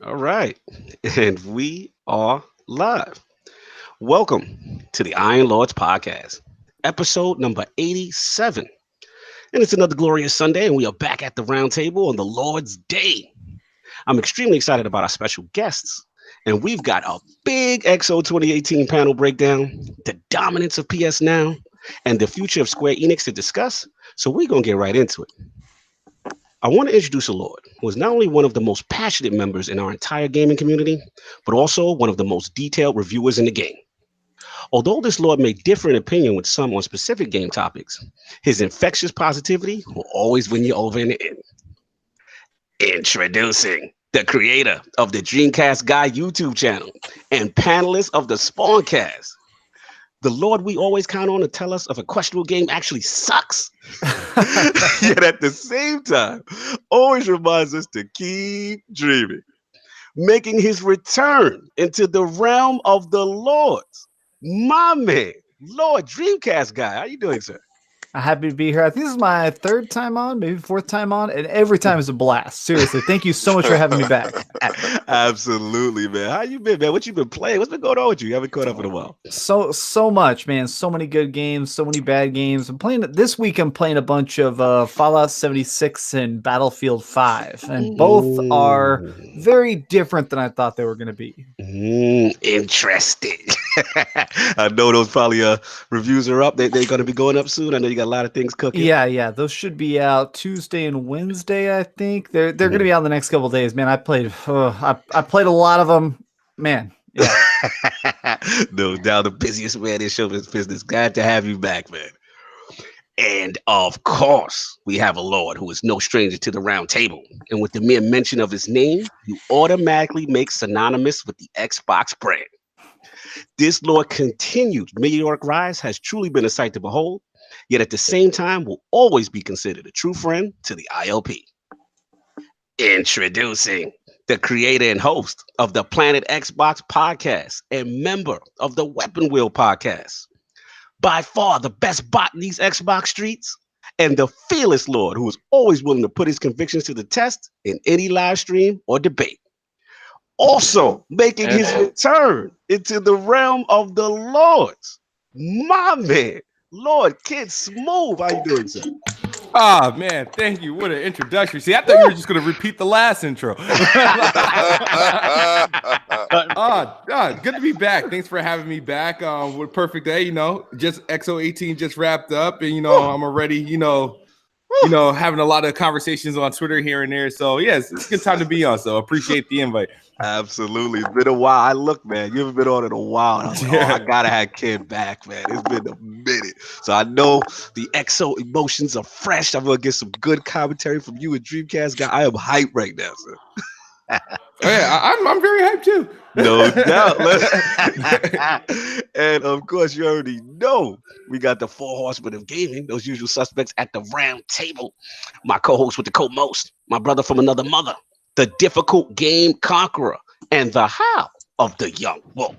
All right. And we are live. Welcome to the Iron Lords podcast, episode number 87. And it's another glorious Sunday, and we are back at the round table on the Lord's Day. I'm extremely excited about our special guests. And we've got a big XO 2018 panel breakdown, the dominance of PS Now, and the future of Square Enix to discuss. So we're going to get right into it. I want to introduce a Lord who is not only one of the most passionate members in our entire gaming community, but also one of the most detailed reviewers in the game. Although this Lord may differ in opinion with some on specific game topics, his infectious positivity will always win you over in the end. Introducing the creator of the Dreamcastguy YouTube channel and panelist of the Spawncast, the Lord we always count on to tell us if a questionable game actually sucks. Yet at the same time, always reminds us to keep dreaming. Making his return into the realm of the Lords. My man, Lord Dreamcastguy. How you doing, sir? I'm happy to be here. I think this is my third time on, maybe fourth time on, and every time is a blast. Seriously, thank you so much for having me back. Absolutely, man. How you been, man? What you been playing? What's been going on with you? You haven't caught up in a while. So much, man. So many good games, so many bad games. I'm playing this week. I'm playing a bunch of Fallout 76 and Battlefield 5, and both are very different than I thought they were going to be. Interesting. I know those probably reviews are up. They're going to be going up soon. I know you got a lot of things cooking. Yeah. Those should be out Tuesday and Wednesday. I think they're going to be out in the next couple of days. Man, I played a lot of them. Man, yeah. No doubt, the busiest man in show business. Glad to have you back, man. And of course, we have a Lord who is no stranger to the round table. And with the mere mention of his name, you automatically make synonymous with the Xbox brand. This Lord continued meteoric rise has truly been a sight to behold, yet at the same time will always be considered a true friend to the ILP. Introducing the creator and host of the Planet Xbox podcast and member of the Weapon Wheel podcast. By far the best bot in these Xbox streets, and the fearless Lord who is always willing to put his convictions to the test in any live stream or debate. Also making his return into the realm of the Lords, my man, Lord Kidsmoove. How you doing, sir? Ah, man, thank you. What an introduction. See, I thought you were just going to repeat the last intro. Good to be back. Thanks for having me back. What a perfect day, just XO18 just wrapped up, and, I'm already, having a lot of conversations on Twitter here and there. So, yes, it's a good time to be on. So, appreciate the invite. Absolutely. It's been a while. I look, man, you haven't been on in a while. I was like, I gotta have Kid back, man. It's been a minute. So I know the XO emotions are fresh. I'm gonna get some good commentary from you and Dreamcastguy. I am hyped right now, sir. I'm very hyped too. No doubt. And of course, you already know we got the four horsemen of gaming, those usual suspects at the round table. My co-host with the co-most, my brother from another mother, the difficult game conqueror, and the how of the young wolf.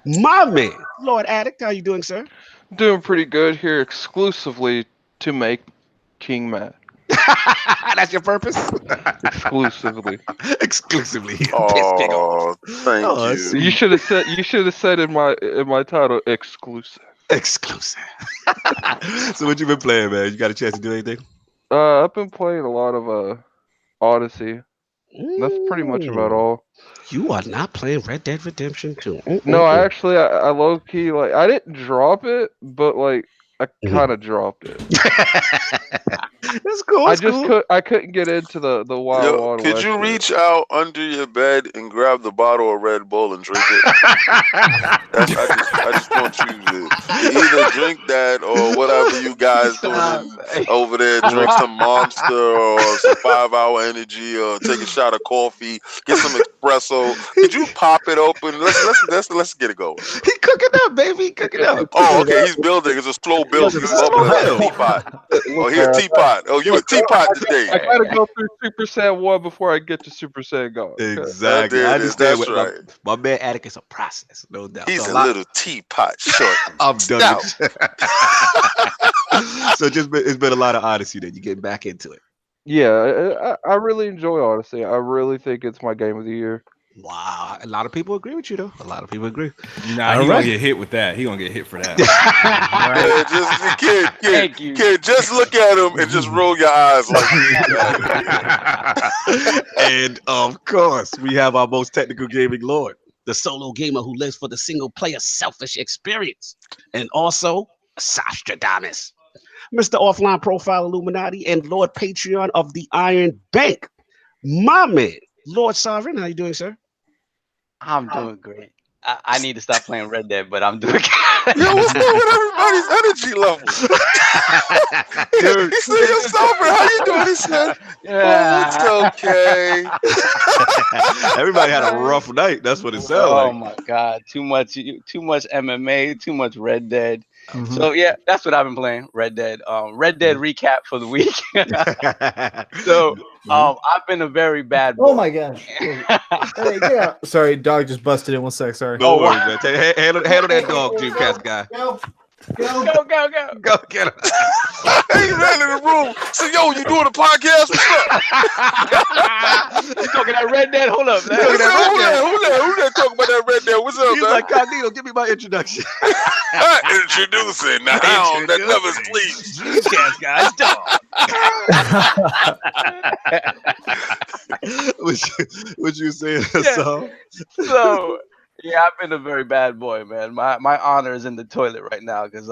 My man, Lord Addict, how you doing, sir? Doing pretty good here exclusively to make King mad. That's your purpose? Exclusively. Exclusively. Oh, thank you. You should have said in my title exclusive. Exclusive. So what you been playing, man? You got a chance to do anything? I've been playing a lot of Odyssey. That's pretty much about all. You are not playing Red Dead Redemption 2. No, I low key I didn't drop it, but I kind of dropped it. That's cool. I couldn't get into the Wild Wild Could West you yet. reach out under your bed and grab the bottle of Red Bull and drink it? I just want you to either drink that or whatever you guys doing over there. Drink some Monster or some 5-Hour Energy or take a shot of coffee. Get some espresso. Could you pop it open? Let's get it going. He cooking up, baby. Cooking up. Oh, okay. He's building. It's a slow build. He's opening a teapot. Oh, he a teapot. Oh, you a teapot today. I gotta go through Super Saiyan 1 before I get to Super Saiyan God. Okay? Exactly. I understand. That's right. My man Attic is a process, no doubt. He's a little teapot short. I'm done. So it's been a lot of Odyssey that you getting back into it. Yeah, I really enjoy Odyssey. I really think it's my game of the year. Wow, a lot of people agree with you though. A lot of people agree. Nah, All he right. gonna get hit with that. He gonna get hit for that. Yeah, just Thank you. kid, just look at him and just roll your eyes like. And of course, we have our most technical gaming lord, the solo gamer who lives for the single player selfish experience, and also Sostradamus, Mr. Offline Profile Illuminati and Lord Patreon of the Iron Bank, my man, Lord Sovereign. How you doing, sir? I'm doing great. I need to stop playing Red Dead, but I'm doing good. Yo, what's up with everybody's energy level? Dude. He said, "Yo, Sovereign, how you doing?" He said, "Oh, it's okay." Everybody had a rough night. That's what it sounds Oh like. my God, too much MMA, too much Red Dead. Mhm. So yeah, that's what I've been playing. Red Dead. Red Dead recap for the week. So I've been a very bad boy. Oh my gosh. Hey, yeah. Sorry, dog just busted in. 1 sec. Sorry. No Oh, worries, wow. man. Handle that dog, Dreamcast guy. Go. Go. Go get him. He ran in the room. Said, "Yo, you doing a podcast? What's up?" You talking that Red Dead? Hold up, He man. said, "Who that talking about that Red Dead? What's up, He's man?" like, Cognito, give me my introduction. Introducing the hound that never sleeps. Dreamcast guy's dog. what you saying, Yeah. so? So yeah, I've been a very bad boy, man. My honor is in the toilet right now because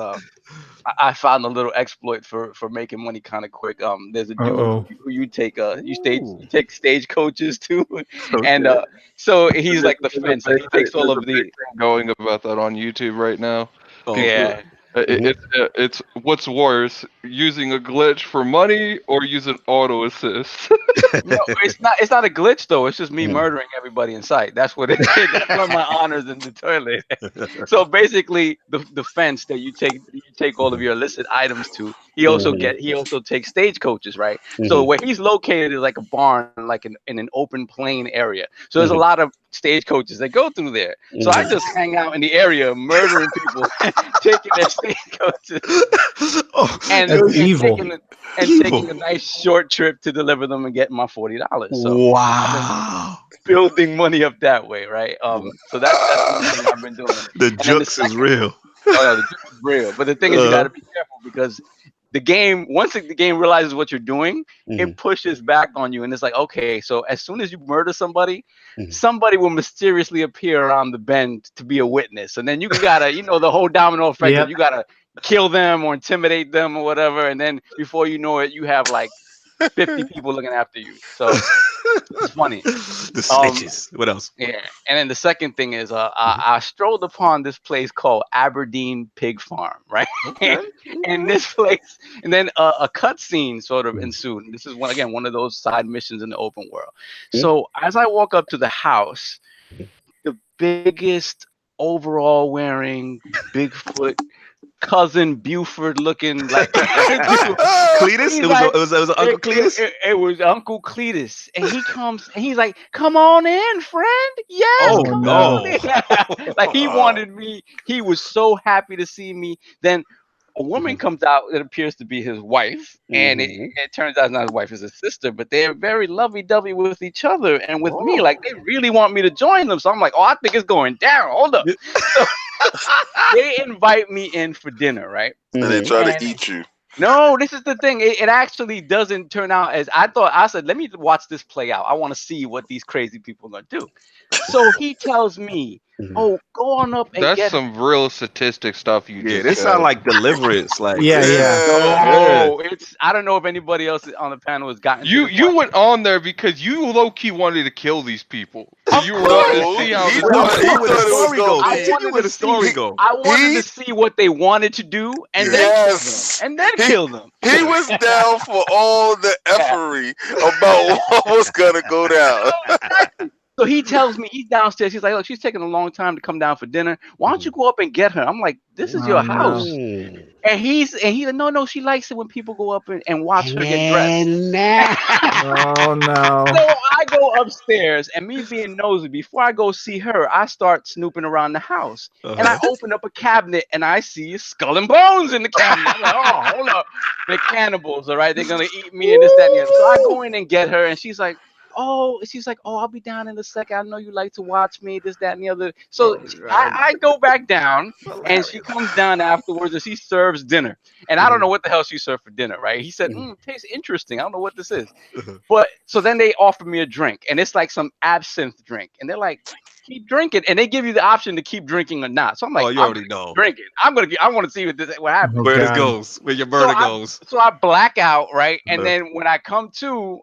I found a little exploit for making money kind of quick. There's a dude Uh-oh. who you take you Ooh. take stage coaches to, and so he's like the There's a fence. Like, he big takes thing- all there's of a big the thing going about that on YouTube right now. Oh, yeah. It's what's worse, using a glitch for money or using auto assist. No, it's not a glitch though. It's just me murdering everybody in sight. That's what it is. That's why my honor's in the toilet. So basically, the fence that you take all of your illicit items to. He also takes stagecoaches, right? So where he's located is like a barn, like in an open plain area. So there's a lot of stagecoaches that go through there. So I just hang out in the area, murdering people, taking their stagecoaches, Oh, and That's evil. taking a nice short trip to deliver them and getting my $40. So wow. building money up that way, right? So that's one thing I've been doing. The And then jokes is real. Oh no, the jokes is real. But the thing is, you got to be careful because the game, once the game realizes what you're doing, it pushes back on you, and it's like, okay, so as soon as you murder somebody, somebody will mysteriously appear around the bend to be a witness, and then you gotta, the whole domino effect. Yep. You gotta kill them or intimidate them or whatever, and then before you know it, you have like 50 people looking after you. So it's funny. The snitches. What else? Yeah, and then the second thing is, I strolled upon this place called Aberdeen Pig Farm, right? And this place, and then a cutscene sort of ensued. And this is one of those side missions in the open world. So as I walk up to the house, the biggest overall wearing Bigfoot cousin Buford looking like Cletus? He's It was Uncle Cletus? It was Uncle Cletus, and he comes and he's like, "Come on in, friend. Yes, Oh, come no. on in." Like, he wanted me. He was so happy to see me. Then a woman comes out that appears to be his wife, and it turns out it's not his wife, it's his sister, but they're very lovey-dovey with each other and with me. Like, they really want me to join them. So I'm like, oh, I think it's going down. Hold up. So they invite me in for dinner, right? And they try to eat you. No, this is the thing. It actually doesn't turn out as I thought. I said, let me watch this play out. I want to see what these crazy people are going to do. So he tells me, oh, go on up and That's get some real statistic stuff you Yeah, just this said. sound like Deliverance. Like, Yeah. Oh, I don't know if anybody else on the panel has gotten. You went on there because you low key wanted to kill these people. So you wanted to see how He this thought went. it was gonna be. Continue with the story go. I wanted to see what they wanted to do and Yes. then kill them. He was down for all the effery about what was gonna go down. So he tells me he's downstairs. He's like, look, she's taking a long time to come down for dinner. Why don't you go up and get her? I'm like, this is your house. Mm. And he's like, no, she likes it when people go up and watch her get dressed. And now, Oh no. So I go upstairs, and me being nosy, before I go see her, I start snooping around the house. And I open up a cabinet, and I see Skull and Bones in the cabinet. I'm like, oh, hold up. They're cannibals, all right? They're going to eat me and this, that, and the other. So I go in and get her, and she's like, oh, I'll be down in a second. I know you like to watch me, this, that, and the other. So I go back down, and she comes down afterwards, and she serves dinner. And I don't know what the hell she served for dinner, right? He said, tastes interesting. I don't know what this is. But so then they offer me a drink, and it's like some absinthe drink. And they're like, keep drinking. And they give you the option to keep drinking or not. So I'm like, you already know. Drinking. I want to see what happens. Where this goes, where your murder goes. So I black out, right? And then when I come to,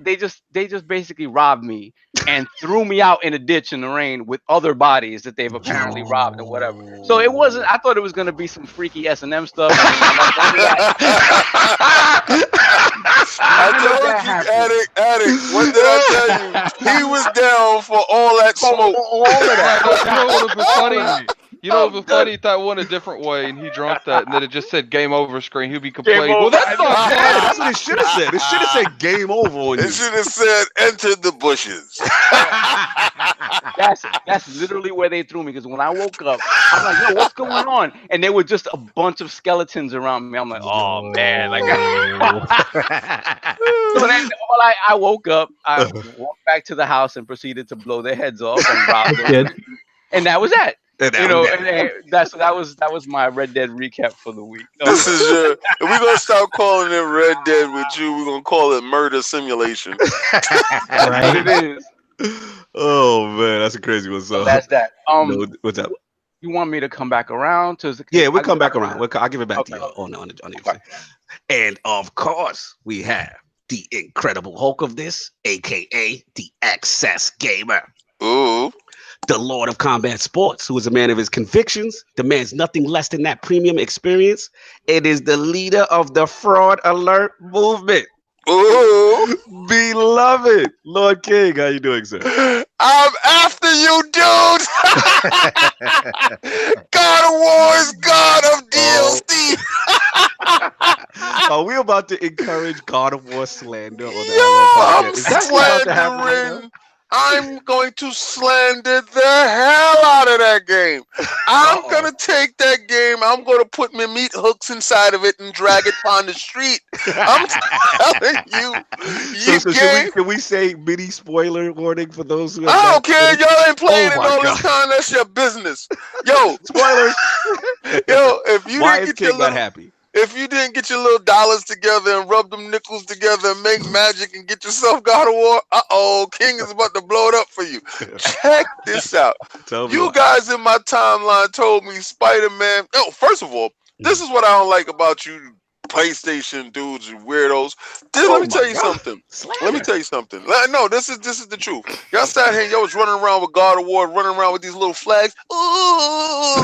they just basically robbed me and threw me out in a ditch in the rain with other bodies that they've apparently robbed or whatever. So it wasn't. I thought it was gonna be some freaky S&M stuff. I told you, addict. What did I tell you? He was down for all that smoke. All of that. You know what would be funny? You know, if it's funny if that went a different way and he drunk that and then it just said game over screen, he'd be complaining. Well, that's not Yeah, that's what it should have said. It should have said game over on you. It should have said enter the bushes. That's literally where they threw me, because when I woke up, I'm like, yo, what's going on? And there were just a bunch of skeletons around me. I'm like, oh man, like. So then I woke up, I walked back to the house and proceeded to blow their heads off and rob them. And that was that. That was my Red Dead recap for the week. This is your. We're gonna stop calling it Red Dead with you. We're gonna call it Murder Simulation. Right. It is. Oh man, that's a crazy one. So that's that. What's up? You want me to come back around to? Yeah, we'll come back around. I'll give it back to you on the And of course, we have the Incredible Hulk of this, aka the Excess Gamer. Ooh. The Lord of Combat Sports, who is a man of his convictions, demands nothing less than that premium experience. It is the leader of the Fraud Alert movement. Ooh. Beloved Lord King, how you doing, sir? I'm after you, dude. God of War is God of DLC. Are we about to encourage God of War slander on the I'm podcast? Is that what's about to happen right now? slandering. I'm going to slander the hell out of that game. I'm going to take that game. I'm going to put my meat hooks inside of it and drag it on the street. I'm telling you. Can we say mini spoiler warning for those who I don't care. Y'all ain't playing it all this time. That's your business. Yo, spoilers. Yo, if you Why didn't is get your King not happy? If you didn't get your little dollars together and rub them nickels together and make magic and get yourself God of War, King is about to blow it up for you. Check this out. You guys in my timeline told me Spider-Man. Oh, first of all, this is what I don't like about you PlayStation dudes and weirdos. Let me tell you something. Let me tell you something. No, this is the truth. Y'all sat here, y'all was running around with God of War, running around with these little flags. Ooh, all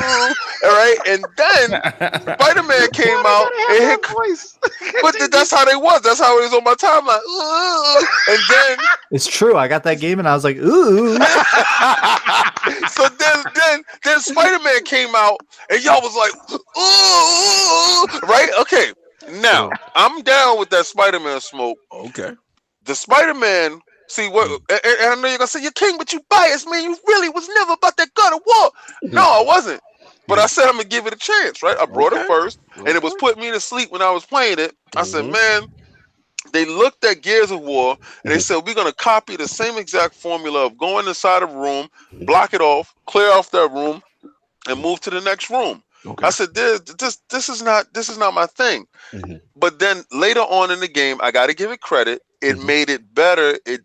right, and then Spider-Man came out and hit. But that's how they was. That's how it was on my timeline. Ooh, and then it's true. I got that game and I was like, ooh. So then Spider-Man came out and y'all was like, ooh, right? Okay. Now, I'm down with that Spider-Man smoke. Okay. The Spider-Man, see what, and I know you're gonna say you're King, but you biased, man. You really was never about that God of War. No, I wasn't. But I said I'm gonna give it a chance, right? I brought it first, and it was putting me to sleep when I was playing it. I said, man, they looked at Gears of War and they said, we're gonna copy the same exact formula of going inside a room, block it off, clear off that room, and move to the next room. Okay. I said, this is not my thing. But then later on in the game, I got to give it credit. It made it better. It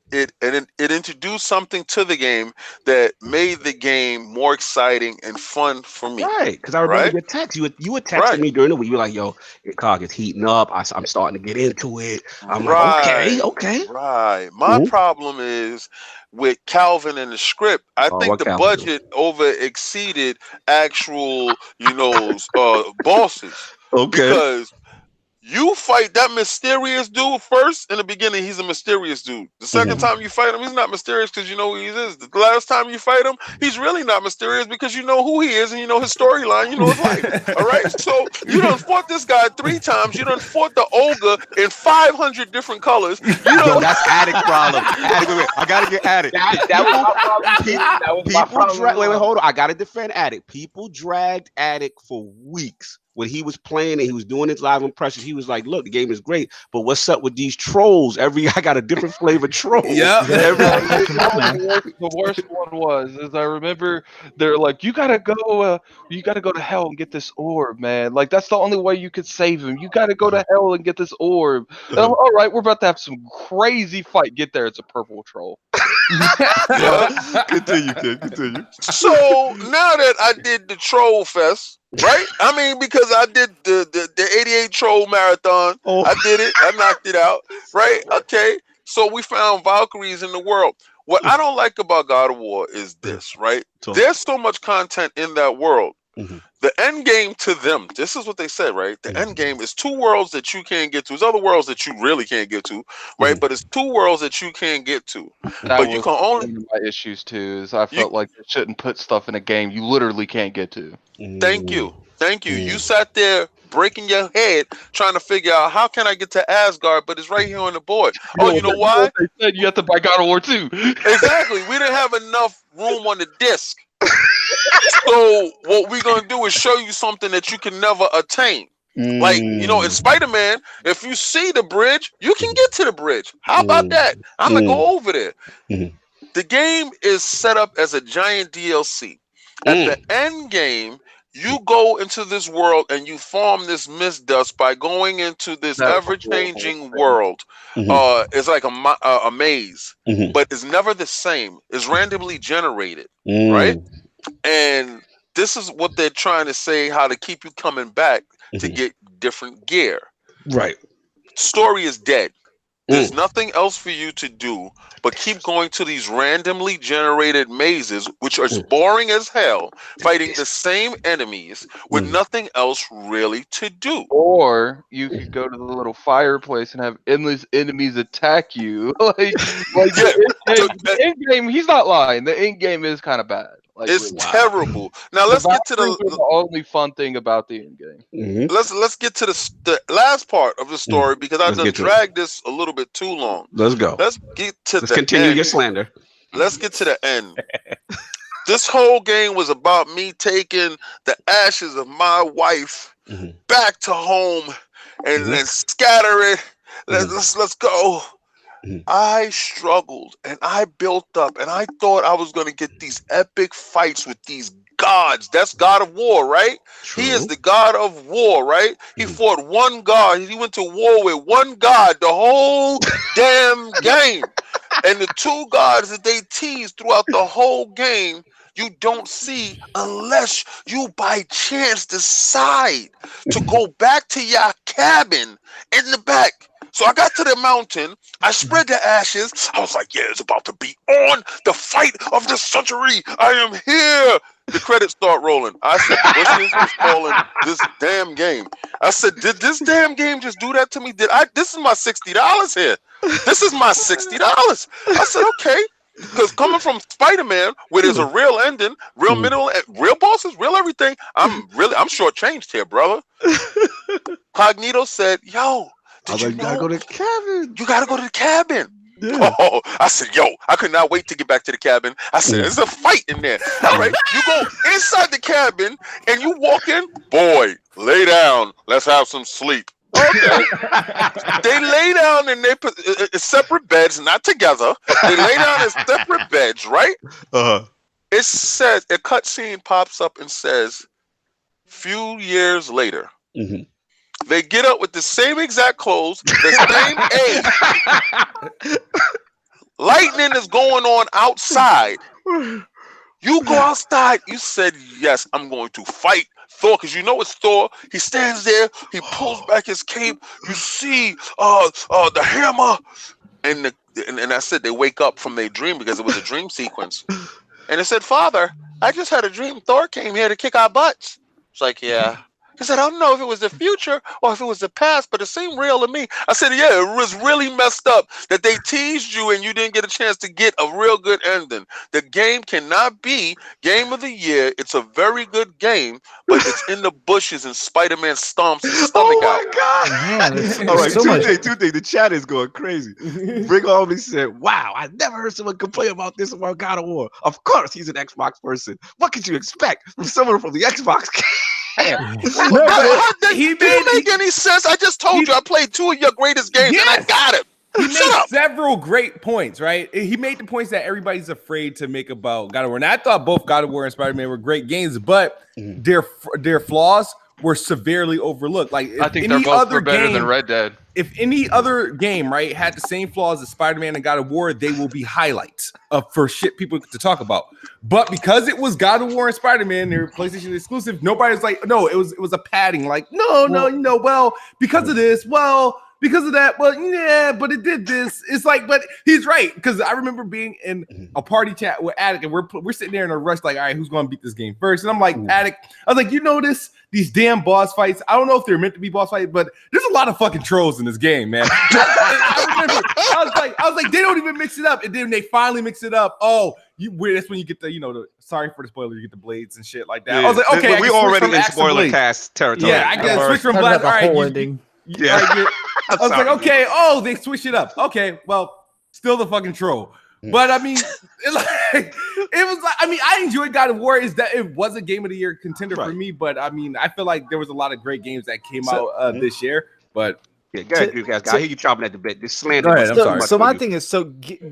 introduced something to the game that made the game more exciting and fun for me. Right, because I remember your text. You were texting me during the week. You were like, "Yo, your clock is heating up. I'm starting to get into it." I'm like, "Okay." Right. My problem is with Calvin and the script. I think the budget over exceeded actual, bosses. Okay. Because You fight that mysterious dude first. In the beginning, he's a mysterious dude. The second time you fight him, he's not mysterious because you know who he is. The last time you fight him, he's really not mysterious because you know who he is and you know his storyline, you know his life. All right? So you done fought this guy 3 times. You done fought the ogre in 500 different colors. You Yo, done that's addict problem. Addict, wait, I gotta get addict. That was my problem. That was my problem. Wait, hold on. I gotta defend addict. People dragged addict for weeks. When he was playing and he was doing his live impressions, he was like, "Look, the game is great, but what's up with these trolls? I got a different flavor troll." Yeah. The worst one is I remember they're like, you gotta go to hell and get this orb, man. Like that's the only way you could save him. You gotta go to hell and get this orb. And I'm, all right, we're about to have some crazy fight. Get there, it's a purple troll. Continue, kid. Continue. So now that I did the troll fest, right? I mean, because I did the 88 troll marathon. Oh. I did it. I knocked it out. Right? Okay. So we found Valkyries in the world. What I don't like about God of War is this, right? There's so much content in that world. The end game to them, this is what they said, right? The end game is 2 worlds that you can't get to. There's other worlds that you really can't get to, right? But it's 2 worlds that you can't get to. But you can only. One of my issues too is I felt like they shouldn't put stuff in a game you literally can't get to. Thank you. You sat there breaking your head trying to figure out how can I get to Asgard, but it's right here on the board. Oh, you know why? They said you have to buy God of War 2. Exactly. We didn't have enough room on the disc. So what we're gonna do is show you something that you can never attain. Like, you know, in Spider-Man, if you see the bridge, you can get to the bridge. How about that? I'm gonna go over there. The game is set up as a giant DLC. At the end game, you go into this world and you form this mist dust by going into this ever-changing world. It's like a maze, but it's never the same. It's randomly generated, right? And this is what they're trying to say, how to keep you coming back to get different gear. Right. Story is dead. There's nothing else for you to do but keep going to these randomly generated mazes, which are boring as hell, fighting the same enemies with nothing else really to do. Or you could go to the little fireplace and have endless enemies attack you. The end game, he's not lying. The end game is kind of bad. Like, it's terrible. Now let's get to the only fun thing about the end game. Let's get to the last part of the story because I just dragged this a little bit too long. Let's go. Let's continue your slander. Let's get to the end. This whole game was about me taking the ashes of my wife back to home and scatter it. Let's go. I struggled and I built up and I thought I was going to get these epic fights with these gods. That's God of War, right? True. He is the God of War, right? He fought one god. He went to war with one god the whole damn game. And the 2 gods that they tease throughout the whole game, you don't see unless you by chance decide to go back to your cabin in the back. So I got to the mountain, I spread the ashes, I was like, yeah, it's about to be on, the fight of the century, I am here. The credits start rolling. I said, Bushes is calling this damn game. I said, did this damn game just do that to me? This is my $60 here. This is my $60. I said, okay. Because coming from Spider-Man, where there's a real ending, real middle, real bosses, real everything, I'm shortchanged here, brother. Cognito said, yo, you gotta go to the cabin. You gotta go to the cabin. Yeah. Oh, I said, yo, I could not wait to get back to the cabin. I said, there's a fight in there. All right, you go inside the cabin and you walk in. Boy, lay down. Let's have some sleep. Okay. They lay down and they put separate beds, not together. They lay down in separate beds, right? It says a cutscene pops up and says, few years later. They get up with the same exact clothes, the same age. Lightning is going on outside. You go outside. You said, yes, I'm going to fight Thor, because you know it's Thor. He stands there. He pulls back his cape. You see the hammer. And I said they wake up from their dream because it was a dream sequence. And it said, Father, I just had a dream Thor came here to kick our butts. It's like, yeah. He said, I don't know if it was the future or if it was the past, but it seemed real to me. I said, yeah, it was really messed up that they teased you and you didn't get a chance to get a real good ending. The game cannot be game of the year. It's a very good game, but it's in the bushes and Spider-Man stomps his stomach out. God. Man, All right, so much. two things. The chat is going crazy. Bring On Me said, wow, I never heard someone complain about this about God of War. Of course, he's an Xbox person. What could you expect from someone from the Xbox? Do you make any sense? I just told you I played 2 of your greatest games and I got it. He made several great points, right? He made the points that everybody's afraid to make about God of War. And I thought both God of War and Spider-Man were great games, but their flaws were severely overlooked. Like, I think they're both better than Red Dead. If any other game, right, had the same flaws as Spider-Man and God of War, they will be highlights for shit people to talk about. But because it was God of War and Spider-Man, they're PlayStation exclusive, nobody's like, no, it was a padding. Like, well, because of this, because of that, yeah, but it did this. It's like, but he's right, because I remember being in a party chat with Attic, and we're sitting there in a rush, like, all right, who's going to beat this game first? And I'm like, Attic, I was like, you notice these damn boss fights? I don't know if they're meant to be boss fights, but there's a lot of fucking trolls in this game, man. I was like, they don't even mix it up, and then they finally mix it up. Oh, that's when you get the, sorry for the spoiler, you get the blades and shit like that. Yeah. I was like, okay, we already in spoilercast territory. Yeah, I can switch from black. All right, ending. Yeah, I was like, okay, they switch it up. Okay, well, still the fucking troll. But I mean, I enjoyed God of War. Is that it was a game of the year contender for me? But I mean, I feel like there was a lot of great games that came out this year. But yeah, go ahead, Dreamcast guy. I hear you chopping at the bit. This slander. So my thing is,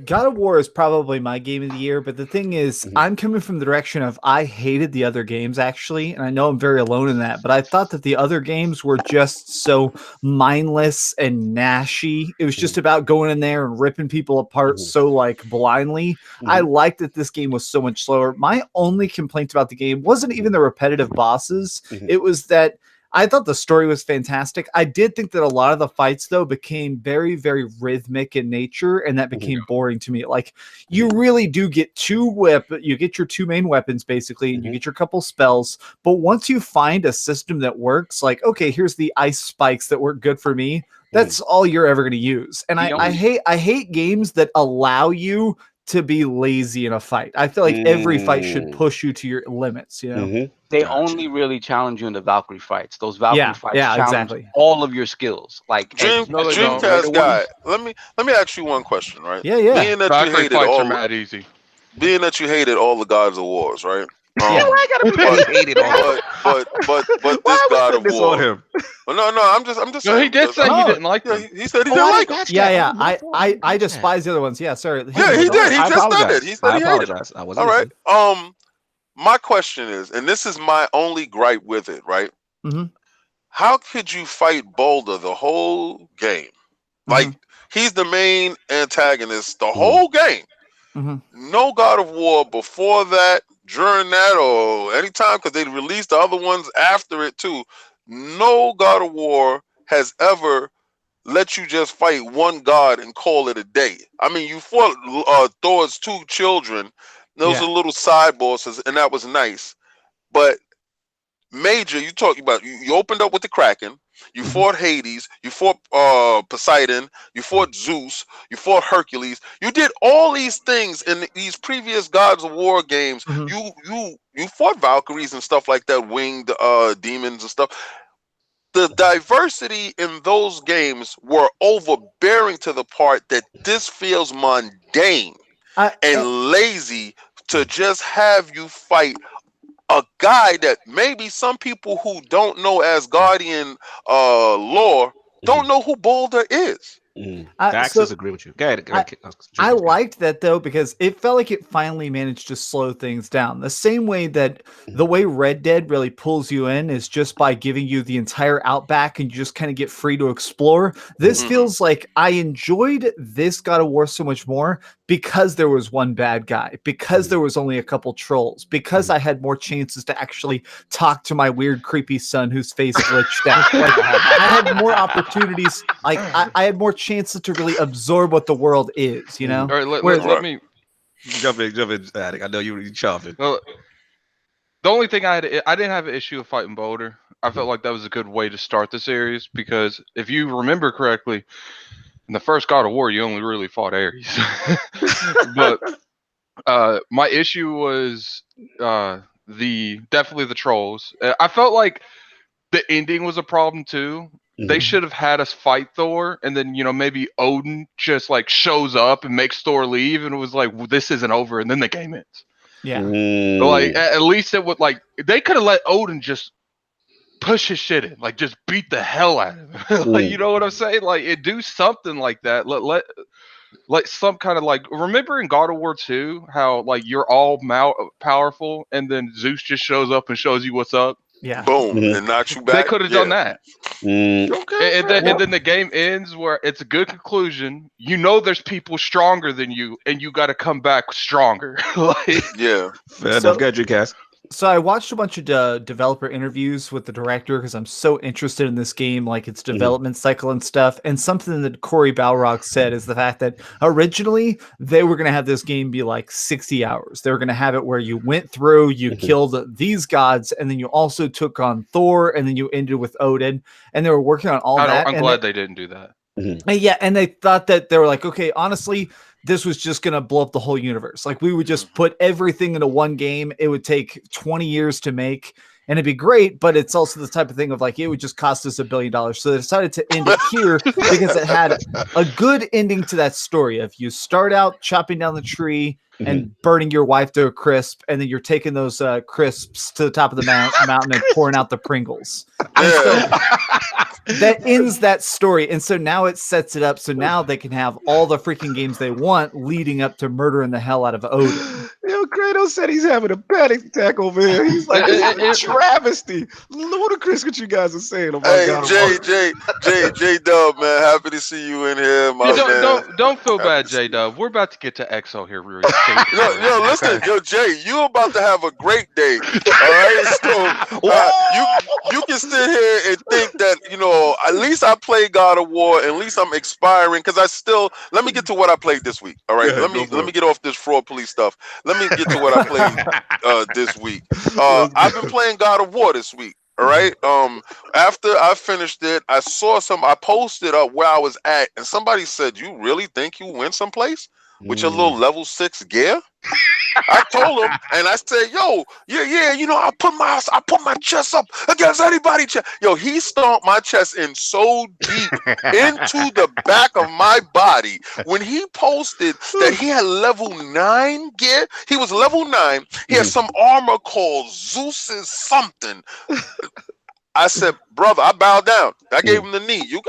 God of War is probably my game of the year, but the thing is, I'm coming from the direction of I hated the other games actually, and I know I'm very alone in that, but I thought that the other games were just so mindless and gnashy. It was just about going in there and ripping people apart so like blindly. I liked that this game was so much slower. My only complaint about the game wasn't even the repetitive bosses. It was that I thought the story was fantastic. I did think that a lot of the fights, though, became very, very rhythmic in nature, and that became boring to me. Like, you really do get you get your 2 main weapons, basically, and you get your couple spells. But once you find a system that works, like, okay, here's the ice spikes that work good for me, that's all you're ever going to use. And I hate games that allow you to be lazy in a fight. I feel like every fight should push you to your limits, They only really challenge you in the Valkyrie fights. Those Valkyrie fights challenge all of your skills. Like Dreamcast guy, let me ask you one question, right? Yeah. Being that Valkyrie you fights are mad easy. Being that you hated all the gods of wars, right? I gotta be hated on. But this God of War. On him? Well, no, I'm just No, saying. he did say he didn't like them. He said he didn't like them. Yeah. I despise the other ones. Yeah, sorry. Yeah, he did. He just did it. He said he hated them. I wasn't all right. My question is, and this is my only gripe with it, right? How could you fight Boulder the whole game? Like, he's the main antagonist the whole game. No God of War before that, during that, or anytime, because they released the other ones after it too. No God of War has ever let you just fight one god and call it a day. I mean, you fought Thor's 2 children. Those are little side bosses, and that was nice. But major, you talking about you opened up with the Kraken. You fought Hades, you fought Poseidon, you fought Zeus, you fought Hercules. You did all these things in these previous Gods of War games. You fought Valkyries and stuff like that, winged demons and stuff. The diversity in those games were overbearing to the part that this feels mundane and lazy to just have you fight a guy that maybe some people who don't know Asgardian lore don't know who Boulder is. I agree with you. Go ahead. I liked that though, because it felt like it finally managed to slow things down. The same way that the way Red Dead really pulls you in is just by giving you the entire outback and you just kind of get free to explore. This feels like I enjoyed this God of War so much more because there was one bad guy, because there was only a couple trolls, because I had more chances to actually talk to my weird, creepy son whose face glitched out. Like, I had more opportunities. Like I had more chances to really absorb what the world is, you know? All right, let me jump in, Attic. I know you chopping. Well, the only thing I didn't have an issue with fighting Boulder. I felt like that was a good way to start the series because if you remember correctly, in the first God of War, you only really fought Ares. But my issue was definitely the trolls. I felt like the ending was a problem too. They should have had us fight Thor, and then maybe Odin just like shows up and makes Thor leave, and it was like, well, this isn't over, and then the game ends. Yeah. Like at least it would like they could have let Odin just push his shit in, like just beat the hell out of him. Like, you know what I'm saying? Like it do something like that. Let like some kind of like remember in God of War 2 how like you're all powerful, and then Zeus just shows up and shows you what's up. Yeah. Boom, and knocks you back. They could have done that. Okay. And then the game ends where it's a good conclusion. You know there's people stronger than you, and you got to come back stronger. Like, Yeah. Fair enough. Got your cast. So I watched a bunch of developer interviews with the director because I'm so interested in this game, like its development cycle and stuff. And something that Corey Balrog said is the fact that originally they were going to have this game be like 60 hours. They were going to have it where you went through, you killed these gods, and then you also took on Thor, and then you ended with Odin. And they were working on all that. I'm glad they didn't do that. Yeah, and they thought that they were like, okay, honestly, this was just going to blow up the whole universe. Like, we would just put everything into one game. It would take 20 years to make, and it'd be great, but it's also the type of thing of like, it would just cost us $1 billion. So they decided to end it here because it had a good ending to that story of you start out chopping down the tree and burning your wife to a crisp, and then you're taking those crisps to the top of the mountain and pouring out the Pringles. And so that ends that story. And so now it sets it up so now they can have all the freaking games they want leading up to murdering the hell out of Odin. Yo, Kratos said he's having a panic attack over here. He's like, it's a travesty. Ludicrous what you guys are saying. Oh my God. JayDub, man, happy to see you in here, my man. Don't feel bad, JayDub. We're about to get to XO here really soon. Yo, listen, yo, Jay, you about to have a great day. All right, so you can sit here and think that at least I played God of War, and at least I'm expiring because let me get to what I played this week. All right, let me get off this fraud police stuff. Let me get to what I played this week. I've been playing God of War this week. All right. After I finished it, I posted up where I was at, and somebody said, "You really think you went someplace with your little level 6 gear?" I told him, and I said, "Yo, yeah, I put my chest up against anybody's chest." Yo, he stomped my chest in so deep into the back of my body when he posted that he had level 9 gear. He was level 9. He had some armor called Zeus's something. I said, "Brother," I bowed down. I gave him the knee.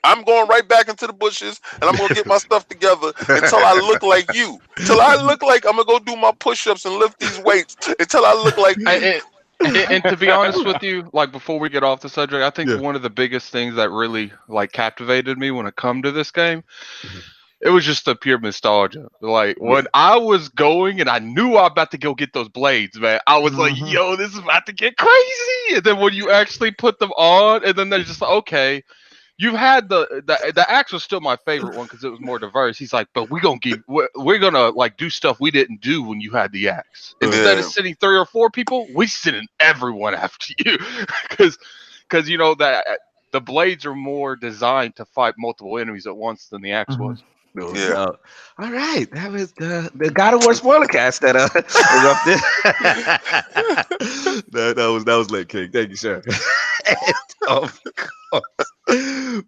I'm going right back into the bushes, and I'm going to get my stuff together until I look like you. Until I look like I'm going to go do my push-ups and lift these weights until I look like you. And to be honest with you, like before we get off the subject, I think one of the biggest things that really like captivated me when it come to this game, it was just the pure nostalgia. Like when I was going and I knew I was about to go get those blades, man, I was like, yo, this is about to get crazy. And then when you actually put them on, and then they're just like, okay. You've had the axe was still my favorite one because it was more diverse. He's like, but we're gonna like do stuff we didn't do when you had the axe. Instead of sending 3 or 4 people, we sending everyone after you because that the blades are more designed to fight multiple enemies at once than the axe was. Yeah. All right, that was the God of War Spoilercast that was up there. that was lit, King. Thank you, sir. And of course,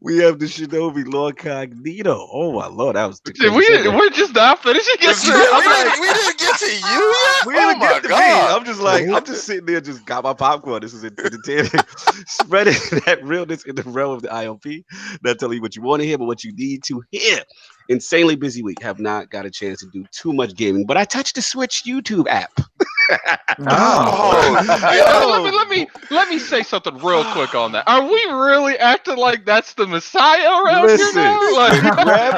we have the Shinobi Lord Cognito. Oh my Lord, that was. We're just not finishing. We didn't get to you yet. We didn't get to me. I'm just sitting there, just got my popcorn. This is entertaining, spreading that realness in the realm of the ILP. Not telling you what you want to hear, but what you need to hear. Insanely busy week. Have not got a chance to do too much gaming, but I touched the Switch YouTube app. Let me say something real quick on that. Are we really acting like that's the Messiah around here now? Like,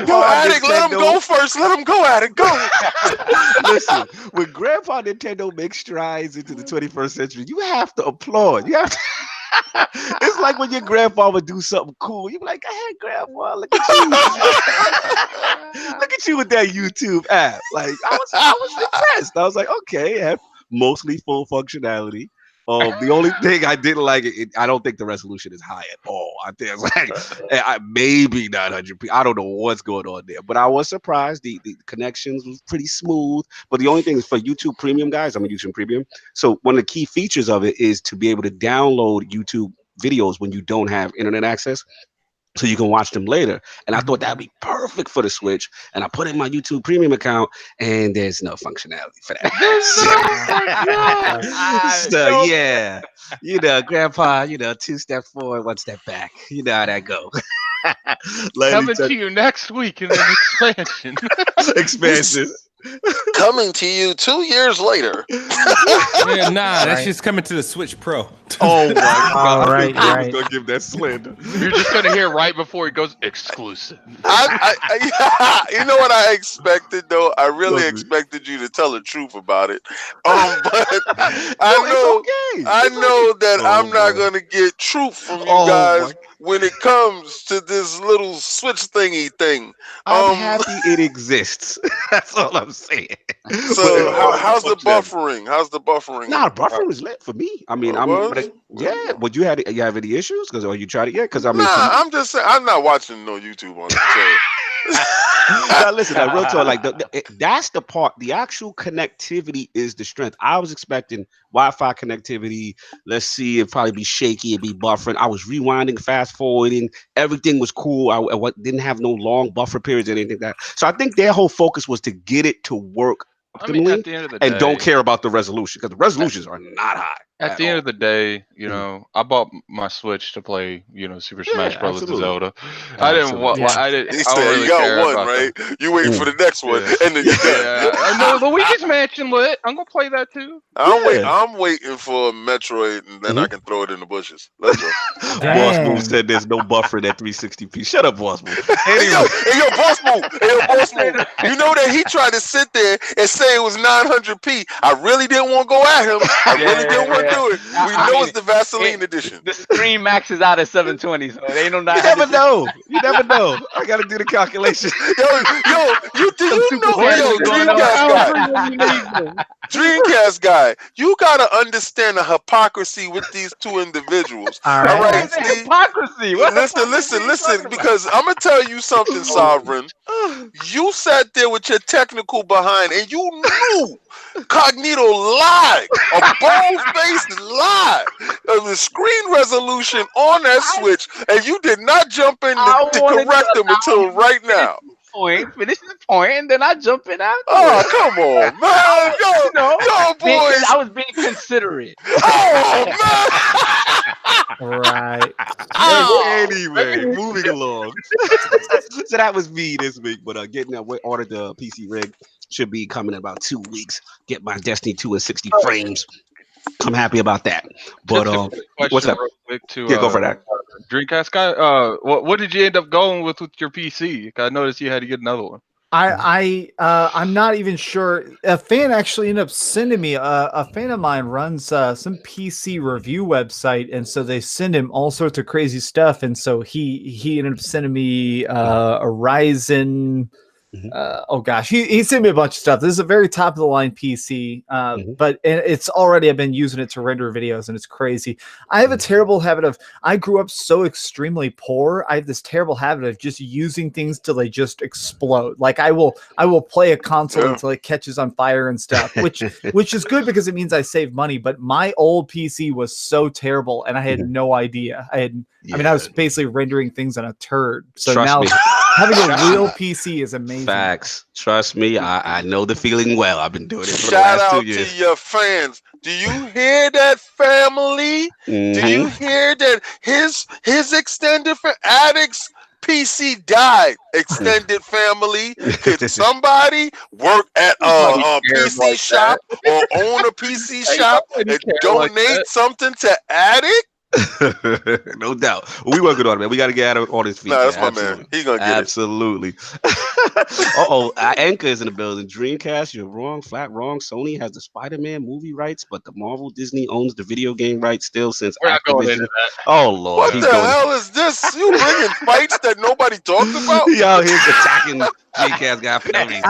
go Addict, let him go first. Let him go, Addict, go. Listen, when Grandpa Nintendo makes strides into the 21st century, you have to applaud. You have to. It's like when your grandpa would do something cool. You're like, "Hey, Grandpa, look at you! Look at you with that YouTube app." Like, I was impressed. I was like, "Okay, have mostly full functionality. The only thing I didn't like I don't think the resolution is high at all. I think it's like maybe 900p. I don't know what's going on there, but I was surprised. The connections was pretty smooth. But the only thing is for YouTube Premium guys, I'm a YouTube Premium. So one of the key features of it is to be able to download YouTube videos when you don't have internet access, so you can watch them later. And I thought that'd be perfect for the Switch. And I put in my YouTube Premium account, and there's no functionality for that. So yeah, Grandpa, 2 steps forward, 1 step back. You know how that go. Coming to you next week in an expansion. Expansion. Coming to you 2 years later. Yeah, that's just coming to the Switch Pro. Oh my God! Right. I was gonna give that slander. You're just gonna hear right before it goes exclusive. You know what I expected though? I really expected you to tell the truth about it. But I know that I'm not gonna get truth from you guys when it comes to this little Switch thingy thing. I'm happy it exists. That's all I'm saying. So how's the buffering? How's the buffering? Nah, buffering was lit for me. I mean, Would you have any issues? Or you tried it yet? Because I'm just saying, I'm not watching no YouTube on it. So. Now listen, real talk. Like that's the part. The actual connectivity is the strength. I was expecting Wi-Fi connectivity. Let's see, it'd probably be shaky, it'd be buffering. I was rewinding, fast forwarding. Everything was cool. I didn't have no long buffer periods or anything like that. So I think their whole focus was to get it to work optimally, at the end of the day, and don't care about the resolution, because the resolutions are not high. At the end of the day, I bought my Switch to play, Super Smash Bros. Zelda. I didn't want. I didn't. He I don't said really you got care one, about right? that. You waiting for the next one, and then you got. No, Luigi's Mansion lit. I'm gonna play that too. I'm waiting for a Metroid, and then I can throw it in the bushes. Let's go. Boss Move said there's no buffering at 360p. Shut up, Boss Move. Hey yo, Boss Move. You know that he tried to sit there and say it was 900p. I really didn't want to go at him. I really didn't want to do it. We know it's the Vaseline edition. The screen maxes out at 720, so it ain't no. You never know. You never know. I gotta do the calculation. You Dreamcast guy, you gotta understand the hypocrisy with these two individuals. All right, Steve? Hypocrisy. Listen, because I'm gonna tell you something, Sovereign. You sat there with your technical behind, and you knew Cognito lied, a bold-faced lie of the screen resolution on that Switch, and you did not jump in to correct them until right now. Finish the point, and then I jump in after. Oh, come on, man. Yo, boys. I was being considerate. Oh, man. Right. Anyway, moving along. So that was me this week, but getting that ordered the PC rig. Should be coming in about 2 weeks. Get my Destiny 2 at 60 frames. I'm happy about that. But what's up? Go for that. Dreamcastguy, what did you end up going with your PC? I noticed you had to get another one. I'm not even sure. A fan actually ended up sending me. A fan of mine runs some PC review website, and so they send him all sorts of crazy stuff. And so he ended up sending me a Ryzen. He sent me a bunch of stuff. This is a very top of the line PC, but it's already, I've been using it to render videos, and it's crazy. I have a terrible habit of, I grew up so extremely poor. I have this terrible habit of just using things till they just explode. Like I will play a console until it catches on fire and stuff, which is good because it means I save money. But my old PC was so terrible, and I had no idea. I was basically rendering things on a turd. So Trust now me. having a real PC is amazing. Facts. Trust me, I know the feeling well. I've been doing it for the Shout last 2 out years. to your fans. Do you hear that, family? Do you hear that his extended addicts PC died? Extended family. Could somebody work at a PC shop or own a PC shop and donate something to Addict? No doubt. We working on it, man. We got to get out of all this feet. Nah, that's my man. He's gonna get Absolutely. Anchor is in the building. Dreamcast, you're wrong, flat wrong. Sony has the Spider-Man movie rights, but the Marvel Disney owns the video game rights still since We're not going Activision. into that. Oh Lord, what the hell is this? You bringing fights that nobody talks about? He out here attacking Dreamcast guy for no reason.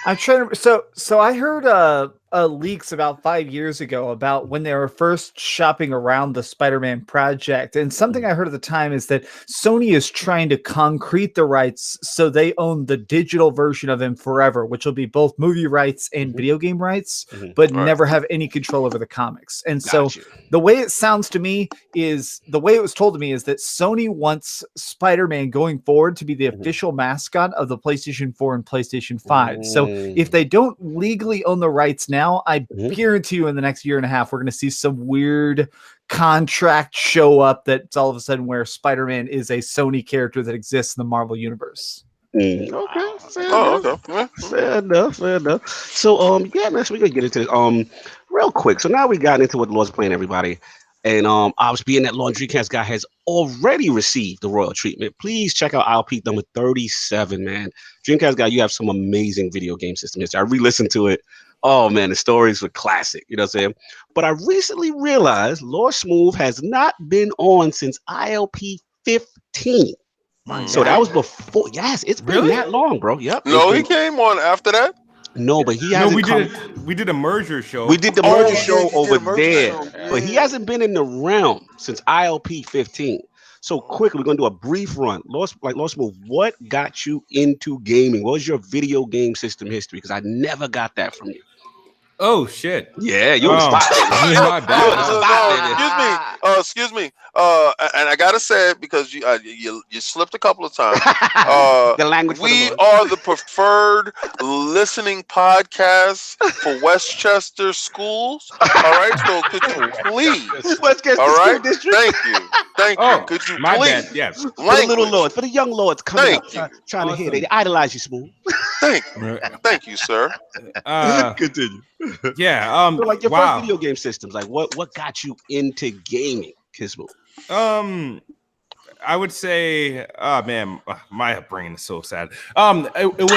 I'm trying to. So I heard a leaks about 5 years ago about when they were first shopping around the Spider-Man project. And something I heard at the time is that Sony is trying to concrete the rights so they own the digital version of him forever, which will be both movie rights and video game rights, but never have any control over the comics. And so the way it sounds to me is the way it was told to me is that Sony wants Spider-Man going forward to be the official mascot of the PlayStation 4 and PlayStation 5. So if they don't legally own the rights now, I guarantee you in the next year and a half, we're going to see some weird contract show up that's all of a sudden where Spider-Man is a Sony character that exists in the Marvel universe. Okay, fair enough. So, yeah, man, so we're gonna get into this real quick. So now we got into what the Lord's playing, everybody. And obviously, being that Lord Dreamcastguy has already received the royal treatment, please check out ILP number 37, man. Dreamcastguy, you have some amazing video game system history. I re-listened to it. Oh man, the stories were classic. You know what I'm saying? But I recently realized Lord Smooth has not been on since ILP 15. So that was before. Yes, it's been that long, bro. Yep. No, he came on after that. No, but he hasn't. We did a merger show. We did the merger show over there, but he hasn't been in the realm since ILP 15. So quickly, we're gonna do a brief run. Lord Smooth, what got you into gaming? What was your video game system history? Because I never got that from you. Oh shit! Yeah, you're on the spot. My bad. Excuse me. And I gotta say it because you slipped a couple of times. The language. We are the preferred listening podcast for Westchester schools. All right, so could you please? Westchester all right, School District. Thank you. Could you my please? bad. Yes. For the little lords, for the young lords coming up, trying to hear, they idolize you, Smooth. Thank you, sir. Continue. Yeah. So like your first video game systems, like what got you into gaming, Kidsmoove? I would say, oh man, my brain is so sad. It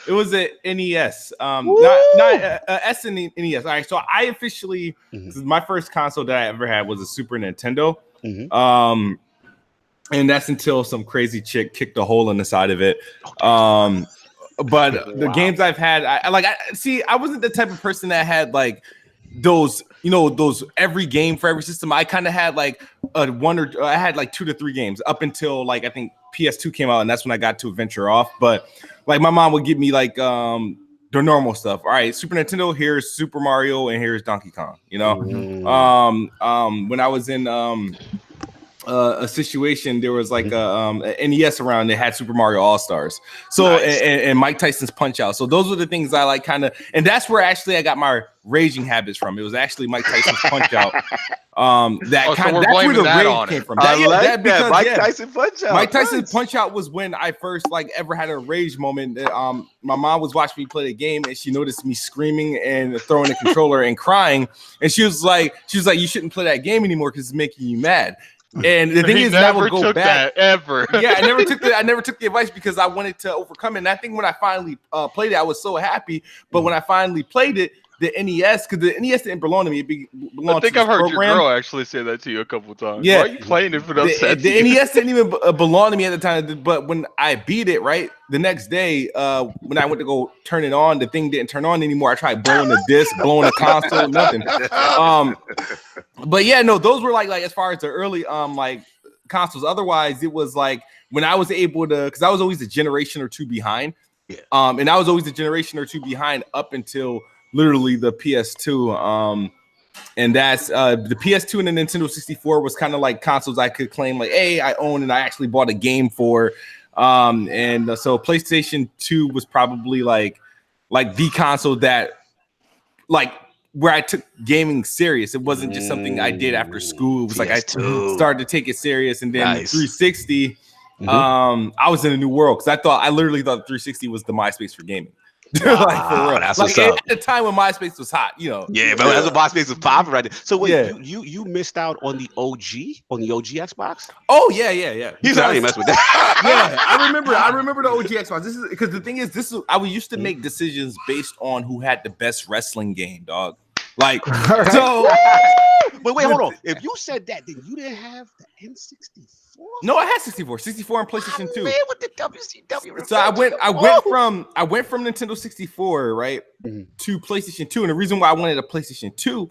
was a NES. Not S and NES. All right, so I officially my first console that I ever had was a Super Nintendo. And that's until some crazy chick kicked a hole in the side of it. But the games I've had, I wasn't the type of person that had like those every game for every system. I kind of had like I had like 2 to 3 games up until like I think PS2 came out, and that's when I got to venture off. But like my mom would give me like the normal stuff. All right, Super Nintendo, here's Super Mario, and here's Donkey Kong. When I was in a situation, there was like a NES around that had Super Mario All-Stars, so and Mike Tyson's Punch Out. So those were the things I like kind of, and that's where actually I got my raging habits from. It was actually Mike Tyson's Punch Out. That's where the rage came from. Mike Tyson Punch Out. Mike Tyson's Punch Out was when I first like ever had a rage moment. My mom was watching me play the game, and she noticed me screaming and throwing the controller and crying, and she was like, you shouldn't play that game anymore because it's making you mad. And the thing is, that would go back ever. Yeah, I never took the advice because I wanted to overcome it. And I think when I finally played it, I was so happy. But when I finally played it, the NES, because the NES didn't belong to me. It belonged I think to I've heard program. your girl actually say that to you a couple of times. Yeah. Why are you playing it for those sets? The NES didn't even belong to me at the time. But when I beat it, right, the next day, when I went to go turn it on, the thing didn't turn on anymore. I tried blowing the disc, blowing the console, nothing. But yeah, no, those were like as far as the early like consoles. Otherwise, it was like when I was able to, because I was always a generation or two behind. Yeah. And I was always a generation or two behind up until literally the PS2. And that's the PS2 and the Nintendo 64 was kind of like consoles I could claim like, hey, I own and I actually bought a game for. And so PlayStation 2 was probably like the console that like where I took gaming serious. It wasn't just something I did after school. It was like I started to take it serious. And then 360, I was in a new world because I literally thought 360 was the MySpace for gaming. Like for real. That's like at the time when MySpace was hot, Yeah, but that's when MySpace was popping right there. So wait, you missed out on the OG Xbox? Oh yeah. You said I didn't mess with that. Yeah, I remember the OG Xbox. This is because the thing is, I used to make decisions based on who had the best wrestling game, dog. Like so. But wait, hold on. If you said that, then you didn't have the N64. No, I had 64 and PlayStation 2. Man, with the WCW. So I went from Nintendo 64, right, to PlayStation 2, and the reason why I wanted a PlayStation 2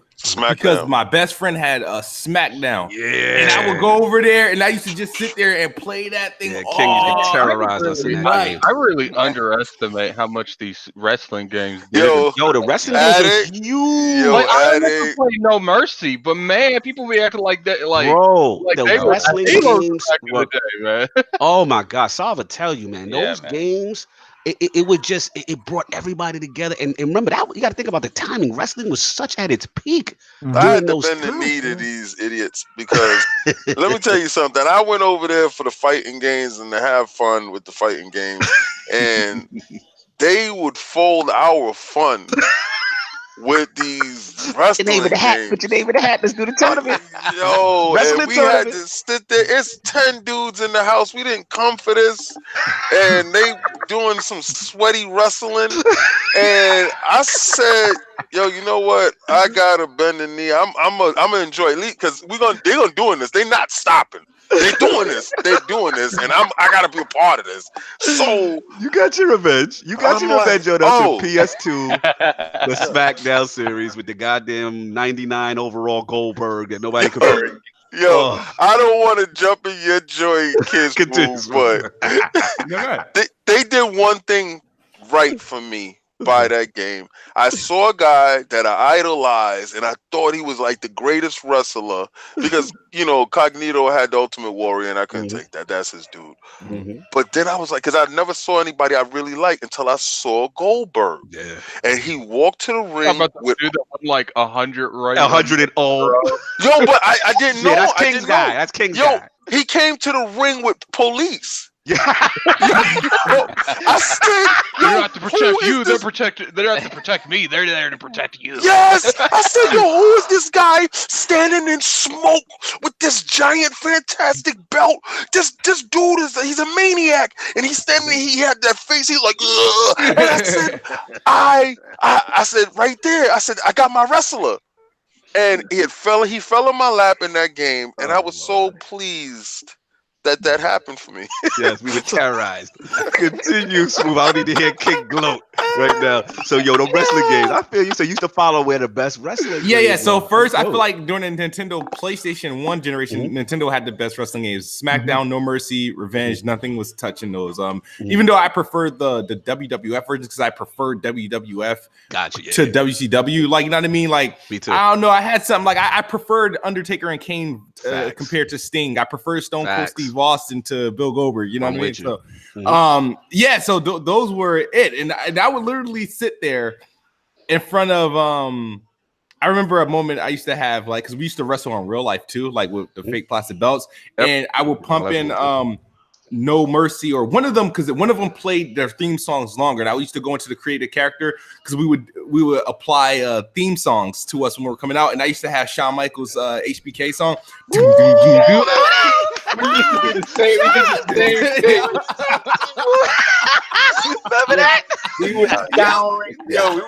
because my best friend had a SmackDown. Yeah, and I would go over there, and I used to just sit there and play that thing. Yeah, King used to terrorize us in that game. I really underestimate how much these wrestling games did. Yo, the wrestling games are huge. Like, I never played No Mercy, but man, people be acting like that. Like, bro, like the they were wrestling heroes games back in the day, man. Oh my God, Salva tell you, man, Yeah, those man. games, it would just it brought everybody together. And remember that you got to think about the timing. Wrestling was such at its peak. I had to those bend the times, knee to man. these idiots because let me tell you something. I went over there for the fighting games and to have fun with the fighting games, and they would fold our fun with these wrestling games. Put your name in the hat. Let's do the tournament. Yo, Wrestling and we had tournament. to sit there. It's 10 dudes in the house. We didn't come for this, and they doing some sweaty wrestling. And I said, "Yo, you know what? I gotta bend the knee. I'm gonna enjoy it because they're gonna doing this. They're not stopping. They're doing this. They're doing this, and I gotta be a part of this." So You got your revenge. You got I'm your revenge on us oh. in PS2, the SmackDown series with the goddamn 99 overall Goldberg that nobody could beat. Yo, Oh. I don't want to jump in your joint, Kidsmoove, but they did one thing right for me by that game. I saw a guy that I idolized, and I thought he was like the greatest wrestler because, you know, Cognito had the Ultimate Warrior, and I couldn't take that. That's his dude. But then I was like, because I never saw anybody I really liked until I saw Goldberg. Yeah. And he walked to the ring I'm about to with do that one like 100 right 100 and all. Yo, but I didn't know. Yeah, that's I King's didn't guy. know. That's King's Yo, guy. he came to the ring with police. Yeah. I said, They're yo, not to protect you. They're this? They're not to protect me. They're there to protect you. Yes, I said, yo, who is this guy standing in smoke with this giant, fantastic belt? This dude he's a maniac, and he's standing. He had that face. He's like, ugh. And I said, I said right there. I said, I got my wrestler, and he fell in my lap in that game, and I was so pleased that happened for me. Yes, we were terrorized. Continue, Smooth. I don't need to hear King gloat right now. So, yo, the wrestling games. I feel you. So you used to follow where the best wrestling Yeah. games So were. first, I Dope. feel like during the Nintendo PlayStation 1 generation, Nintendo had the best wrestling games. SmackDown, No Mercy, Revenge. Nothing was touching those. Even though I preferred the WWF versions because I preferred WWF Gotcha, yeah, to yeah. WCW. Like, you know what I mean? Like, Me too. I don't know. I had something like I preferred Undertaker and Kane Facts. compared to Sting. I prefer Stone Cold Facts. Steve Austin to Bill Goldberg. You know I'm what I mean? with you. So, yeah. So those were it, and I would literally sit there in front of I remember a moment I used to have, like, because we used to wrestle in real life too, like with the fake plastic belts, and I would pump in No Mercy or one of them, because one of them played their theme songs longer, and I used to go into the creative character because we would apply theme songs to us when we were coming out, and I used to have Shawn Michaels' HBK song. We did the same thing. Remember that? We were scouring, we would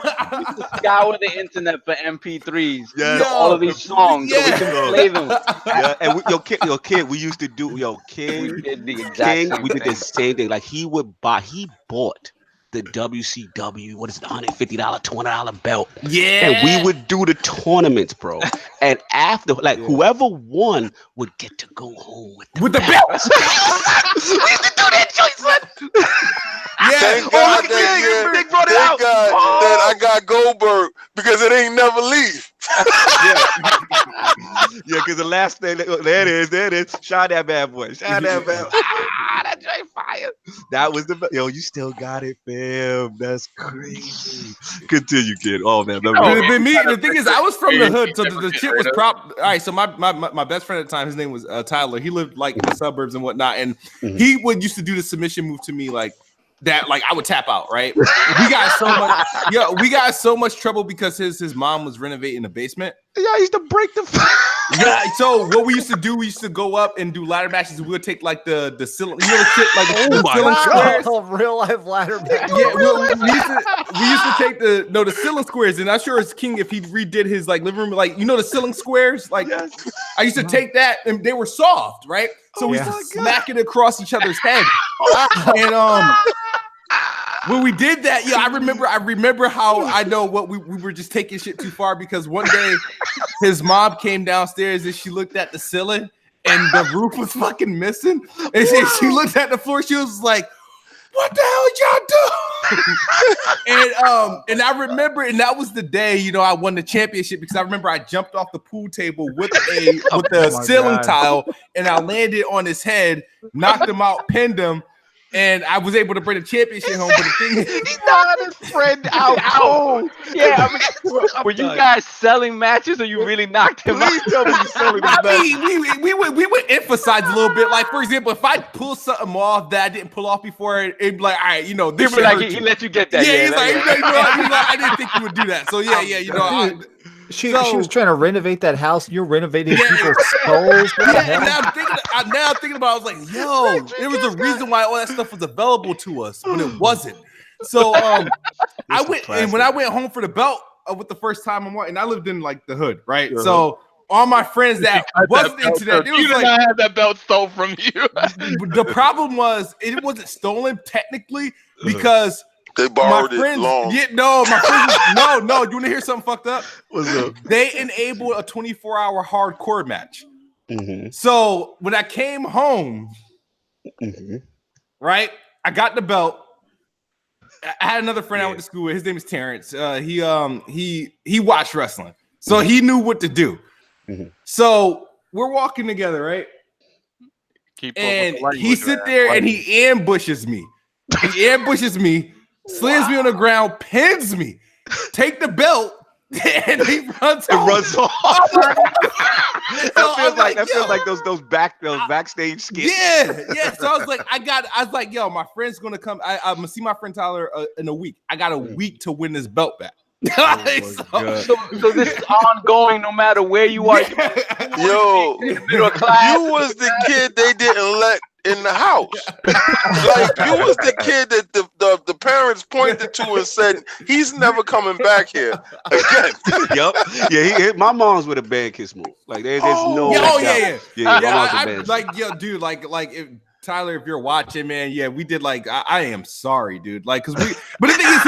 scour the internet for MP3s. Yes. For all of these songs, so we can play them. Yeah, and kid, we used to do King. We did the exact King, same we did thing. the same thing. Like he bought the WCW, what is it, $150, $200 belt. Yeah. And we would do the tournaments, bro. And after, like, whoever won would get to go home with the belt. We used to do that choice, son. Thank God that I got Goldberg because it ain't never leave. Yeah, because the last thing, there it is. Shine that bad boy. Shine that bad boy. That joint fire. That was yo, you still got it, fam. That's crazy. Continue, kid. Oh, man. The thing is, I was from the hood, so the shit was all right, so my best friend at the time, his name was Tyler. He lived like in the suburbs and whatnot, and he used to do the submission move to me like that like I would tap out, right? We got so much trouble because his mom was renovating the basement. Yeah, I used to break the. Yeah, so what we used to do, we used to go up and do ladder matches. We would take like the ceiling, you know, the shit, like the ceiling squares. Real life ladder match. Yeah, we used to take the ceiling squares, and I'm sure it's King if he redid his like living room, like you know the ceiling squares. Like I used to take that, and they were soft, right? So we used to smack it across each other's head, and when we did that, I remember how I know what we were just taking shit too far because one day his mom came downstairs and she looked at the ceiling and the roof was fucking missing. And she looked at the floor, she was like, "What the hell y'all do?" And I remember, and that was the day, I won the championship because I remember I jumped off the pool table with the ceiling tile and I landed on his head, knocked him out, pinned him. And I was able to bring the championship home. But the thing is, he knocked his friend out cold. Yeah, were you guys selling matches or you really knocked him out? Tell me you're selling the we would emphasize a little bit. Like, for example, if I pull something off that I didn't pull off before, it'd be like, all right, this shit hurt he let you get that. Yeah, he's like, I didn't think you would do that. So, she was trying to renovate that house. You're renovating people's souls. And now I'm thinking about it, I was like, yo, there was a reason why all that stuff was available to us when it wasn't. So I went, and when I went home for the belt with the first time and I lived in like the hood, right? Uh-huh. So all my friends that wasn't into that, you did not have that belt stolen from you. The problem was it wasn't stolen technically because they borrowed my friends, it long. Yeah, no, my friends. No. You want to hear something fucked up? What's up? They enabled a 24-hour hardcore match. Mm-hmm. So when I came home, right, I got the belt. I had another friend I went to school with. His name is Terrence. He watched wrestling, so he knew what to do. Mm-hmm. So we're walking together, right? And he sit there and he ambushes me. Slams me on the ground, pins me, take the belt, and he runs off. That feels like those backstage skits. Yeah. So I was like, yo, my friend's gonna come. I'm gonna see my friend Tyler in a week. I got a week to win this belt back. So this is ongoing no matter where you are. Yo, you was the kid they didn't let in the house. Like you was the kid that the parents pointed to and said he's never coming back here again. Yep. Yeah, my mom's with a band Kidsmoove. Like there's no. If Tyler, if you're watching, man, we did like I am sorry, dude. Like, but the thing is,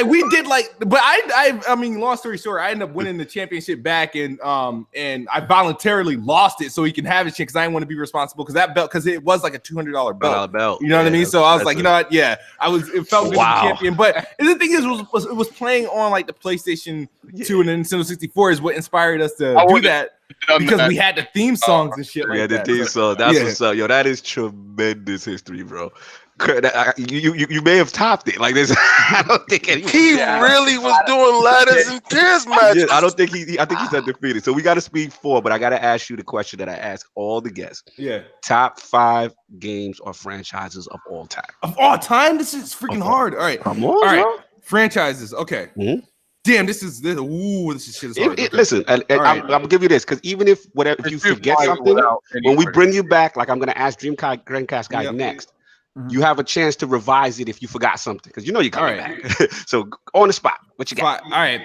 we did but I mean, long story short, I ended up winning the championship back, and I voluntarily lost it so he can have it because I didn't want to be responsible because it was like a $200 belt. You know what I mean? So I was like, you know what? Yeah, it felt good to be champion. But the thing is, it was playing on like the PlayStation 2 and the Nintendo 64 is what inspired us to do that. Because we had the theme songs and shit like that. The theme song. That's what's up. Yo, that is tremendous history, bro. You may have topped it. Like this, I don't think he really was doing ladders and tears matches. I don't think I think he's undefeated. So we got to speed forward, but I got to ask you the question that I ask all the guests. Yeah. Top 5 games or franchises of all time. Of all time? This is freaking hard. All right. Come on. All right. Bro. Franchises. Okay. Mm-hmm. Damn, this shit is hard. Listen, I'm gonna give you this because even if you forget something, when we bring you back, like I'm gonna ask Dreamcastguy next. Mm-hmm. You have a chance to revise it if you forgot something because you're coming back. So on the spot, what you got? All right,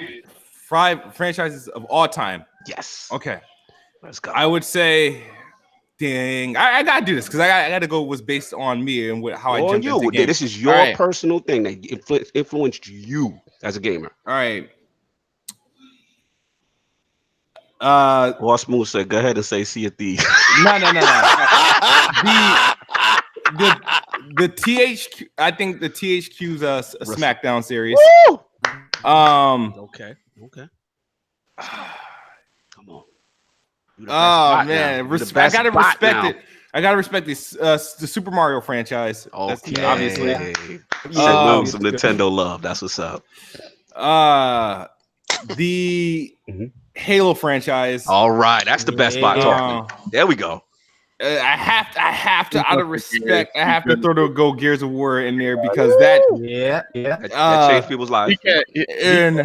5 franchises of all time. Yes. Okay, let's go. I would say, dang, I gotta do this because I gotta go what's based on me and how I jumped into games. This is your personal thing that influenced you as a gamer. All right. War Smooth said, "Go ahead and say Sea of Thieves." No. The THQ, I think the THQ's a SmackDown series. Woo! Okay. Come on. Oh man, I gotta respect it. I gotta respect this the Super Mario franchise. Okay. Obviously. Some Nintendo love. That's what's up. The Halo franchise. All right, that's the best spot talking. There we go. I have to, out of respect, I have to throw the Go Gears of War in there because that, that changed people's lives. He can't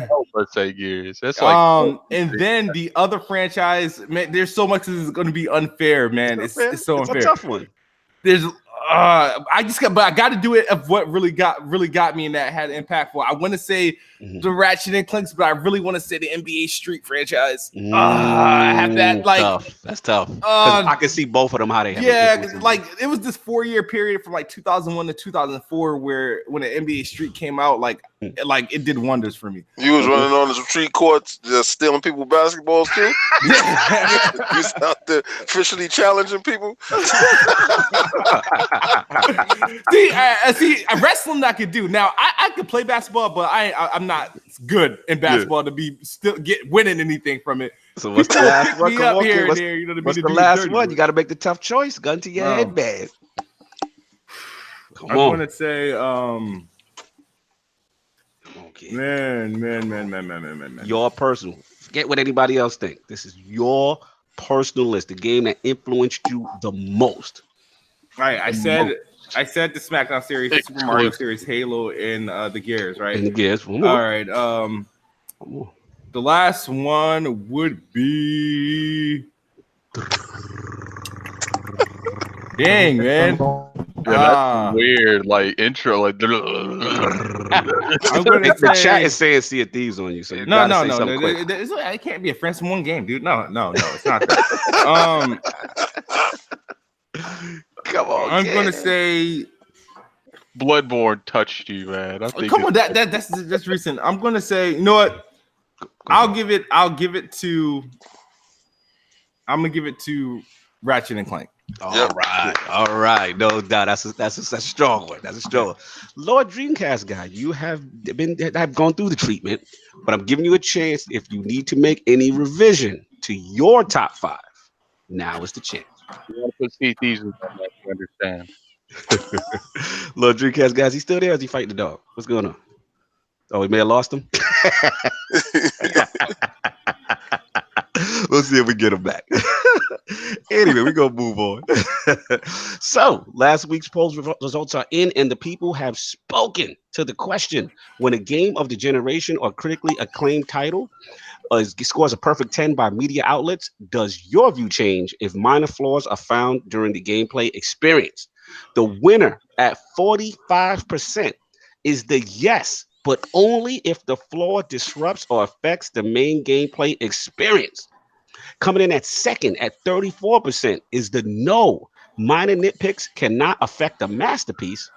help but say Gears. That's like, and then the other franchise, man, there's so much that's going to be unfair, man. It's so unfair. It's a tough one. There's but I got to do it of what really got me and that had impactful. I want to say the Ratchet and Clanks, but I really want to say the NBA Street franchise. I have that like tough. That's tough. I can see both of them how they have. Yeah, like it was this 4-year period from like 2001 to 2004 where when the NBA Street came out, like it did wonders for me. You was running on the street courts, just stealing people basketballs too. You was out there officially challenging people. See, wrestling I could do. Now I could play basketball, but I'm not good in basketball to be still winning anything from it. So what's the last one? What's the last one? You got to make the tough choice. Gun to your head, man. I'm gonna say, man. Your personal. Forget what anybody else think. This is your personal list. The game that influenced you the most. All right, I said the SmackDown series, the Super Mario series, Halo, and the Gears, right? And the Gears. All right. The last one would be. Dang, man. Yeah, that's weird. Like intro, like. I'm gonna the chat is saying Sea of Thieves on you, so you no. quick. It can't be a friends in one game, dude. No, it's not that. Come on, I'm gonna say Bloodborne touched you, man. Come on, that's recent. I'm gonna say, you know what? I'm gonna give it to Ratchet and Clank. All right, no doubt. That's a strong one. That's a strong one. Lord Dreamcastguy, you have gone through the treatment, but I'm giving you a chance if you need to make any revision to your top 5. Now is the chance. You want to put CTs in that, you understand. Lord Dreamcastguy, is he still there? Or is he fighting the dog? What's going on? Oh, we may have lost him. We'll see if we get him back. Anyway, we're going to move on. So, last week's polls results are in, and the people have spoken to the question: when a game of the generation or critically acclaimed title scores a perfect 10 by media outlets, does your view change if minor flaws are found during the gameplay experience? The winner at 45% is the yes, but only if the flaw disrupts or affects the main gameplay experience. Coming in at second at 34% is the no. Minor nitpicks cannot affect the masterpiece.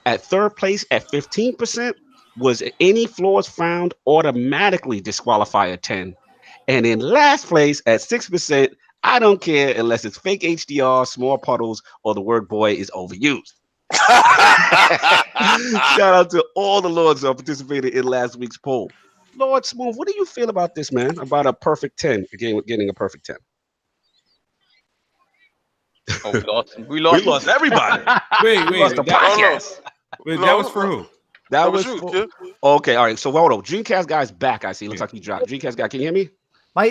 At third place at 15% was any flaws found automatically disqualify a 10. And in last place at 6%, I don't care unless it's fake HDR, small puddles, or the word boy is overused. Shout out to all the lords who participated in last week's poll. Lord Smooth, what do you feel about this, man? About a perfect 10, again, getting a perfect 10. Oh, we lost everybody. Wait, the podcast. Wait, that was for who? That was for, okay, all right. So hold on. Dreamcastguy's back. I see. Looks like he dropped. Dreamcastguy, can you hear me? My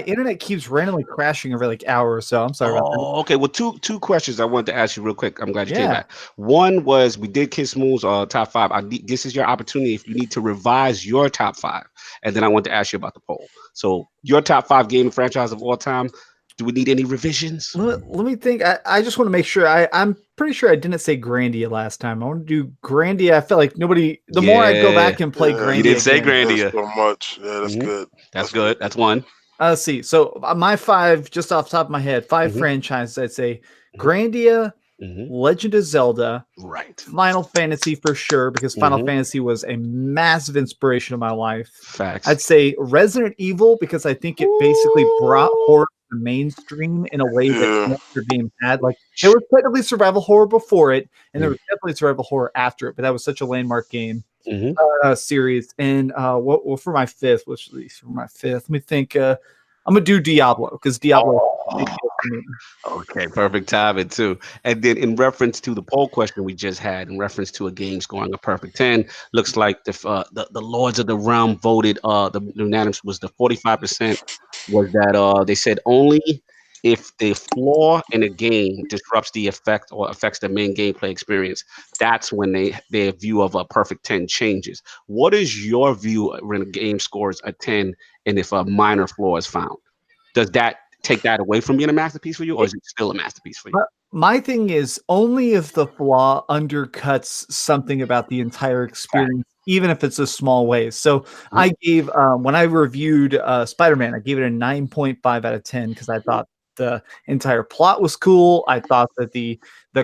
internet keeps randomly crashing every like hour or so. I'm sorry about that. Okay. Well, two questions I wanted to ask you real quick. I'm glad you came back. One was we did Kidsmoove's top 5. This is your opportunity if you need to revise your top 5, and then I want to ask you about the poll. So your top 5 gaming franchise of all time. Do we need any revisions? Let me think. I just want to make sure. I'm pretty sure I didn't say Grandia last time. I want to do Grandia. I felt like nobody. The more I go back and play Grandia, you didn't say Grandia so much. Yeah, that's good. That's good. That's one. Let's see. So my 5, just off the top of my head, 5 franchises. I'd say Grandia, Legend of Zelda, right? Final Fantasy for sure, because Final Fantasy was a massive inspiration of my life. Facts. I'd say Resident Evil because I think it basically brought horror to mainstream in a way that no other game had. Like there was technically survival horror before it, and there was definitely survival horror after it, but that was such a landmark game series. And what for my 5th? Which for my 5th? Let me think. I'm gonna do Diablo because Diablo. Okay, perfect timing too. And then in reference to the poll question we just had, in reference to a game scoring a perfect 10, looks like the Lords of the Realm voted. The unanimous was the 45% was that they said only if the flaw in a game disrupts the effect or affects the main gameplay experience, that's when their view of a perfect 10 changes. What is your view when a game scores a 10 and if a minor flaw is found? Does that take that away from being a masterpiece for you, or is it still a masterpiece for you? My thing is only if the flaw undercuts something about the entire experience, even if it's a small way. So I gave, when I reviewed Spider-Man, I gave it a 9.5 out of 10 because I thought the entire plot was cool. I thought that the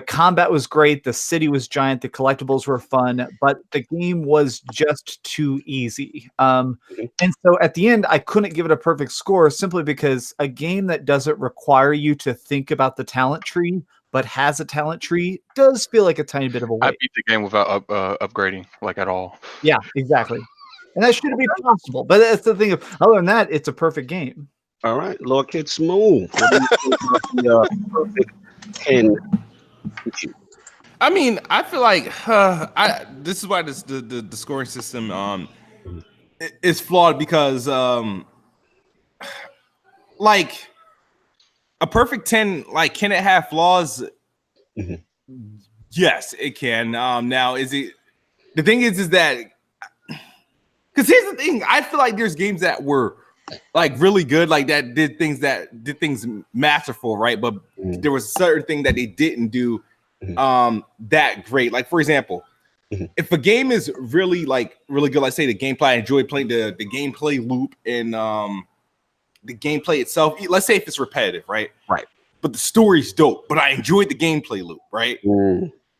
combat was great. The city was giant. The collectibles were fun, but the game was just too easy. And so at the end, I couldn't give it a perfect score simply because a game that doesn't require you to think about the talent tree but has a talent tree does feel like a tiny bit of a I waste. beat the game without upgrading like at all. Yeah, exactly. And that shouldn't be possible. But that's the thing. Other than that, it's a perfect game. All right, Lord Kidsmoove. What do you think about the perfect 10? I mean, I feel like this is why the scoring system is flawed because like a perfect 10, like, can it have flaws? Yes, it can. Now is it the thing is that because here's the thing, I feel like there's games that were like really good, like that did things masterful, right? But there was a certain thing that they didn't do that great. Like, for example, if a game is really good, like say the gameplay, I enjoy playing the gameplay loop and the gameplay itself. Let's say if it's repetitive, right? Right. But the story's dope, but I enjoyed the gameplay loop, right?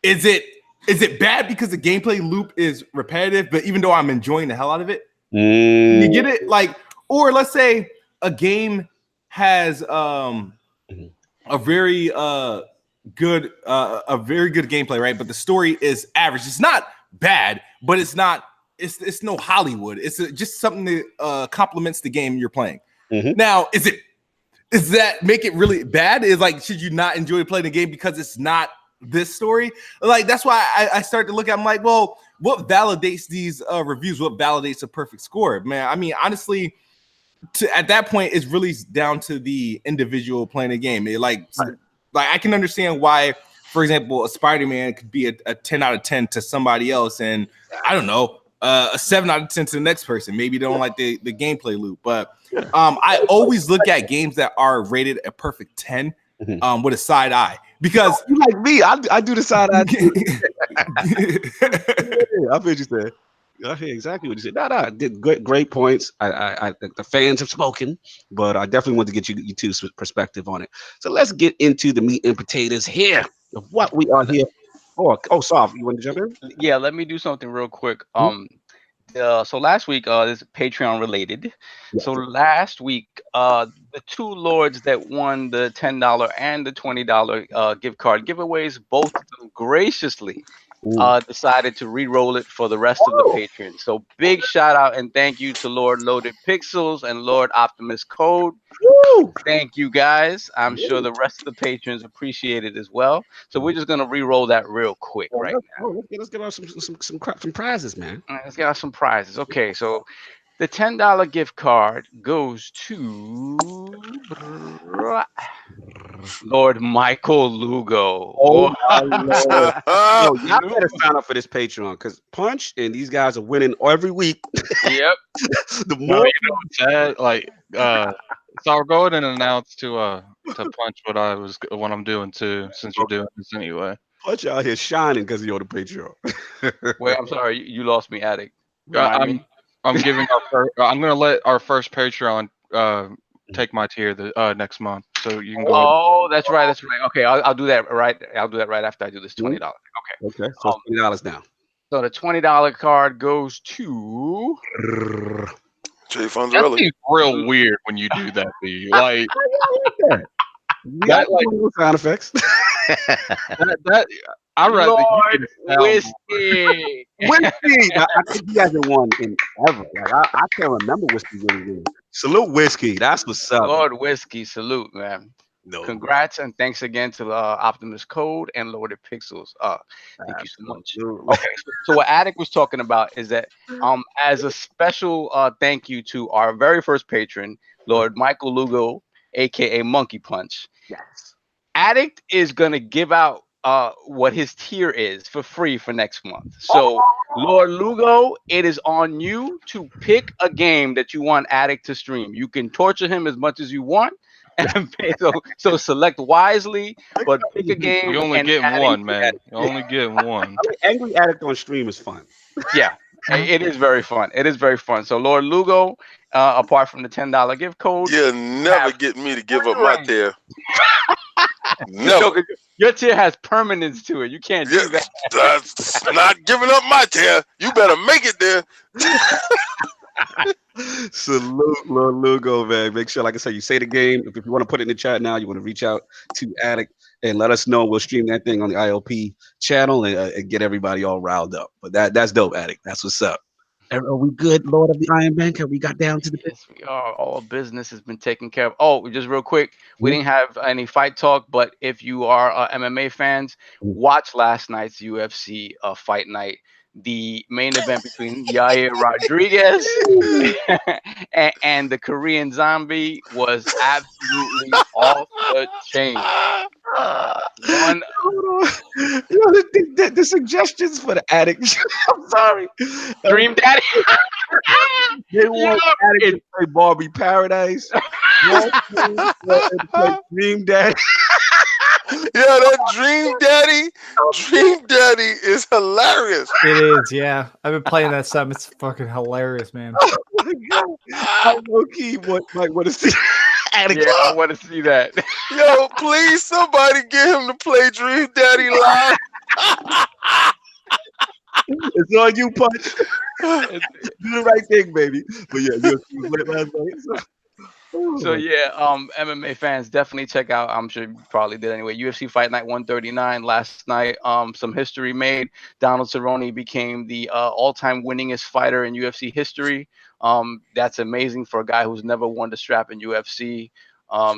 Is it bad because the gameplay loop is repetitive, but even though I'm enjoying the hell out of it? You get it? Like, or let's say a game has a very good gameplay, right? But the story is average. It's not bad, but it's no Hollywood. It's just something that complements the game you're playing. Now, does that make it really bad? Is like, should you not enjoy playing the game because it's not this story? Like, that's why I start to look at, I'm like, well, what validates these reviews? What validates a perfect score? Man, I mean, honestly, at that point, it's really down to the individual playing the game. Like I can understand why, for example, a Spider-Man could be a 10 out of 10 to somebody else, and I don't know, a 7 out of 10 to the next person. Maybe they don't like the gameplay loop, but I always look at games that are rated a perfect 10 with a side eye, because you like me, I do the side eye. I feel you said. I hear exactly what you said. No, did great points. I the fans have spoken, but I definitely want to get you two's perspective on it. So let's get into the meat and potatoes here of what we are here for. Oh, Soft, you want to jump in? Yeah, let me do something real quick. So last week, this is Patreon related. Yeah. So last week, the two lords that won the $10 and the $20 gift card giveaways, both of them graciously decided to re-roll it for the rest of the patrons. So big shout out and thank you to Lord Loaded Pixels and Lord Optimus Code. Thank you guys. I'm sure the rest of the patrons appreciate it as well. So we're just gonna re-roll that real quick right now. Let's get out some prizes, man. All right, let's get out some prizes. Okay, so the $10 gift card goes to Lord Michael Lugo. Oh my Lord. Yo, y'all better sign up for this Patreon because Punch and these guys are winning every week. Yep. The No, more you know what's sad? Like, so I'll go ahead and announce to Punch what I'm doing too, since you're doing this anyway. Punch out here shining because you're on the Patreon. Wait, I'm sorry, you lost me, Attic. Remind me. I'm giving I'm gonna let our first Patreon take my tier the next month, so you can go. Oh, that's right. Okay, I'll do that right. I'll do that right after I do this $20. Okay. Okay, so $20 now. So the $20 card goes to Jay Funds That early. seems real weird when you do that, B. Like That like sound effects. that I rather Lord Whiskey. Whiskey. I think he hasn't won in ever. Like I can't remember Whiskey winning. Salute Whiskey. That's what's up. Lord Whiskey, salute, man. No. Congrats and thanks again to Optimus Code and Lord Pixels. Thank you so much. Okay, so what Attic was talking about is that as a special thank you to our very first patron, Lord Michael Lugo, aka Monkey Punch. Yes. Addict is gonna give out what his tier is for free for next month. So Lord Lugo, it is on you to pick a game that you want Addict to stream. You can torture him as much as you want. And so select wisely, but pick a game You only and get Addict one, to man. that. You only get one. I mean, Angry Addict on stream is fun. Yeah, it is very fun. It is very fun. So Lord Lugo, apart from the $10 gift code, You'll never have get me to give up free my reign. tier. No, Never. 'cause your tier has permanence to it. You can't do Yeah, that. that's not giving up my tier. You better make it there. Salute, Lord Lugo, man. Make sure, like I said, you say the game. If you want to put it in the chat now, you want to reach out to Addict and let us know. We'll stream that thing on the ILP channel and get everybody all riled up. But that's dope, Addict. That's what's up. Are we good, Lord of the Iron Bank? Have we got down to the Yes, we are. All business has been taken care of. Oh, just real quick, we Mhm. didn't have any fight talk, but if you are MMA fans, Mhm. watch last night's UFC fight night. The main event between Yair Rodriguez and the Korean Zombie was absolutely off the chain. One Hold on. You know, the suggestions for the Addict. I'm sorry. Dream Daddy. They want Addict to play Barbie Paradise. One to play Dream Daddy. Yeah, that Dream Daddy is hilarious. It is, yeah. I've been playing that some. It's fucking hilarious, man. Oh my God. I low key might want to see Addict. Yeah, I want to see that. Yo, please, somebody get him to play Dream Daddy live. It's on you, Punch. Do the right thing, baby. But yeah, you was lit last night. So yeah, MMA fans definitely check out. I'm sure you probably did anyway. UFC Fight Night 139 last night. Some history made. Donald Cerrone became the all-time winningest fighter in UFC history. That's amazing for a guy who's never won the strap in UFC.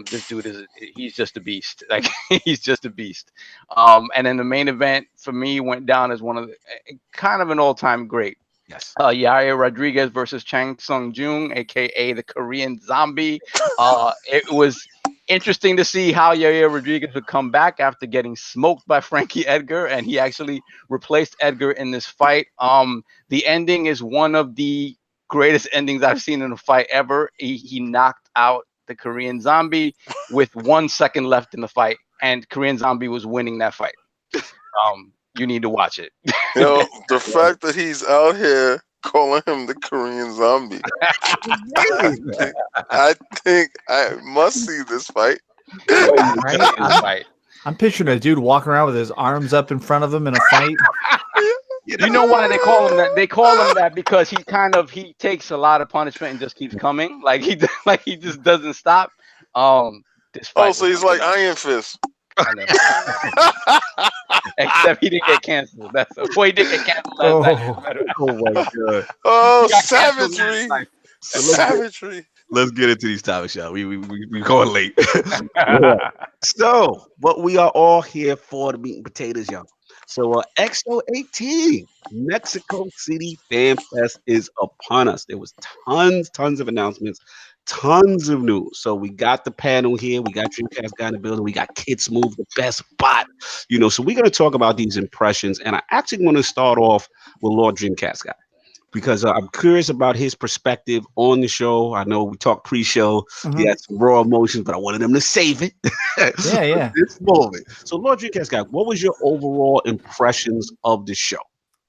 This dude he's just a beast. Like he's just a beast. And then the main event for me went down as one of the, kind of an all-time great. Yes. Yair Rodriguez versus Chang Sung Jung, aka the Korean Zombie. It was interesting to see how Yair Rodriguez would come back after getting smoked by Frankie Edgar, and he actually replaced Edgar in this fight. The ending is one of the greatest endings I've seen in a fight ever. He knocked out the Korean Zombie with 1 second left in the fight, and Korean Zombie was winning that fight. You need to watch it. Yo, the fact that he's out here calling him the Korean Zombie. I think I must see this fight. Right? I'm picturing a dude walking around with his arms up in front of him in a fight. You know why they call him that? They call him that because he takes a lot of punishment and just keeps coming. Like he just doesn't stop. This fight So he's like Iron Fist. Except he didn't get canceled. He did get canceled last night. Oh my God. Oh, savagery. Savagery. Let's get into these topics, y'all. We going late. So, what we are all here for, the meat and potatoes, y'all. So, XO18 Mexico City Fan Fest is upon us. There was tons of announcements, tons of news. So we got the panel here. We got Dreamcastguy in the building. We got Kidsmoove, the best bot. So we're going to talk about these impressions. And I actually want to start off with Lord Dreamcastguy because I'm curious about his perspective on the show. I know we talked pre-show. He had some raw emotions, but I wanted him to save it. Yeah. This moment. So Lord Dreamcastguy, what was your overall impressions of the show?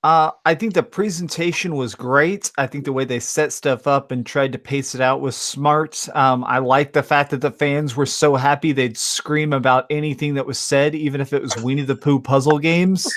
I think the presentation was great. I think the way they set stuff up and tried to pace it out was smart. I like the fact that the fans were so happy they'd scream about anything that was said, even if it was Winnie the Pooh puzzle games.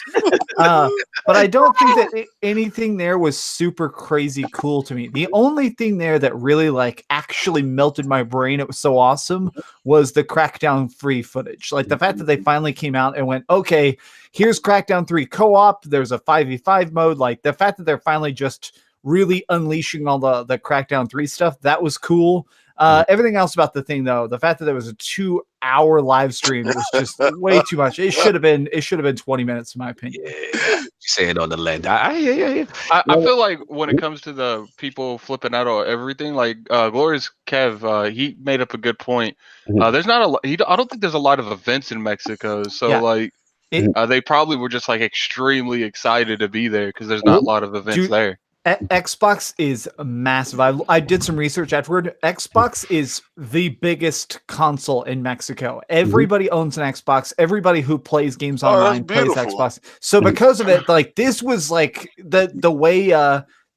But I don't think that anything there was super crazy cool to me. The only thing there that really actually melted my brain, it was so awesome, was the Crackdown 3 footage. Like the fact that they finally came out and went, okay, here's Crackdown 3 co-op. There's a 5v5 mode. Like the fact that they're finally just really unleashing all the Crackdown 3 stuff, that was cool. Everything else about the thing, though, the fact that there was a 2-hour live stream, it was just way too much. It should have been 20 minutes, in my opinion. saying on the land. Yeah. I feel like when it comes to the people flipping out on everything, like Glorious Kev, he made up a good point. There's not a lot. I don't think there's a lot of events in Mexico, so Yeah. like they probably were just like extremely excited to be there because there's not a lot of events there. Xbox is massive. I did some research afterward. Xbox is the biggest console in Mexico. Everybody owns an Xbox. Everybody who plays games online plays Xbox. So because of it, like this was like the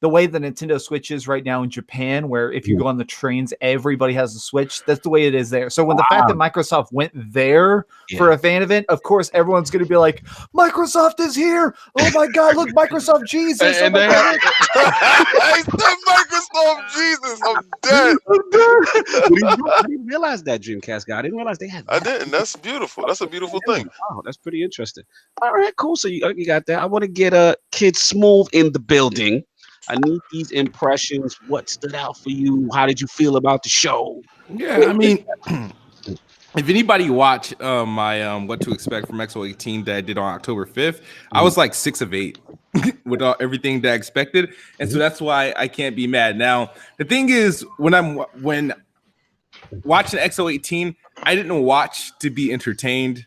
way the Nintendo Switch is right now in Japan, where if you go on the trains, everybody has a Switch. That's the way it is there. So when the fact that Microsoft went there for a fan event, of course, everyone's going to be like, Microsoft is here. Oh my God, look, Microsoft Jesus. And oh my God. I said Microsoft Jesus. I'm dead. I didn't realize that, Dreamcast guy. I didn't realize they had that. I didn't. That's beautiful. That's a beautiful thing. Wow, that's pretty interesting. All right, cool. So you got that. I want to get Kidsmoove in the building. I need these impressions. What stood out for you? How did you feel about the show? Yeah, I mean, if anybody watched my what to expect from XO18 that I did on October 5th, I was like 6 of 8 with everything that I expected, and so that's why I can't be mad. Now, the thing is, when watching XO18, I didn't watch to be entertained.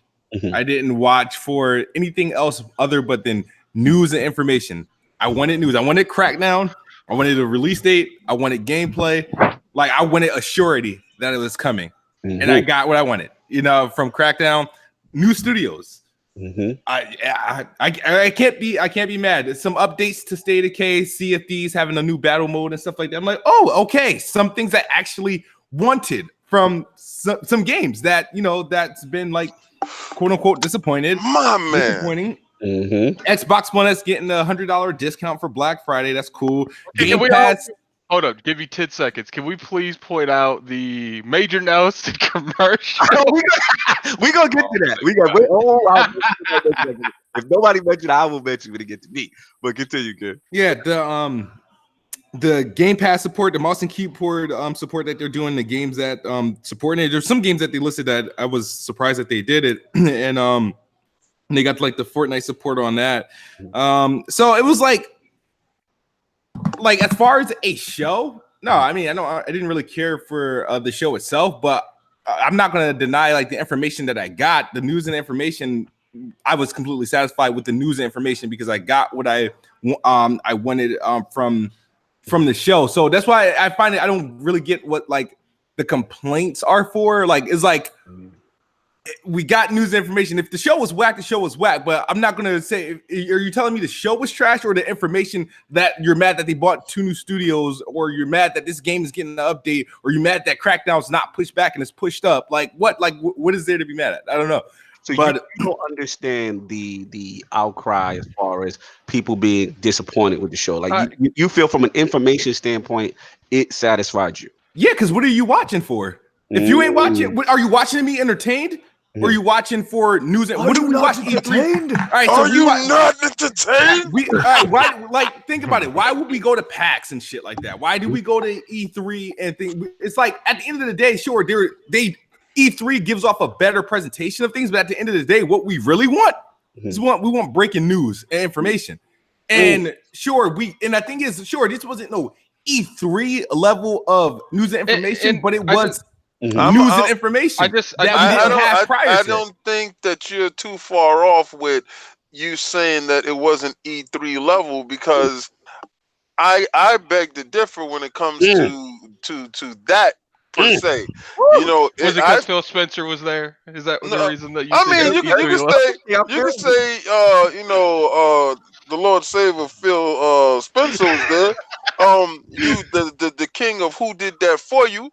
I didn't watch for anything else other but than news and information. I wanted news. I wanted Crackdown. I wanted a release date. I wanted gameplay. Like I wanted a surety that it was coming, and I got what I wanted. You know, from Crackdown, new studios. I can't be mad. Some updates to State of K, Sea of Thieves having a new battle mode and stuff like that. I'm like, oh, okay. Some things I actually wanted from some games that that's been like quote unquote disappointing. Xbox One is getting a $100 discount for Black Friday. That's cool. Game Pass. Hold up, give you 10 seconds. Can we please point out the Major Nelson commercial? we gonna get to that. If nobody mentioned, I will mention when it get to me. But continue, kid. Yeah, the Game Pass support, the mouse and keyboard support that they're doing, the games that supporting it. There's some games that they listed that I was surprised that they did it, and they got like the Fortnite support on that. So it was like as far as a show, no, I mean I didn't really care for the show itself, but I'm not going to deny like the information that I got, the news and information. I was completely satisfied with the news and information because I got what I wanted from the show. So that's why I find it. I don't really get what like the complaints are for. Like it's like. We got news and information. If the show was whack, the show was whack. But I'm not gonna say. Are you telling me the show was trash, or the information that you're mad that they bought 2 new studios, or you're mad that this game is getting an update, or you're mad that Crackdown's not pushed back and it's pushed up? Like what? Like what is there to be mad at? I don't know. So you don't understand the outcry as far as people being disappointed with the show. Like you feel from an information standpoint, it satisfied you. Yeah, because what are you watching for? If you ain't watching, are you watching to be entertained? Or are you watching for news? What do we watch? E3? All right, so are you not entertained? All right, why? Like, think about it. Why would we go to PAX and shit like that? Why do we go to E3 and think? It's like at the end of the day, sure, E3 gives off a better presentation of things, but at the end of the day, what we really want is we want breaking news and information. And sure, I think is sure this wasn't no E3 level of news and information, but it was. News and information. I don't think that you're too far off with you saying that it wasn't E3 level because I beg to differ when it comes to that per se. You know, was it because Phil Spencer was there? Is that the reason that you? I mean, you can say the Lord Savior Phil Spencer was there. The king of who did that for you.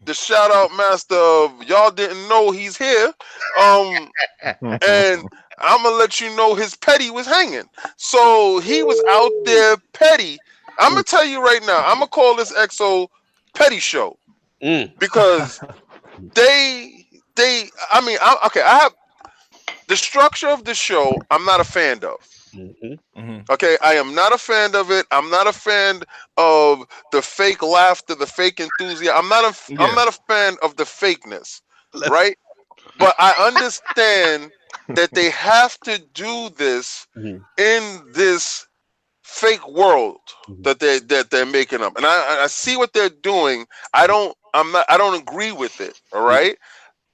The shout out master of y'all didn't know he's here. And I'm gonna let you know his petty was hanging. So he was out there petty. I'm gonna tell you right now. I'm gonna call this XO petty show because I have the structure of the show. I'm not a fan of. Okay, I am not a fan of it. I'm not a fan of the fake laughter, the fake enthusiasm. I'm not a fan of the fakeness, right? But I understand that they have to do this Mhm. in this fake world Mhm. that they're making up. And I see what they're doing. I don't agree with it. All right.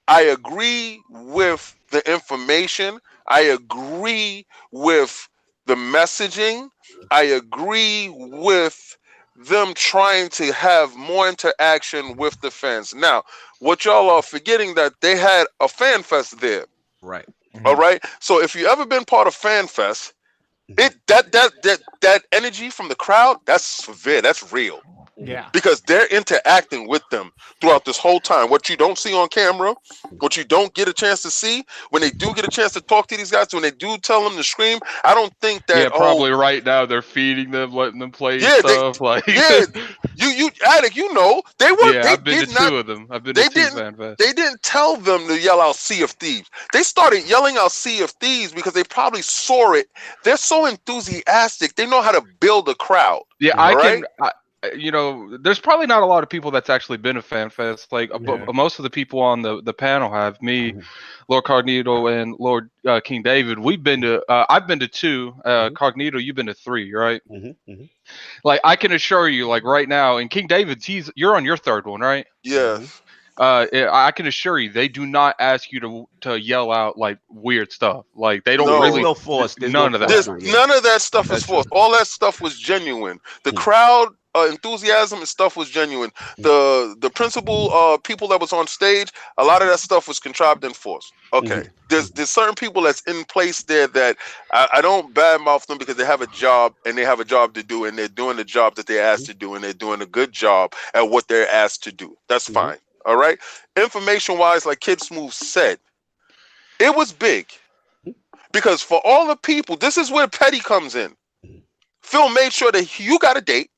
I agree with the information. I agree with the messaging. I agree with them trying to have more interaction with the fans. Now, what y'all are forgetting that they had a fan fest there. Right. All right. So if you ever been part of fan fest, that energy from the crowd, that's severe. That's real. Yeah. Because they're interacting with them throughout this whole time. What you don't see on camera, what you don't get a chance to see, when they do get a chance to talk to these guys, when they do tell them to scream, I don't think that. Yeah, probably right now they're feeding them, letting them play Yeah, stuff. Like, yeah, you, Attic, they weren't. yeah, They I've been to did not. two of them. I've been to They two didn't. fan fests. They didn't tell them to yell out "Sea of Thieves." They started yelling out "Sea of Thieves" because they probably saw it. They're so enthusiastic. They know how to build a crowd. Yeah, All right. There's probably not a lot of people that's actually been to fan fest. Like, Yeah. most of the people on the panel have. Me, Mhm. Lord Cognito, and Lord King David. We've been to. I've been to two. Cognito, you've been to three, right? Mhm. Like, I can assure you, like right now, and King David, you're on your third one, right? Yes. I can assure you, they do not ask you to yell out like weird stuff. Like, they don't No. There's really. no force. There's None no of that. force. There's none of that stuff is That's true. forced. All that stuff was genuine. The Hmm. crowd enthusiasm and stuff was genuine. The principal people that was on stage, a lot of that stuff was contrived and forced. Okay. There's certain people that's in place there that I don't badmouth them because they have a job and they have a job to do and they're doing the job that they're asked to do and they're doing a good job at what they're asked to do. That's fine. All right. Information wise, like Kidsmoove said, it was big. Because for all the people, this is where Petty comes in. Phil made sure that you got a date.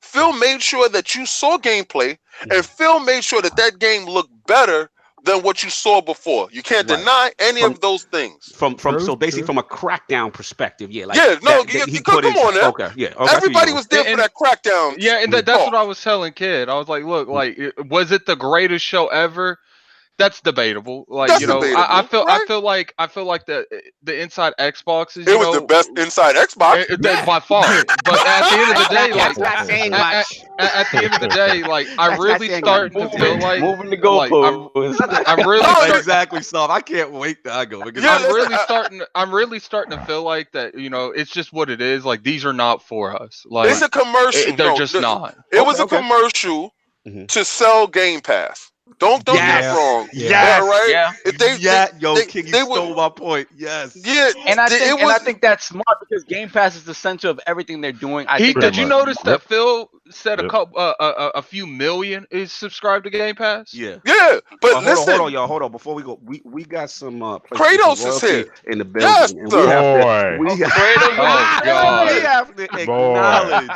Phil made sure that you saw gameplay. And Phil made sure that that game looked better than what you saw before. You can't Right. deny any From- of those things. So basically from a crackdown perspective, yeah. Like Yeah, no, he come put his, on now. okay, yeah. Okay, Everybody was there for And- that crackdown. Yeah, and that's what I was telling Kid. I was like, look, like, was it the greatest show ever? That's debatable. Like, That's I debatable, right? I feel like the inside Xboxes. It was the best inside Xbox. By far. But at the end of the day, like, That's not saying much. at the end of the day, like, I That's really not saying starting much. to feel like moving the like, goalposts. I'm really No, starting, exactly, Slav. I can't wait till I go. Because Yeah, I'm really starting to feel like that. It's just what it is. Like, these are not for us. Like, it's a commercial. they're No, just not. It was a Okay. commercial Mhm. to sell Game Pass. Don't get Yes. it wrong. Yes. All right. Yeah. If King, you they stole would, my point. Yes. yeah, And I it think that's smart because Game Pass is the center of everything they're doing. Did you notice that Phil said Yep. a few million is subscribed to Game Pass? Yeah. Yeah, but listen, hold on, y'all. Hold on. Before we go, we got some Kratos is royalty here. in the Yes, building. sir. Boy. We have Oh, God. we have to Boy. acknowledge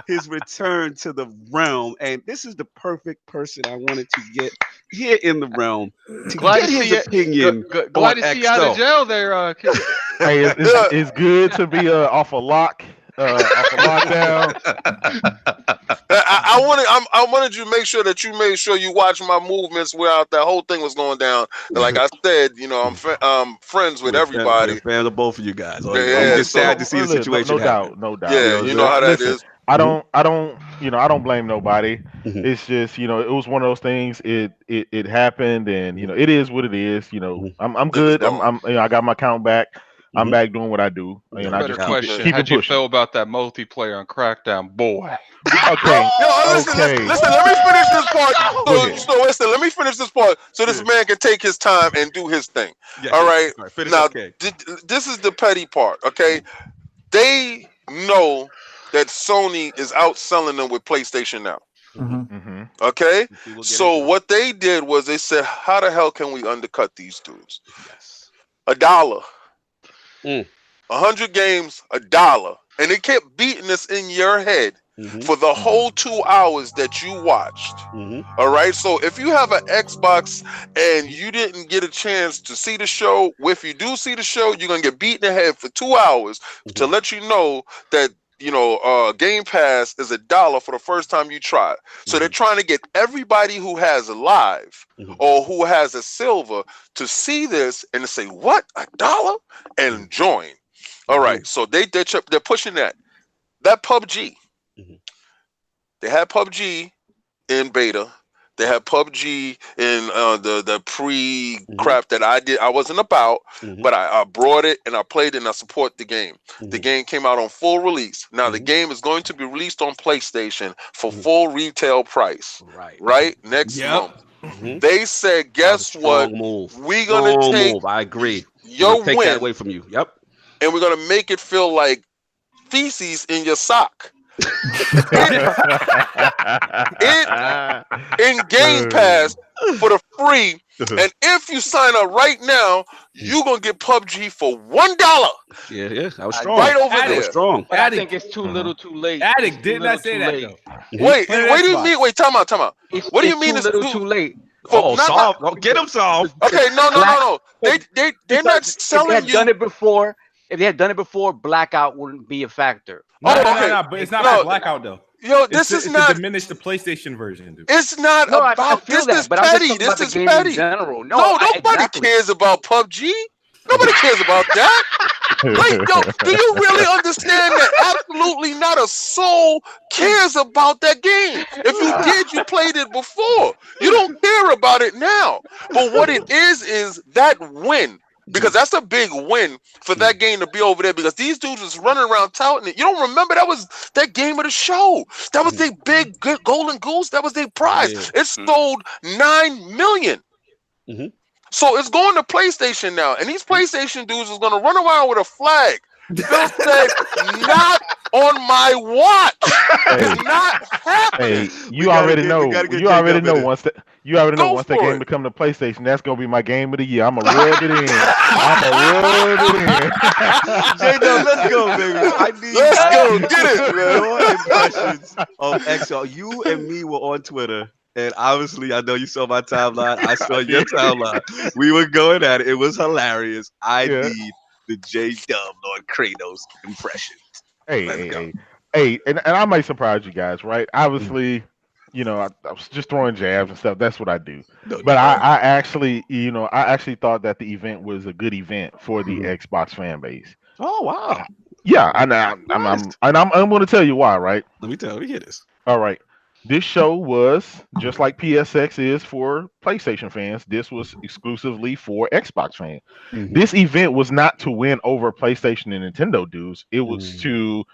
his return to the realm, and this is the perfect person I wanted to get here in the realm to Glad get to his see you. opinion Glad on to see you out of XO. jail there, Kid. Hey, it's good to be off a lock, off a lockdown. I wanted you to make sure that you made sure you watch my movements without that whole thing was going down. Like I said, I'm friends with everybody. We're a fan of both of you guys. Yeah, I'm just so- sad to see the situation No happen. doubt. Yeah, you know how that is. I don't blame nobody. Mhm. It's just, it was one of those things. It happened, and it is what it is. I'm good. I got my count back. I'm back doing what I do, and I Better just question. keep How'd it you pushing. feel about that multiplayer on Crackdown, boy? Okay. Listen, Okay. let me finish this part. Go ahead. So listen, let me finish this part so this man can take his time and do his thing. Yeah, All right. Finish Now, up, King. this is the petty part. Okay, they know that Sony is outselling them with PlayStation now. Mm-hmm. Okay, We'll get so into it. what they did was they said, "How the hell can we undercut these dudes? Yes. $1, Mm. 100 games, $1," and they kept beating this in your head Mhm. for the whole 2 hours that you watched. Mhm. All right. So if you have an Xbox and you didn't get a chance to see the show, if you do see the show, you're gonna get beat in the head for 2 hours to let you know that Game Pass is $1 for the first time you try it. So they're trying to get everybody who has a live or who has a silver to see this and to say, what, $1? And join. All right. So they're pushing that. That PUBG. They had PUBG in beta. They had PUBG in the pre crap that I wasn't about, but I brought it and I played it and I support the game. The game came out on full release. Now the game is going to be released on PlayStation for full retail price. Right? Next month. They said, guess what? We're gonna take I agree. Your take win that away from you. Yep. And we're gonna make it feel like feces in your sock. In Game Pass for the free, and if you sign up right now, you're gonna get PUBG for $1. Yeah, I was strong. Right over I there. was strong. But I think it's too little, too late. Addict did not say that though. Wait, what do you mean? Wait, time out. What do you mean? It's too little, too late. Solve. Get him solved. Okay, no. They're not selling if they had done it before. If they had done it before, blackout wouldn't be a factor. No, but it's not like blackout though. Yo, this is not to diminish the PlayStation version, dude. It's not about this. Is petty. This is petty. General. No, nobody cares about PUBG. Nobody cares about that. Like, yo, do you really understand that absolutely not a soul cares about that game? If you did, you played it before. You don't care about it now. But what it is that win. Because that's a big win for that game to be over there. Because these dudes was running around touting it. You don't remember that was that game of the show. That was their big golden goose. That was their prize. Yeah. It sold 9 million. So it's going to PlayStation now, and these PlayStation dudes is going to run around with a flag. They'll say, "Not on my watch." It's not happening. Hey, you already know. You already know once that game become the PlayStation, that's gonna be my game of the year. I'ma rub it in. JayDub, let's go, baby. Let's go. Get it, man. Your impressions of XO. You and me were on Twitter. And obviously, I know you saw my timeline. I saw your timeline. We were going at it. It was hilarious. I need the JayDub Lord Kratos impression. Hey, and I might surprise you guys, right? Obviously, I was just throwing jabs and stuff. That's what I do. But I actually thought that the event was a good event for the Xbox fan base. Oh wow! Yeah, I'm going to tell you why, right? Let me hear this. All right. This show was just like PSX is for PlayStation fans. This was exclusively for Xbox fans. This event was not to win over PlayStation and Nintendo dudes. It was to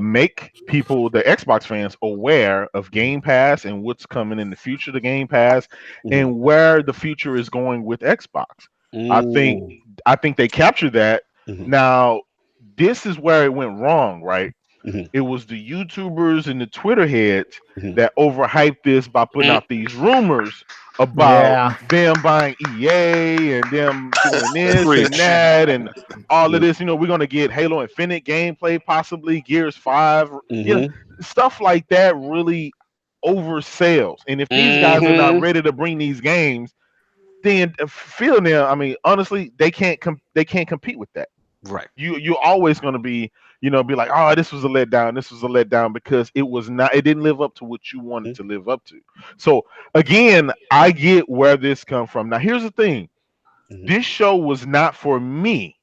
make people, the Xbox fans, aware of Game Pass and what's coming in the future to Game Pass and where the future is going with Xbox. I think they captured that. Now, this is where it went wrong, right? It was the YouTubers and the Twitter heads that overhyped this by putting out these rumors about them buying EA and them doing this and that and all of this. We're going to get Halo Infinite gameplay, possibly Gears 5. Stuff like that really oversells. And if these guys are not ready to bring these games, then honestly, they can't compete with that. Right. You're always going to be like, oh, this was a letdown because it didn't live up to what you wanted to live up to. So again, I get where this come from. Now, here's the thing. This show was not for me.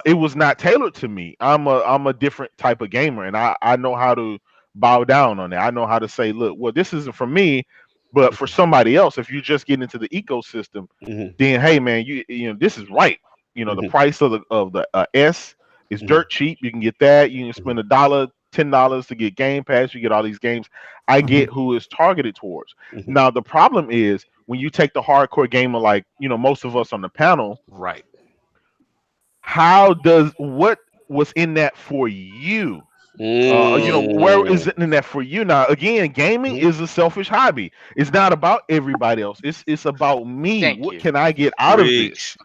It was not tailored to me. I'm a different type of gamer, and I know how to bow down on that. I know how to say, look, well, this isn't for me, but for somebody else, if you just get into the ecosystem, then hey, man, you this is right. The price of the S is dirt cheap. You can get that. You can spend $10 to get Game Pass. You get all these games. I get who is targeted towards. Now the problem is when you take the hardcore gamer, like most of us on the panel, right? What was in that for you? Where is it in that for you? Now again, gaming is a selfish hobby. It's not about everybody else. It's about me. What can I get out of this?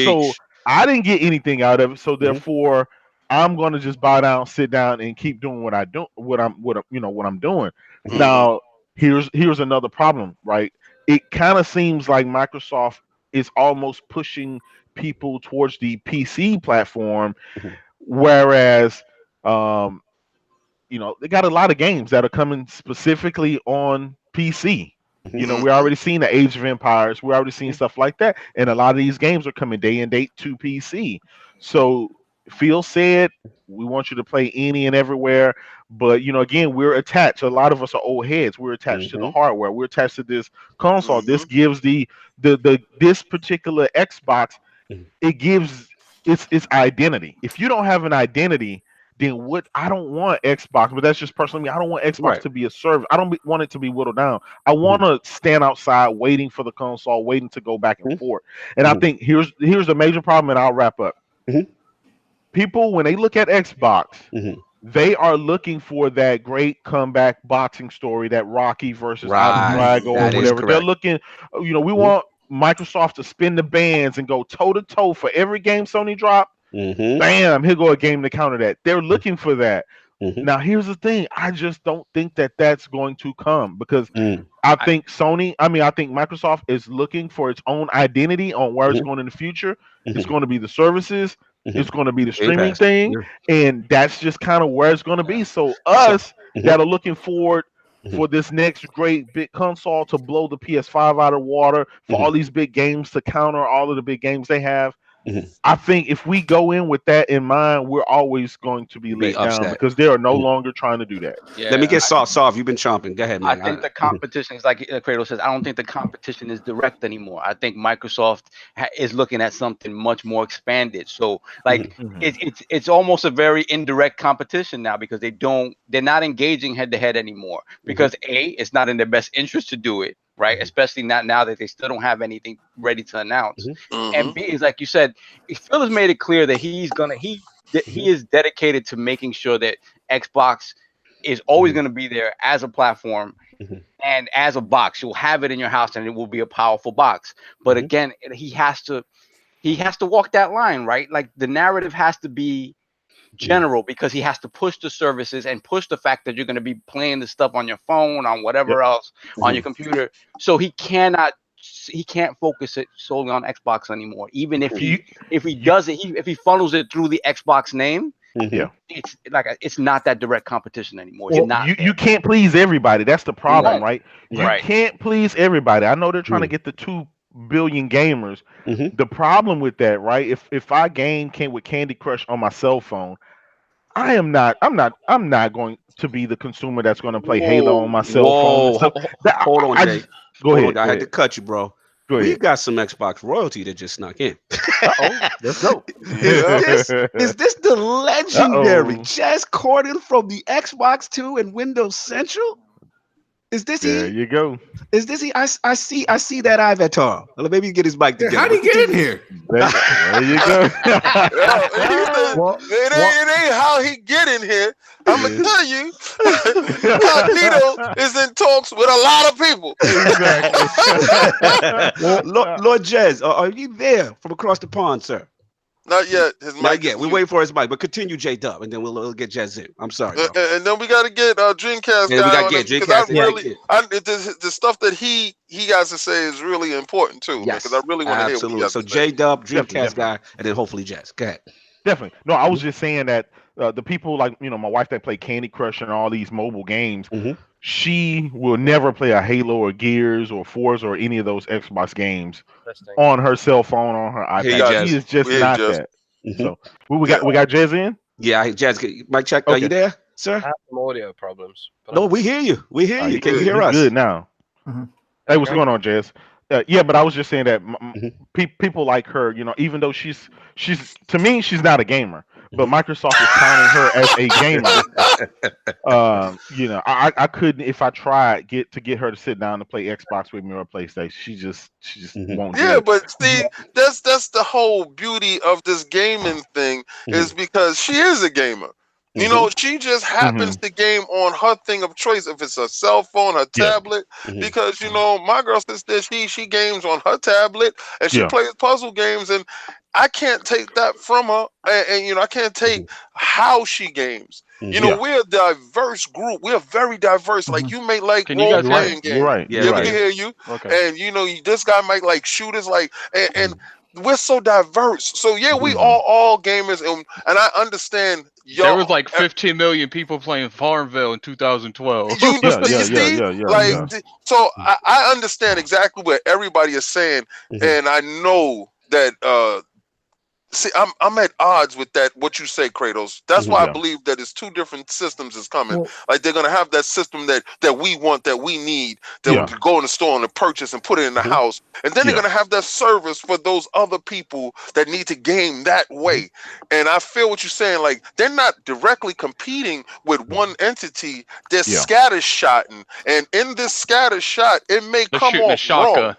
So I didn't get anything out of it, so therefore I'm gonna just bow down, sit down, and keep doing what I'm doing. Now, here's another problem, right? It kind of seems like Microsoft is almost pushing people towards the PC platform, whereas they got a lot of games that are coming specifically on PC. Mhm. We're already seeing the Age of Empires. We're already seeing stuff like that, and a lot of these games are coming day and date to PC. So Phil said we want you to play any and everywhere, but again, we're attached. A lot of us are old heads. We're attached to the hardware. We're attached to this console. This Mhm. gives the this particular Xbox. It gives its identity. If you don't have an identity, then what? I don't want Xbox, but that's just personally me. I don't want Xbox Right. to be a service. I don't want it to be whittled down. I want to stand outside waiting for the console, waiting to go back and forth. And I think here's the major problem, and I'll wrap up. Mhm. People, when they look at Xbox, Mhm. they are looking for that great comeback boxing story, that Rocky versus Ivan Right. Drago or That is whatever. They're correct. looking, we want Microsoft to spin the bands and go toe to toe for every game Sony drop. Mhm. Bam, here go a game to counter that. They're looking for that. Mhm. Now, here's the thing. I just don't think that that's going to come because Mm. I think I think Microsoft is looking for its own identity on where it's Mhm. going in the future. It's Mhm. going to be the services. Mhm. It's going to be the Game streaming Pass. thing, Yeah. and that's just kind of where it's going to be. So So. us that are looking forward Mhm. for this next great big console to blow the PS5 out of water, for all Mhm. these big games to counter all of the big games they have, Mhm. I think if we go in with that in mind, we're always going to be Be let down upset. because they are no Mhm. longer trying to do that. Let me Yeah, get soft. Soft. You've been chomping. Go ahead, I man. think the competition is like Kratos says. I don't think the competition is direct anymore. I think Microsoft is looking at something much more expanded. So, like, it's almost a very indirect competition now because they're not engaging head to head anymore. Because it's not in their best interest to do it, right? Especially not now that they still don't have anything ready to announce. And Mhm. B is like you said, Phil has made it clear that he is dedicated to making sure that Xbox is always going to be there as a platform and as a box. You'll have it in your house and it will be a powerful box. But again, he has to walk that line, right? Like the narrative has to be general because he has to push the services and push the fact that you're going to be playing the stuff on your phone, on Yep. whatever else, on your computer. So he can't focus it solely on Xbox anymore. Even if he does it, if he funnels it through the Xbox name, Yeah. it's not that direct competition anymore. It's Well, not you can't please everybody. That's the problem, No. right? You Right. can't please everybody. I know they're trying to get the 2 billion gamers. The problem with that, right? If I game came with Candy Crush on my cell phone, I'm not going to be the consumer that's going to play Halo on my cell phone and Whoa. stuff. That Hold on, I Jay. just go Hold ahead. on. I Go had to ahead. cut you, bro. Go We ahead. got some Xbox royalty that just snuck in. Uh-oh. Let's go. Is this the legendary Uh-oh. Jez Corden from the Xbox 2 and Windows Central? Is this There he? you go. Is this he? I see that avatar. Well, maybe he get his mic together. How'd he get in here? There you go. It ain't how he get in here. I'm gonna tell you, Cognito is in talks with a lot of people. Lord Jez, are you there from across the pond, sir? Not yet. His mic Not yet. is We're mute. waiting for his mic, but continue JayDub, and then we'll get Jez in. I'm sorry, bro. And then we got to get Dreamcast Yeah, we guy gotta on get it because Dreamcast. the stuff that he has to say is really important too, man. Because I really want to hear what he absolutely. has So to say. JayDub, Dreamcast Definitely. guy, and then hopefully Jez. Go ahead. Definitely. No, I was just saying that the people like my wife that play Candy Crush and all these mobile games, she will never play a Halo or Gears or Forza or any of those Xbox games on her cell phone, on her iPad. Hey, Jez. She is just Hey, not Jez. that. So we got Jez in. Yeah, Jez, mic check. Are you there, sir? I have some audio problems. No, we hear you. We hear you. Can you hear He's us? good now. Hey, what's going on, Jez? Yeah, but I was just saying that people like her, even though she's to me she's not a gamer, but Microsoft is counting her as a gamer. I couldn't, if I tried, get her to sit down to play Xbox with me or PlayStation. She just won't do Yeah, it. but see, that's the whole beauty of this gaming thing is because she is a gamer. You know, she just happens to game on her thing of choice. If it's her cell phone, her tablet, because my girl sister, she games on her tablet and she plays puzzle games, and I can't take that from her, and I can't take how she games. We're a diverse group. We're very diverse. Like you may like role playing games. You're right. Yeah, we can hear you. Okay. And this guy might like shooters, like and we're so diverse. So yeah, we all gamers, and I understand There was like 15 million people playing Farmville in 2012. You see, so I understand exactly what everybody is saying, and I know that. See, I'm at odds with that. What you say, Kratos. That's why I believe that it's two different systems is coming. Like they're gonna have that system that we want, that we need, that to go in the store and to purchase and put it in the house, and then they're gonna have that service for those other people that need to game that way. And I feel what you're saying. Like they're not directly competing with one entity. They're scattershotting, and in this scattershot, it may come off wrong.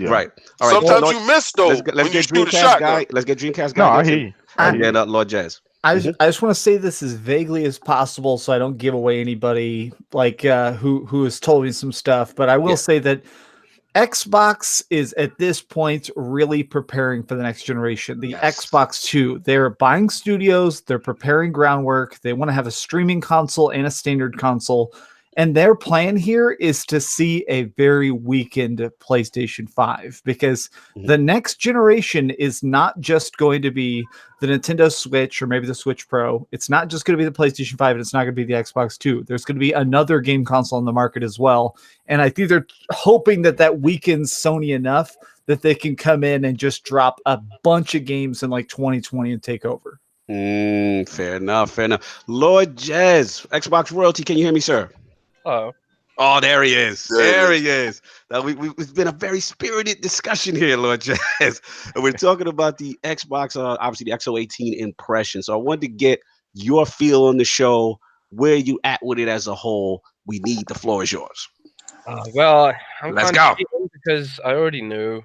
Right. All right. Sometimes you miss though. Let's get Dreamcast guy. Let's get Dreamcast guy. No, I hear you. And then Lord Jez. I just want to say this as vaguely as possible, so I don't give away anybody like who has told me some stuff. But I will say that Xbox is at this point really preparing for the next generation. The Xbox 2, they're buying studios, they're preparing groundwork. They want to have a streaming console and a standard console. And their plan here is to see a very weakened PlayStation 5, because the next generation is not just going to be the Nintendo Switch or maybe the Switch Pro. It's not just going to be the PlayStation 5, and it's not going to be the Xbox 2. There's going to be another game console on the market as well. And I think they're hoping that weakens Sony enough that they can come in and just drop a bunch of games in like 2020 and take over. Fair enough. Lord Jez, Xbox royalty, can you hear me, sir? Oh, there he is. There he is. Now, it's been a very spirited discussion here, Lord Jez. And we're talking about the Xbox, obviously the XO18 impression. So I wanted to get your feel on the show. Where you at with it as a whole? We need the floor is yours. Well, let's go. Because I already knew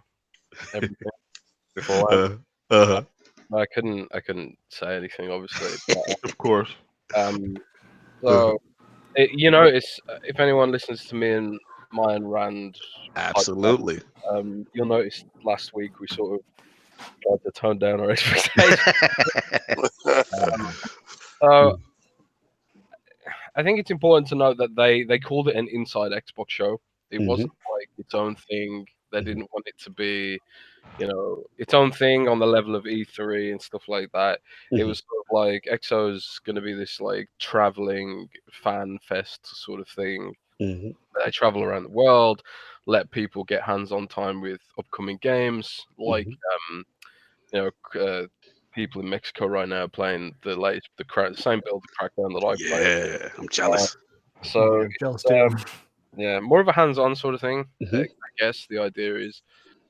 everything before. I couldn't say anything, obviously. But, of course. So. It's if anyone listens to me and mine Rand, absolutely. You'll notice last week we sort of tried to tone down our expectations. I think it's important to note that they called it an inside Xbox show. It wasn't like its own thing. They didn't want it to be, its own thing on the level of E3 and stuff like that. It was sort of like XO's going to be this like traveling fan fest sort of thing. They travel around the world, let people get hands-on time with upcoming games, like people in Mexico right now playing the latest, same build, the Crackdown that I played. Yeah, I'm jealous. I'm jealous too. Yeah, more of a hands-on sort of thing. I guess the idea is.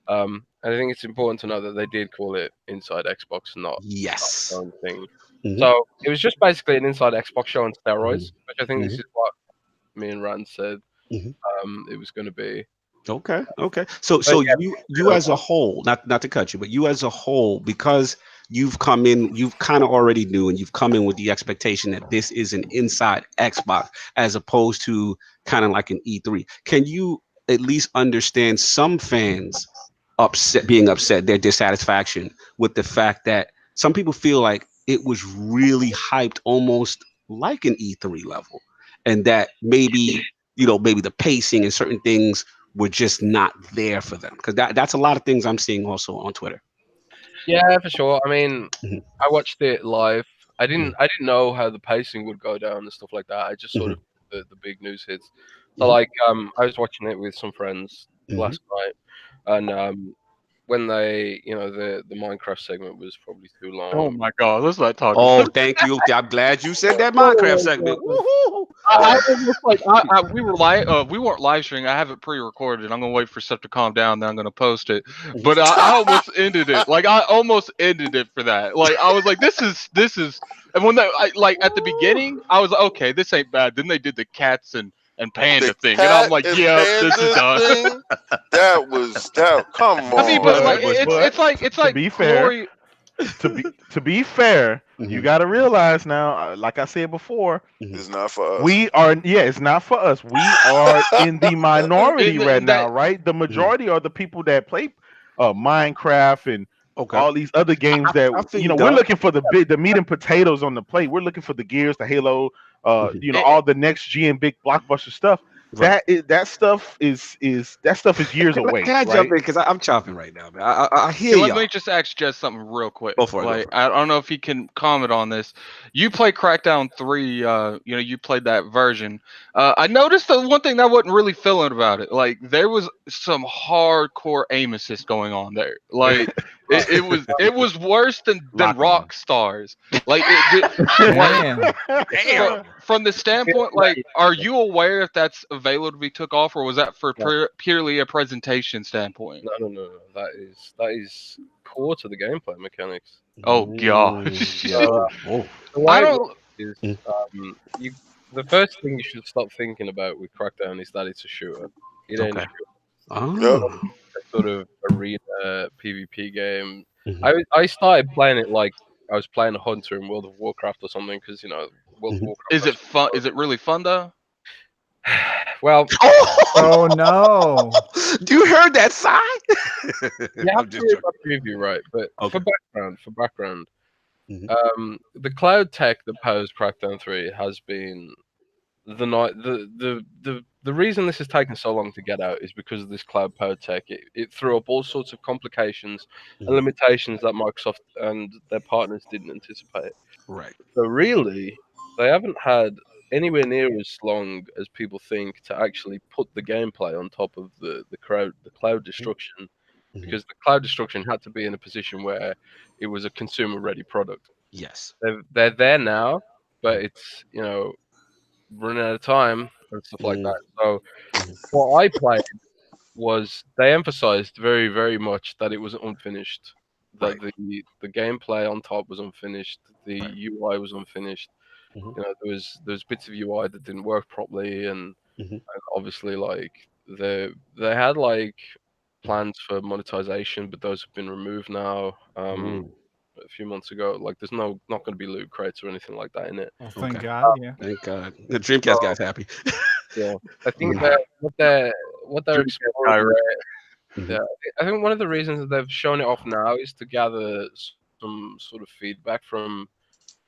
And I think it's important to know that they did call it Inside Xbox, not their own thing. So it was just basically an Inside Xbox show on steroids, which I think this is what me and Rand said it was going to be. Okay. So you as a whole, not to cut you, but you as a whole, because you've come in, you've kind of already knew, and you've come in with the expectation that this is an Inside Xbox as opposed to kind of like an E3. Can you at least understand some fans being upset, their dissatisfaction with the fact that some people feel like it was really hyped almost like an E3 level, and that maybe the pacing and certain things were just not there for them? Because that's a lot of things I'm seeing also on Twitter. Yeah, for sure. I mean, I watched it live. I didn't know how the pacing would go down and stuff like that. I just sort of the big news hits. So I was watching it with some friends last night, and when they, the Minecraft segment was probably too long. Oh my God, let's not talk. Oh, thank you. I'm glad you said that Minecraft segment. I was like, we weren't live streaming. I have it pre-recorded. I'm gonna wait for stuff to calm down, then I'm gonna post it. But I almost ended it. Like I almost ended it for that. Like I was like, this is. And when at the beginning, I was like, okay, this ain't bad. Then they did the cats and panda thing, and I'm like, yeah, this is done. That was come on. I mean, but like, it's like. To be fair, to be fair, you got to realize now, like I said before, it's not for us. It's not for us. We are in the minority now, right? The majority are the people that play Minecraft and all these other games that we're looking for the meat and potatoes on the plate. We're looking for the Gears, the Halo, all the next gen big blockbuster stuff. that stuff is years away, Can I right? jump in because I'm chopping right now, man. I hear Hey, let y'all. me just ask Jess something real quick. Go for it. Like, I don't know if he can comment on this. You play Crackdown 3, you played that version. I noticed the one thing that I wasn't really feeling about it. Like, there was some hardcore aim assist going on there. Like, it was worse than Lock on. Rock Stars. Like, like Damn. from the standpoint, like, are you aware if that's available to be took off, or was that for purely a presentation standpoint? No. That is core to the gameplay mechanics. Oh gosh. Yeah. Oh. The I way it don't. works is Mm. you. The first thing you should stop thinking about with Crackdown is that it's a shooter. It ain't a Okay. shooter. Yep. Oh. It's a sort of arena PvP game. Mhm. I started playing it like I was playing a hunter in World of Warcraft or something because World of Mhm. Warcraft. Is it fun? Is it really fun though? Well, Oh no. You heard that sigh? you have I'm to just read joking. my preview, right? But Okay. for background, Mhm. the cloud tech that powers Crackdown 3 has been the night the reason this has taken so long to get out is because of this cloud powered tech. It threw up all sorts of complications and Mhm. limitations that Microsoft and their partners didn't anticipate. Right. So really, they haven't had anywhere near as long as people think to actually put the gameplay on top of the cloud destruction, Mhm. because the cloud destruction had to be in a position where it was a consumer ready product. Yes. They're there now, but it's running out of time and stuff like Mm. that. So Mhm. what I played was they emphasized very, very much that it was unfinished, Right. that the gameplay on top was unfinished, the Right. UI was unfinished. Mhm. There was bits of UI that didn't work properly, Mhm. and obviously like they had like plans for monetization, but those have been removed now. Mm. A few months ago, like there's not going to be loot crates or anything like that in it. Well, thank Okay. God. Yeah. Thank God. The Dreamcast guy's happy. Yeah, I think Mhm. that what they're exploring. Guy, right? Yeah, Mhm. I think one of the reasons that they've shown it off now is to gather some sort of feedback from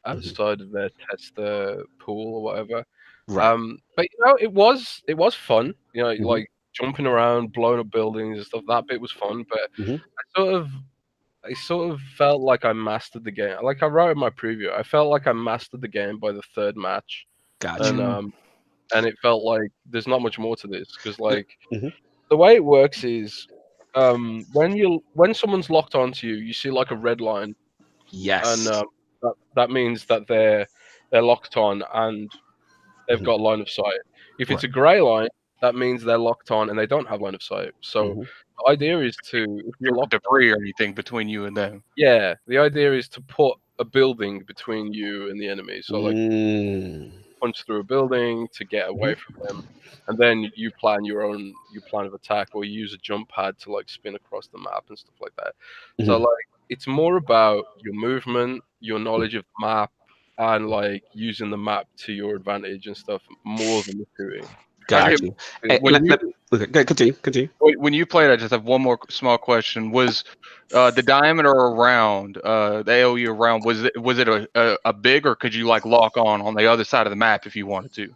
Mhm. outside of their tester pool or whatever. Right. But it was fun. Mhm. Like jumping around, blowing up buildings and stuff. That bit was fun, but Mhm. I sort of I sort of felt like I mastered the game. Like I wrote in my preview, I felt like I mastered the game by the third match, Gotcha. and Mm. it felt like there's not much more to this because like Mhm. the way it works is when someone's locked onto you, you see like a red line, and Yes. that means that they're locked on and they've Mhm. got line of sight. If it's Right. a grey line, that means they're locked on and they don't have line of sight. So Mhm. the idea is to, if you're locked on, Debris or anything between you and them. yeah, the idea is to put a building between you and the enemy. So like Mm. punch through a building to get away Mhm. from them, and then you plan your plan of attack, or you use a jump pad to like spin across the map and stuff like that. So Mhm. like it's more about your movement, your knowledge of the map, and like using the map to your advantage and stuff more than the shooting. And Okay, Got you. Hey, when you okay, go ahead, continue. Continue. when you played, I just have one more small question. Was the diameter around the AOE around was it a big, or could you like lock on the other side of the map if you wanted to?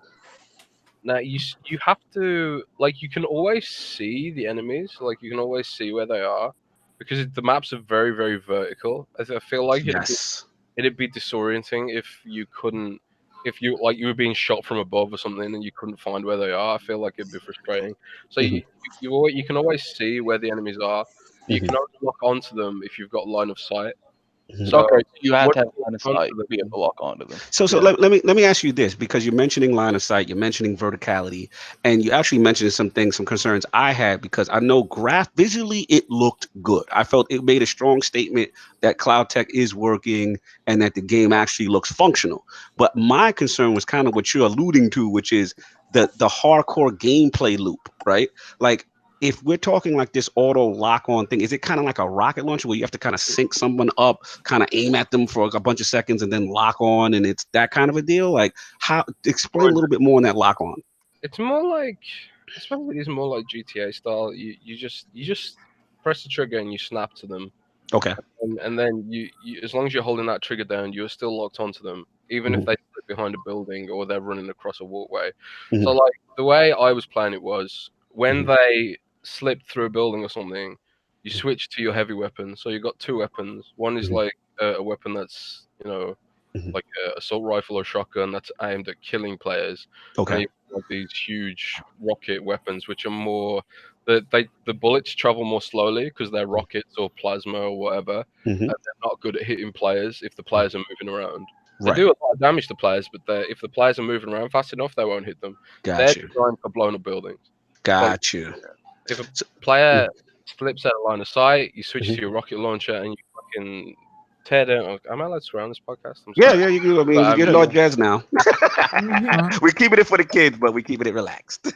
now you have to, like, you can always see the enemies, like you can always see where they are because the maps are very, very vertical. I feel like Yes. it'd be disorienting if you couldn't, if you like you were being shot from above or something and you couldn't find where they are. I feel like it'd be frustrating. So Mhm. you can always see where the enemies are, but you Mhm. can only lock onto them if you've got line of sight. Mhm. So Okay, so you have what to have line of onto sight to them, be able to lock onto them. So yeah. let me ask you this, because you're mentioning line of sight, you're mentioning verticality, and you actually mentioned some things, some concerns I had, because I know visually it looked good. I felt it made a strong statement that cloud tech is working and that the game actually looks functional. But my concern was kind of what you're alluding to, which is the hardcore gameplay loop, right? Like, if we're talking like this auto lock on thing, is it kind of like a rocket launcher where you have to kind of sync someone up, kind of aim at them for a bunch of seconds and then lock on, and it's that kind of a deal? Like, how, explain a little bit more on that lock on. It's more like, I suppose it is more like GTA style. You just press the trigger and you snap to them, Okay. and then you as long as you're holding that trigger down, you're still locked onto them. even if they slip behind a building or they're running across a walkway. Mhm. So like the way I was playing it was when they slipped through a building or something, you switch to your heavy weapon. So you got two weapons. One is like a weapon that's like an assault rifle or shotgun that's aimed at killing players. Okay. And you have these huge rocket weapons, which are more the bullets travel more slowly because they're rockets or plasma or whatever, Mhm. and they're not good at hitting players if the players are moving around. They Right. do a lot of damage to players, but if the players are moving around fast enough, they won't hit them. They're Got you. designed for blown up buildings. Got you. If a So- player slips out of line of sight, you switch Mhm. to your rocket launcher and you fucking tear down. Am I allowed to swear on this podcast? I'm Yeah, sorry. yeah, you can. I mean, But, you're Lord Jez now. Mhm. We're keeping it for the kids, but we're keeping it relaxed.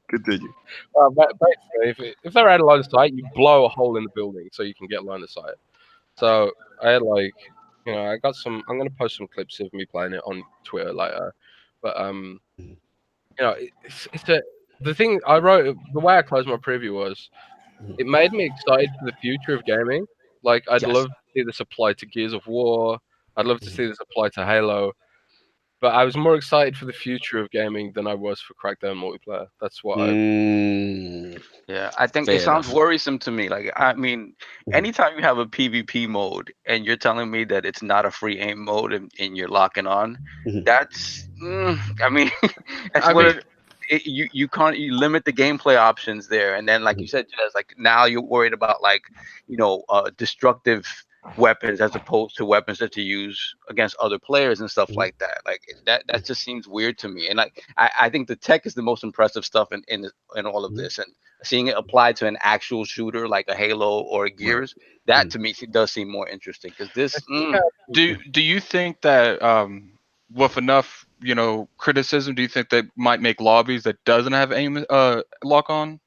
Continue. Basically, if they're out of line of sight, you blow a hole in the building so you can get line of sight. So I had I got some. I'm gonna post some clips of me playing it on Twitter later. But it's the thing I wrote. The way I closed my preview was, it made me excited for the future of gaming. Like I'd Yes. love to see this apply to Gears of War. I'd love to see this apply to Halo. But I was more excited for the future of gaming than I was for Crackdown multiplayer. That's what I. Yeah, I think Fair it sounds enough. worrisome to me. Like, I mean, anytime you have a PvP mode and you're telling me that it's not a free aim mode and you're locking on, Mhm. that's, I mean, that's I what mean- you can't, you limit the gameplay options there. And then, like you said, Jez, like now you're worried about like, destructive weapons as opposed to weapons that you use against other players and stuff like that. Like that just seems weird to me. And like I think the tech is the most impressive stuff in all of this. And seeing it applied to an actual shooter like a Halo or a Gears, that to me does seem more interesting because this. Do you think that with enough criticism, do you think that might make lobbies that doesn't have aim lock on?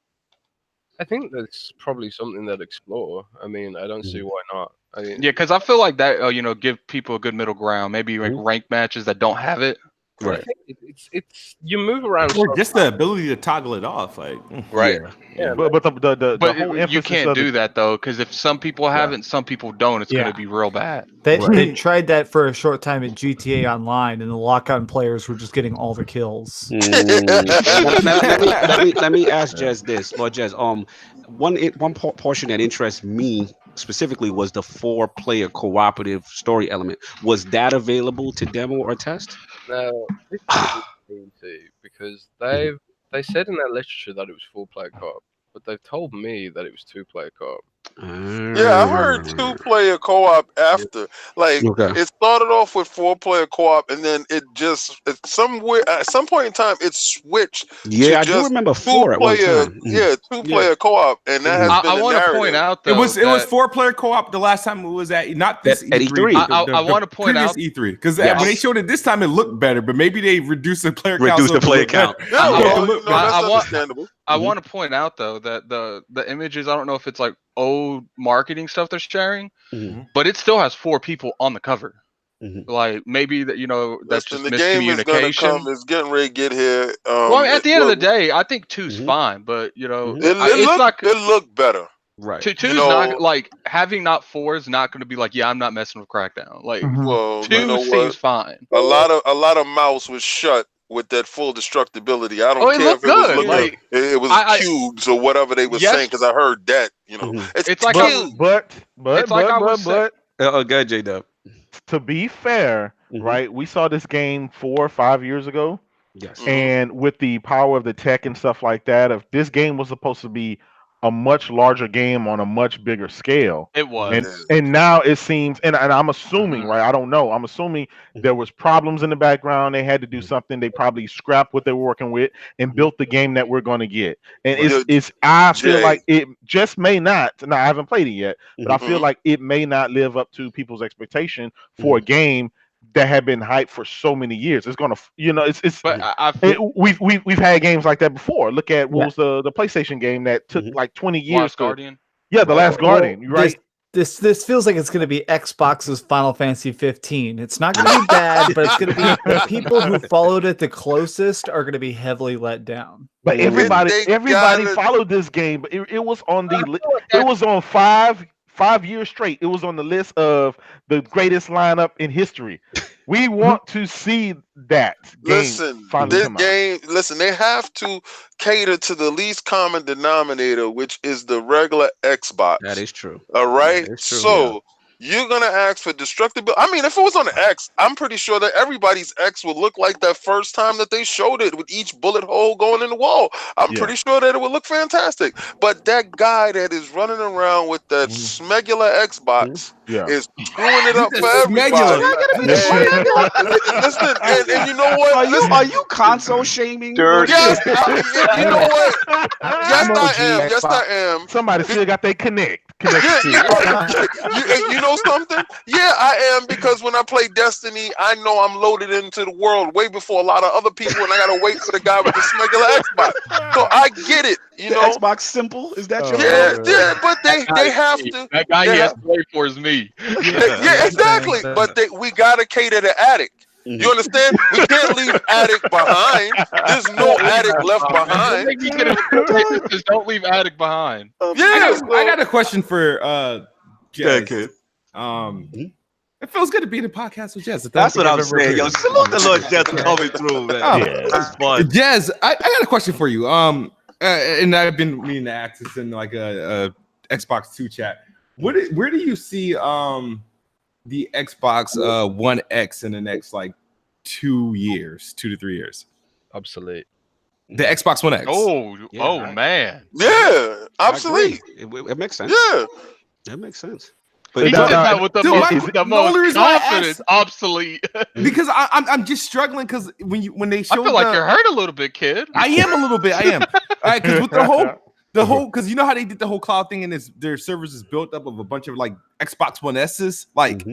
I think that's probably something they'd explore. I mean, I don't see why not. I mean, Yeah, because I feel like that give people a good middle ground. Maybe like ranked matches that don't have it. I Right. think it's you move around. Or just the ability to toggle it off, like Right. Yeah, But the But whole you emphasis can't of do it, that though, because if some people have it and some people don't, it's Yeah. gonna be real bad. They tried that for a short time at GTA Online, and the lock-on players were just getting all the kills. Let me ask Jez this, Lord Jez. One portion that interests me specifically was the 4-player cooperative story element. Was that available to demo or test? No, this is insane because they said in their literature that it was 4-player co-op, but they've told me that it was 2-player co-op. Yeah, I heard 2-player co-op after. Like Okay. it started off with 4-player co-op, and then it just at some point in time it switched. Yeah, I do just remember 4 at one 2-player, time. yeah, 2-player co-op, and that has been I the want to narrative. point out it though was that 4-player co-op the last time it was at not this At E3. E3. I wanna point previous out- E3 because Yes. when they showed it this time it looked better, but maybe they reduced the player count. Reduced so the it could player look count. better. Yeah, Yeah, well, it looked that's better. I want- understandable. I want to point out though that the images, I don't know if it's like old marketing stuff they're sharing, Mhm. but it still has 4 people on the cover. Mhm. Like maybe that that's Listen, just the game is gonna miscommunication. come. It's getting ready to get here. Well, I mean, at the end of the well, day, I think 2's Mhm. fine, but it it's not. looked better. Right. 2's know- not like having not 4 is not going to be like, yeah, I'm not messing with Crackdown. Like Well, 2 you know seems what? fine. A lot of mouths was shut with that full destructibility. I don't Oh, it care if looked it was good. looking, Like, it was I- cubes or whatever they were Yes. saying because I heard that. Mhm. It's like cubes. but It's like I was saying- Good, JayDub. to be fair, right? We saw this game 4 or 5 years ago, Yes. and with the power of the tech and stuff like that, if this game was supposed to be a much larger game on a much bigger scale, it was. and now it seems, and I'm assuming, right? I don't know. I'm assuming there was problems in the background. They had to do something. They probably scrapped what they were working with and built the game that we're going to get. And it's I feel Jay. like it just may not. Now I haven't played it yet, but I feel Mhm. like it may not live up to people's expectation for a game that had been hyped for so many years. It's gonna, it's. But We've had games like that before. Look at what was the PlayStation game that took like 20 years. Last Guardian. Yeah, the Last Guardian. You're right. This feels like it's going to be Xbox's Final Fantasy 15. It's not going to be bad, but it's going to be the people who followed it the closest are going to be heavily let down. But everybody gotta- followed this game. But it was on it was on 5 years straight. It was on the list of the greatest lineup in history. We want to see that game Listen, finally this come out. game. Listen, they have to cater to the least common denominator, which is the regular Xbox. That is true. All right. That is true, So you're gonna ask for destructibility. I mean, if it was on the X, I'm pretty sure that everybody's X would look like that first time that they showed it, with each bullet hole going in the wall. I'm pretty sure that it would look fantastic. But that guy that is running around with that smegular Xbox is screwing it up for everybody. Listen, and you know what? Are you console shaming? Yes, you know what? Yes, I am. Yes, I am. Somebody still got their connect. You know something? Yeah, I am, because when I play Destiny, I know I'm loaded into the world way before a lot of other people, and I gotta wait for the guy with the smegular Xbox. So I get it. You know, Xbox simple. Is that your yeah, but they have to. That guy he has to wait for is me. Yeah, exactly. But we gotta cater to addict. You understand? We can't leave addict behind. There's no addict left behind. Don't leave addict behind. I got a question for Jez. Kid. It feels good to be in a podcast with Jez. That's what I'm saying. Yo, salute the Lord Jez coming through, man. That's fun. Jez, I got a question for you. And I've been meaning to ask this in like a Xbox 2 chat. Where do you see the Xbox One X in the next like 2 to 3 years? Obsolete. The Xbox One X. Oh man. Yeah, obsolete. It makes sense. Yeah, that makes sense. But he said that with the most confidence, obsolete. Because I'm just struggling, because when they show, I feel like you're hurt a little bit, kid. I am a little bit. I am. All right, because with the whole, because you know how they did the whole cloud thing, and their servers is built up of a bunch of like Xbox One S's, like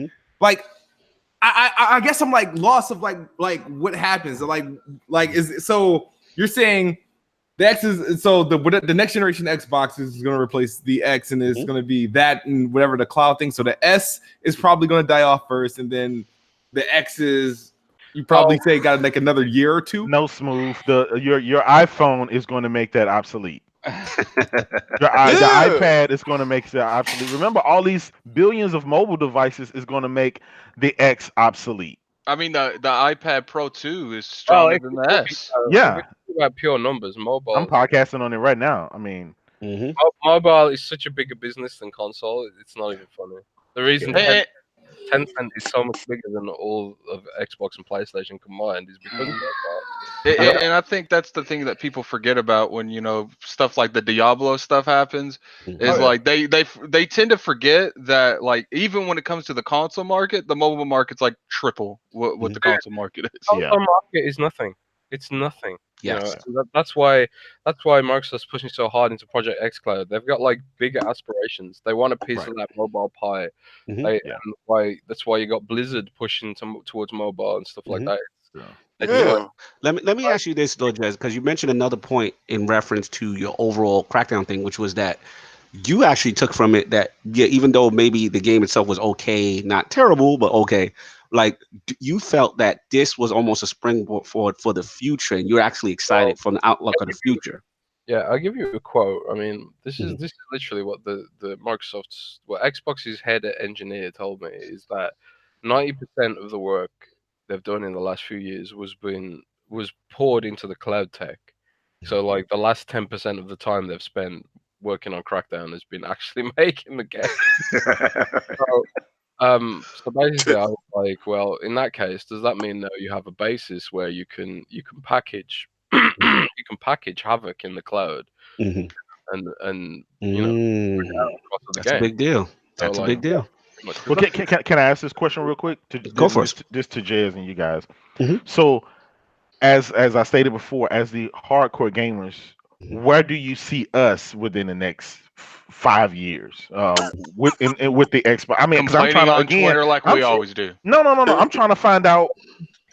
I guess I'm like lost of like what happens, like is so you're saying the X is, so the next generation Xbox is going to replace the X, and it's going to be that and whatever the cloud thing. So the S is probably going to die off first, and then the X is, you probably say, got like another year or two. No, Smooth. Your iPhone is going to make that obsolete. The iPad is going to make that obsolete. Remember, all these billions of mobile devices is going to make the X obsolete. I mean, the iPad Pro 2 is stronger than the S. Yeah. About pure numbers, mobile. I'm podcasting on it right now. I mean, mobile is such a bigger business than console. It's not even funny. The reason Tencent is so much bigger than all of Xbox and PlayStation combined is because of mobile. And I think that's the thing that people forget about when, you know, stuff like the Diablo stuff happens, is like they tend to forget that, like, even when it comes to the console market, the mobile market's like triple what the console market is. The console market is nothing. It's nothing. Yes. You know, that's why Microsoft's pushing so hard into Project xCloud. They've got like bigger aspirations. They want a piece of that mobile pie. And that's why you got Blizzard pushing towards mobile and stuff like that. Let me ask you this, Lord Jez, because you mentioned another point in reference to your overall Crackdown thing, which was that you actually took from it that, yeah, even though maybe the game itself was okay, not terrible, but okay, like you felt that this was almost a springboard for the future, and you're actually excited from the outlook of the future. Yeah, I'll give you a quote. I mean, this is literally what the Microsoft's, what Xbox's head engineer told me, is that 90% of the work they've done in the last few years was poured into the cloud tech. So like the last 10% of the time they've spent working on Crackdown has been actually making the game. So basically, I was like, well, in that case, does that mean that you have a basis where you can package you can package Havoc in the cloud, and you know, that's a big deal. That's a big deal. Well, can I ask this question real quick? Go for it. This to Jez and you guys. So, as I stated before, as the hardcore gamers, where do you see us within the next 5 years with the Xbox? I mean, because I'm trying to, again, Twitter like we always do. No. I'm trying to find out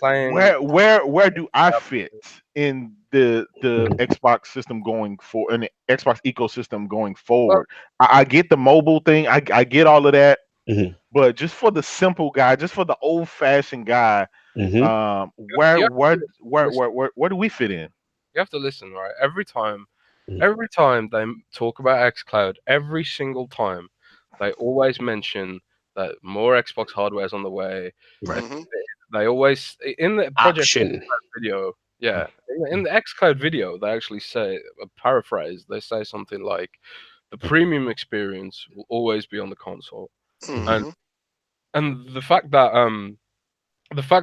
where do I fit in the Xbox system going forward, in the Xbox ecosystem going forward. I get the mobile thing, I get all of that, but just for the simple guy, just for the old fashioned guy, where do we fit in? You have to listen, right? Every time they talk about xCloud, every single time they always mention that more Xbox hardware is on the way. they always in the Project Option. video. Yeah, in the xCloud video, they actually say a paraphrase. They say something like, "The premium experience will always be on the console," and Mhm. the fact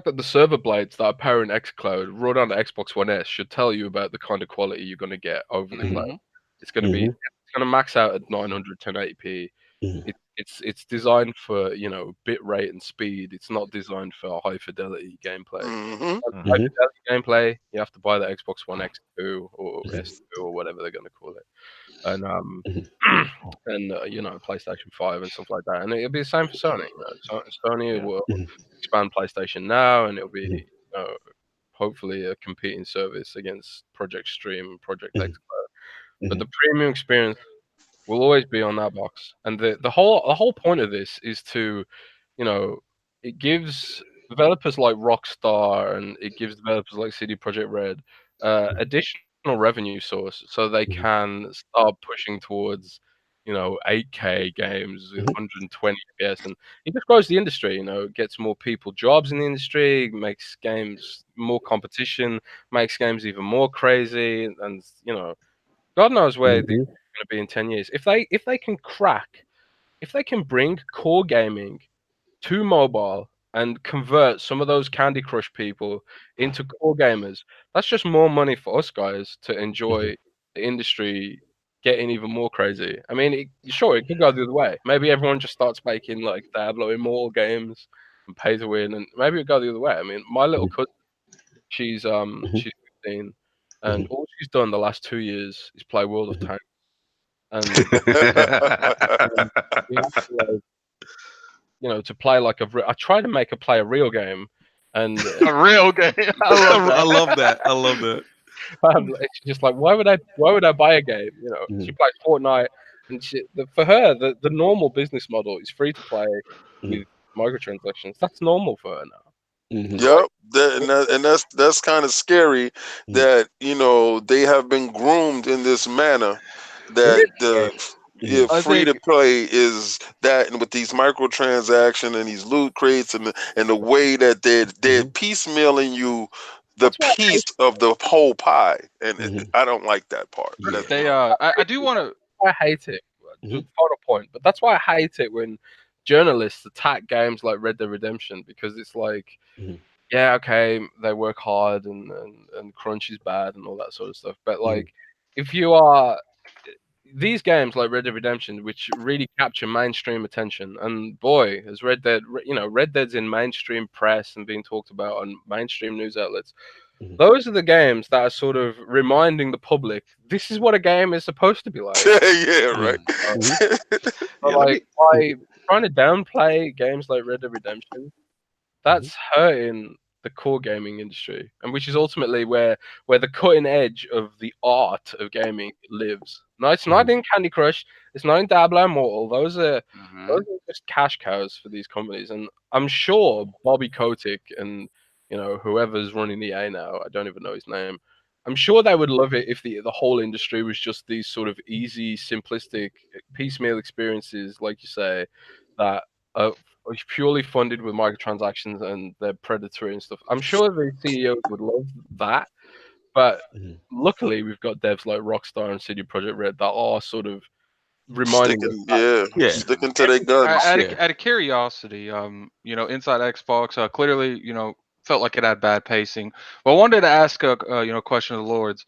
that the server blades that are powering xCloud run on the Xbox One S should tell you about the kind of quality you're going to get over the cloud. It's going to be it's going to max out at 900 1080p. It's designed for bit rate and speed. It's not designed for high fidelity gameplay. Mhm. High fidelity gameplay, you have to buy the Xbox One X2 or S2 or whatever they're going to call it, and PlayStation 5 and stuff like that. And it'll be the same for Sony. Sony will expand PlayStation Now, and it'll be hopefully a competing service against Project Stream, Project xCloud. But the premium experience will always be on that box, and the whole point of this is to, it gives developers like Rockstar and it gives developers like CD Projekt Red additional revenue source, so they can start pushing towards 8K games with 120 FPS, and it just grows the industry. Gets more people jobs in the industry, makes games more competition, makes games even more crazy, and God knows where these are going to be in 10 years. If they can bring core gaming to mobile and convert some of those Candy Crush people into core gamers, that's just more money for us guys to enjoy the industry getting even more crazy. I mean, it could go the other way. Maybe everyone just starts making like Diablo Immortal games and pay to win, and maybe it go the other way. I mean, my little cousin, she's 15, and all she's done the last 2 years is play World of Tanks. And we have to, to play like I try to make her play a real game, and A real game. I love that. I love that. it's just like, why would I buy a game? She plays Fortnite, and for her, the normal business model is free to play with microtransactions. That's normal for her now. Yep, and that's kind of scary that they have been groomed in this manner that free to play is that, and with these microtransactions and these loot crates and the way that they're piecemealing you the piece of the whole pie, and I don't like that part. I do want to. I hate it. Just final point, but that's why I hate it when journalists attack games like Red Dead Redemption, because it's like, yeah, okay, they work hard and crunch is bad and all that sort of stuff. But like, if you are these games like Red Dead Redemption, which really capture mainstream attention, and boy, has Red Dead's in mainstream press and being talked about on mainstream news outlets. Those are the games that are sort of reminding the public this is what a game is supposed to be like. Yeah, right. Like, by trying to downplay games like Red Dead Redemption, that's hurting the core gaming industry, and which is ultimately where the cutting edge of the art of gaming lives. No, it's not in Candy Crush. It's not in Diablo Immortal. Those are just cash cows for these companies, and I'm sure Bobby Kotick and whoever's running EA now, I don't even know his name. I'm sure they would love it if the whole industry was just these sort of easy, simplistic, piecemeal experiences, like you say, that are purely funded with microtransactions and they're predatory and stuff. I'm sure the CEOs would love that, but luckily we've got devs like Rockstar and CD Projekt Red that are sort of reminding sticking to their guns. Out of curiosity, inside Xbox, clearly, felt like it had bad pacing. But I wanted to ask a question of the Lords.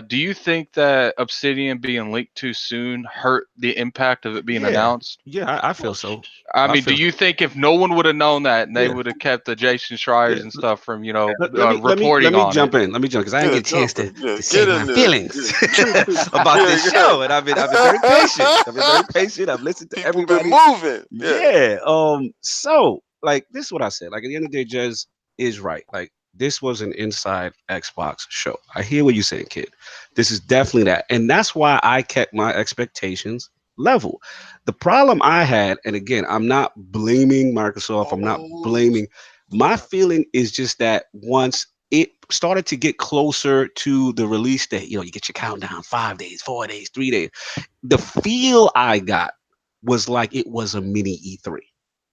Do you think that Obsidian being leaked too soon hurt the impact of it being announced? Yeah, I feel so. I mean, do you think if no one would have known that, and they would have kept the Jason Schreiers and stuff from reporting on jump in. Let me jump because I didn't get a chance to say my feelings about this show, and I've been very patient. I've listened to everybody. Been moving. So like this is what I said. Like at the end of the day, Jez is right. Like this was an inside Xbox show. I hear what you're saying, kid. This is definitely that, and that's why I kept my expectations level. The problem I had, and again, I'm not blaming Microsoft. I'm not blaming. My feeling is just that once it started to get closer to the release date, you get your countdown, 5 days, 4 days, 3 days. The feel I got was like it was a mini E3.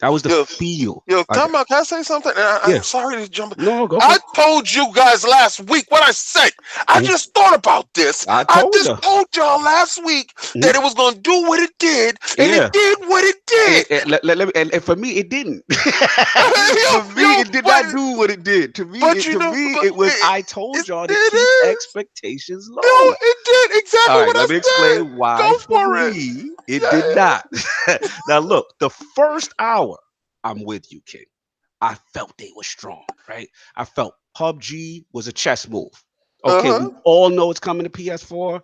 That was the feel. Time out. Can I say something? I'm sorry to jump. No, go for I it. told you guys last week what I said. I just thought about this. I just told y'all last week that it was going to do what it did, and it did what it did. And for me, it didn't. For me, it did not do what it did. To me, it was. I told y'all to keep expectations low. No, it did exactly All right, what I said. let me explain why. Go for me, it did not. Now, look, the first hour, I'm with you, King. I felt they were strong, right? I felt PUBG was a chess move. Okay, we all know it's coming to PS4.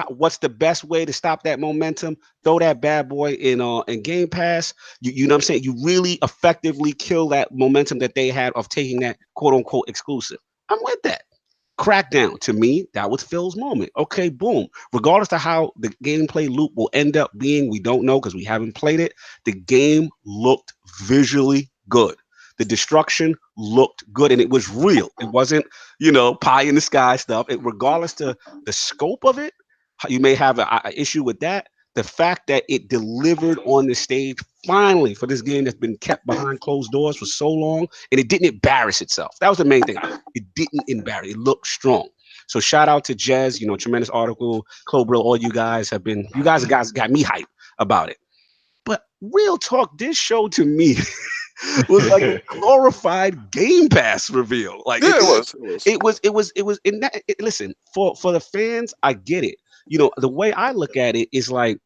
What's the best way to stop that momentum? Throw that bad boy in Game Pass. You know what I'm saying? You really effectively kill that momentum that they had of taking that quote unquote exclusive. I'm with that. Crackdown, to me, that was Phil's moment. Okay, boom. Regardless of how the gameplay loop will end up being, we don't know because we haven't played it. The game looked visually good. The destruction looked good and it was real. It wasn't, pie in the sky stuff. Regardless to the scope of it, you may have an issue with that. The fact that it delivered on the stage finally for this game that's been kept behind closed doors for so long, and it didn't embarrass itself. That was the main thing. It didn't embarrass. It looked strong. So shout out to Jez, tremendous article. Clobrill, all you guys got me hyped about it. But real talk, this show to me was like a glorified Game Pass reveal. Like it was. In that, listen, for the fans, I get it. The way I look at it is like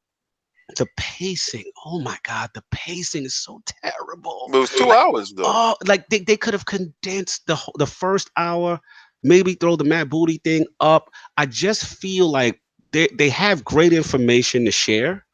the pacing. Oh my God, the pacing is so terrible. It was 2 hours though. Oh, like they could have condensed the first hour. Maybe throw the Matt Booty thing up. I just feel like they have great information to share.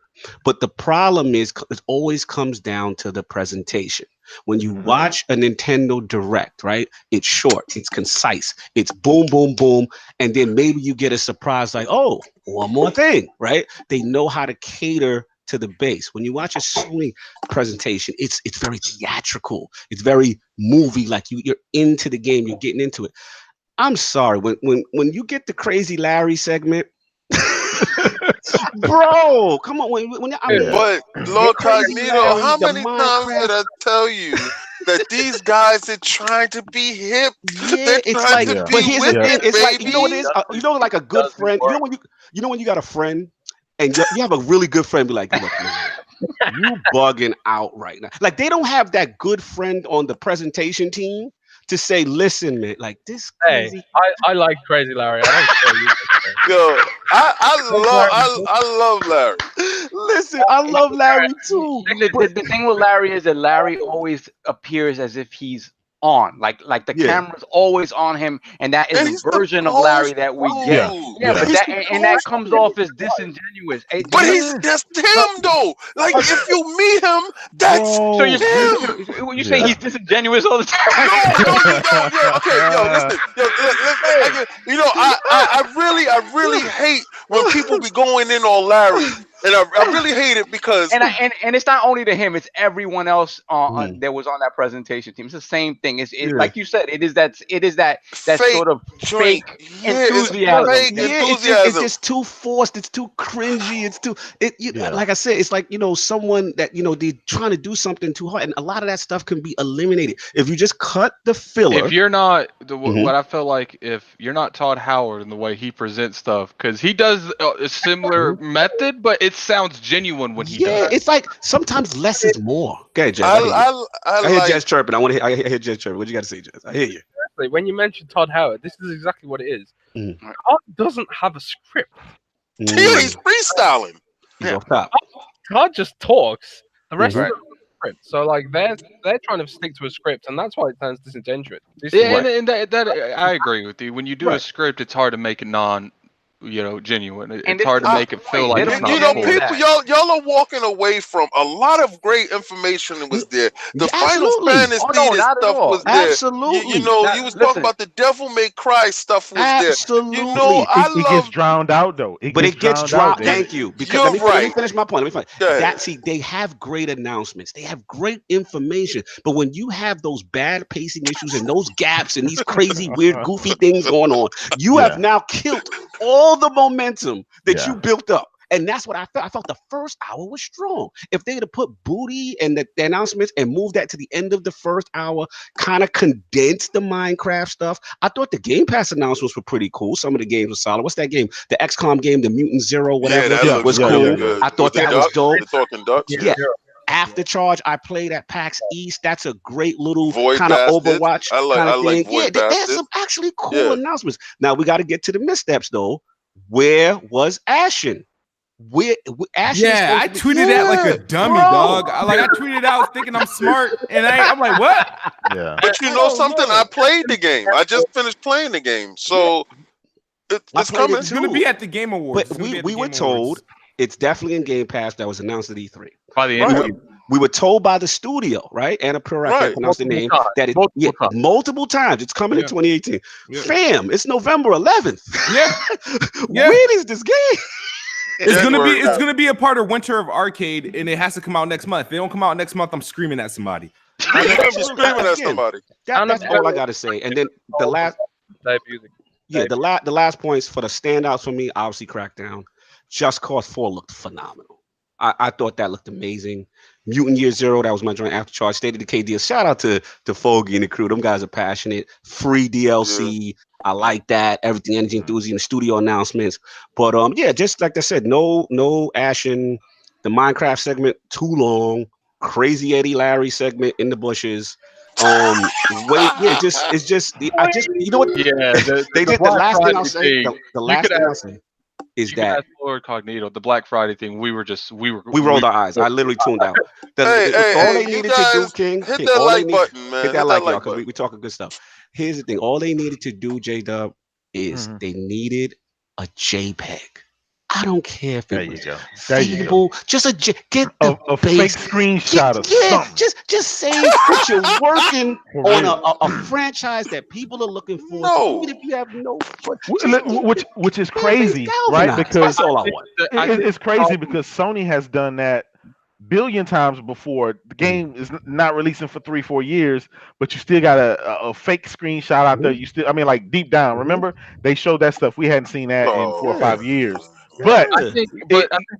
But the problem is it always comes down to the presentation. When you watch a Nintendo Direct, right? It's short, it's concise, it's boom, boom, boom. And then maybe you get a surprise like, oh, one more thing, right? They know how to cater to the base. When you watch a Sony presentation, it's very theatrical. It's very movie, like you're into the game, you're getting into it. I'm sorry, when you get the Crazy Larry segment, bro, come on. But Lord Cognito, how many times did I tell you that these guys are trying to be hip? Yeah, it's like, but here's the thing. It's like, you know what it is? Like a good friend. When you got a friend and you have a really good friend, be like, look, man, you bugging out right now. Like they don't have that good friend on the presentation team to say, listen, man, like this crazy. Hey, I like Crazy Larry. Yo, I love Larry. Listen, I love Larry too. The thing with Larry is that Larry always appears as if he's on, like the camera's always on him, and that is the version of Larry that we get. But that comes off as disingenuous. But that's him though. Like if you meet him, that's so you say he's disingenuous all the time. Listen, I really hate when people be going in on Larry. And I really hate it because and it's not only to him, it's everyone else that was on that presentation team. It's the same thing. It's like you said, it is that fake, sort of fake enthusiasm. It's just too forced. It's too cringy. It's too like I said, it's like someone that they're trying to do something too hard, and a lot of that stuff can be eliminated if you just cut the filler. If you're not what I feel like, if you're not Todd Howard in the way he presents stuff, because he does a similar method, but it sounds genuine when he does. Yeah, it's like sometimes less is more. Okay, Jez. I hear Jez chirping. I hear Jez chirping. What you got to say, Jez? I hear you. When you mentioned Todd Howard, this is exactly what it is. Todd doesn't have a script. Yeah, he's freestyling. He's off top. Todd just talks. The rest of it is a script. So like they're trying to stick to a script, and that's why it sounds disingenuous. And that I agree with you. When you do a script, it's hard to make it genuine. It's hard to make it feel like it's not people, y'all are walking away from a lot of great information that was there. The Final Fantasy stuff was there. Absolutely. You was talking about the Devil May Cry stuff was there. Absolutely. It gets drowned out though. It gets drowned. Thank you. Because let me finish my point. They have great announcements. They have great information. But when you have those bad pacing issues and those gaps and these crazy, weird, goofy things going on, you have now killed all the momentum that you built up. And that's what I felt. I felt the first hour was strong. If they'd have put Booty and the announcements and moved that to the end of the first hour, kind of condensed the Minecraft stuff. I thought the Game Pass announcements were pretty cool. Some of the games were solid. What's that game? The XCOM game, the Mutant Zero, whatever, Yeah, that looks was really cool. good. I thought With that the was ducks, dope. the talking ducks. Yeah. After Charge, I played at PAX East. That's a great little Void kind of Bastards. Overwatch I kind of like thing. Void They had Bastards. some actually cool Yeah. announcements. Now we got to get to the missteps though. Where was Ashen? Ashen is Yeah, I supposed to be- tweeted that like a dummy, bro. dog. I tweeted out thinking I'm smart, and I'm like, what? Yeah. But you know Oh, something? no. I played the game. I just finished playing the game, so I it's played it coming. It's gonna be at the Game Awards. But It's gonna be at we the were Game told Awards. it's definitely in Game Pass. That was announced at E3. By the Right. end, We were told by the studio, right? Anna Pirak, Right. can't pronounce the Multiple name, times. that it Multiple times. multiple times. It's coming in Yeah. 2018. Yeah. Fam, it's November 11th. Yeah. Yeah. When is this game? It's gonna be a part of Winter of Arcade, and it has to come out next month. If they don't come out next month, I'm screaming at somebody. You're screaming at somebody. That's all I gotta say. And then the last, the last points for the standouts for me, obviously Crackdown. Just Cause 4 looked phenomenal. I thought that looked amazing. Mutant Year Zero, that was my joint after charge. State of Decay deal. Shout out to Fogey and the crew. Them guys are passionate. Free DLC. I like that. Everything Energy Enthusiast, the studio announcements. But yeah, just like I said, no Ashen. The Minecraft segment too long. Crazy Eddie Larry segment in the bushes. It's just you know what? yeah, They did the Black last thing Friday I'll say. thing, The you last could thing I'll ask- say is you could that ask Lord Cognito, the Black Friday thing. We rolled our eyes. I literally tuned out. All they you needed to do, guys, King, hit King, that all they like need, button, man. hit that like, y'all, like because button. we talking good stuff. Here's the thing: all they needed to do, JayDub, is they needed a JPEG. I don't care if There it you was go. There you fable, just get the A fake base. screenshot of Yeah, something. just say that you're working For on real. a franchise that people are looking for. No. Even if you have no, Which is fan base crazy, right? galvanized. Because That's all I want. it's crazy because Sony has done that billion times before. The game is not releasing for 3-4 years, but you still got a fake screenshot out there. You still, I mean, like deep down, remember they showed that stuff. We hadn't seen that in 4 or 5 years. But I think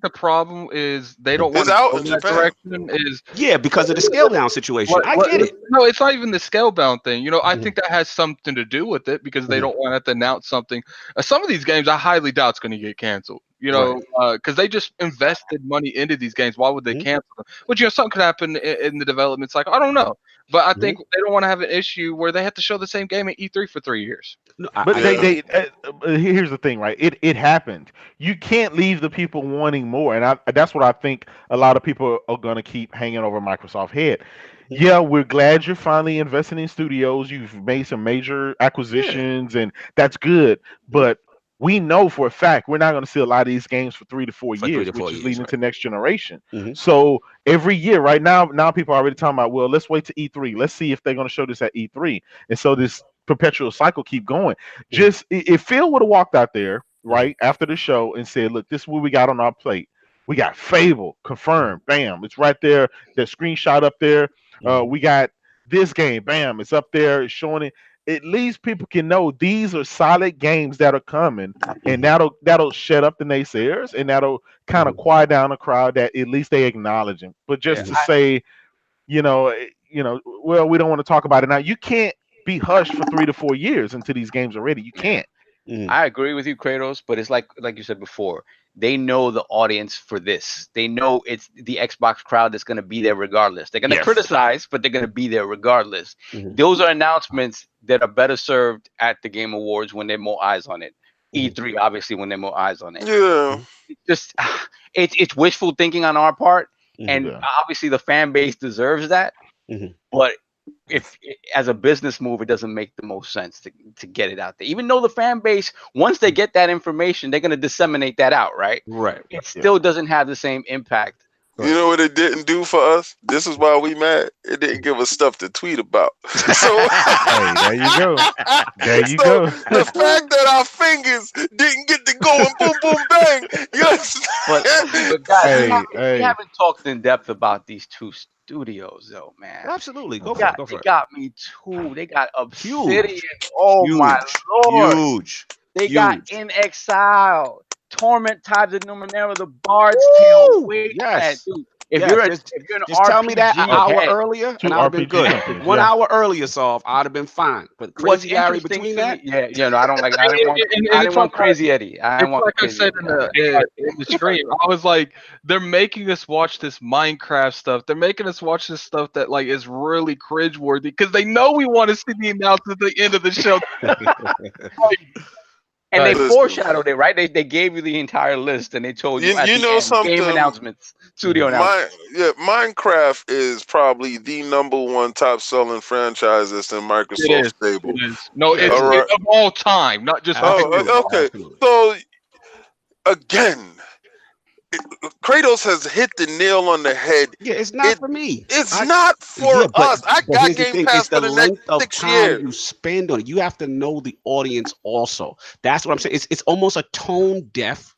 the problem is they don't want It's to out go in in that Japan. direction. Is Yeah, because of the scale down situation. I get it. No, it's not even the scale bound thing. You know, I think that has something to do with it because they don't want to have to announce something. Some of these games, I highly doubt it's going to get canceled. You know, because they just invested money into these games. Why would they cancel them? But you know, something could happen in the development cycle. I don't know, but I think they don't want to have an issue where they have to show the same game at E3 for 3 years. No, But I- here's the thing, right? It happened. You can't leave the people wanting more, and that's what I think a lot of people are going to keep hanging over Microsoft's head. Yeah, we're glad you're finally investing in studios. You've made some major acquisitions, and that's good. But we know for a fact we're not going to see a lot of these games for 3 to 4 years, which is leading to next generation. So every year, right now people are already talking about, well, let's wait to E3. Let's see if they're going to show this at E3. And so this perpetual cycle keep going. Just if Phil would have walked out there right after the show and said, look, this is what we got on our plate. We got Fable confirmed. Bam, it's right there. That screenshot up there. We got this game. Bam, it's up there. It's showing it. At least people can know these are solid games that are coming, and that'll shut up the naysayers, and that'll kind of quiet down the crowd that at least they acknowledge them. But just to say, well, we don't want to talk about it now. You can't be hushed for 3 to 4 years until these games are ready. You can't. I agree with you, Kratos, but it's like you said before. They know the audience for this. They know it's the Xbox crowd that's going to be there regardless. They're going to criticize, but they're going to be there regardless. Those are announcements that are better served at the Game Awards when there are more eyes on it. E3, obviously, when there are more eyes on it. Yeah. It's wishful thinking on our part, and obviously the fan base deserves that. But if as a business move, it doesn't make the most sense to get it out there. Even though the fan base, once they get that information, they're going to disseminate that out, right? Right. It still doesn't have the same impact. You know what it didn't do for us? This is why we mad. It didn't give us stuff to tweet about. So hey, there you go. There you go. The fact that our fingers didn't get to go and boom, boom, bang. Yes. But guys, we haven't talked in depth about these two studios, though, man. Absolutely. Go for it. They got me too. They got Obsidian. Oh my lord. Huge. They got In Exile. Torment Tides of Numenera, the Bard's Tale. Wait, Yes. dude. If Yes, you're just an tell me that an RPG hour head, earlier, Two and I'd have been RPG good. companies, 1 yeah. hour earlier, Solve, I'd have been fine. But what's Crazy Larry interesting between to that, me, no, I don't like. I didn't want. And I it's didn't want like Crazy Eddie. I didn't It's want like I Crazy said Eddie. in the stream. I was like, they're making us watch this Minecraft stuff. They're making us watch this stuff that like is really cringeworthy because they know we want to see the announcement at the end of the show. And they Listen. foreshadowed it, right? They gave you the entire list, and they told you at You the know end game something? announcements, studio announcements. Minecraft is probably the #1 top selling franchise that's in Microsoft's stable. It is. No, Yeah, it's All right. of all time, not just Absolutely. Oh, okay. Absolutely. So again, Kratos has hit the nail on the head. Yeah, it's not for me. It's not for Yeah, us. I but got here's the Game thing: Pass it's the for the next length of 6 time years. you spend on it. You have to know the audience also. That's what I'm saying. It's almost a tone deaf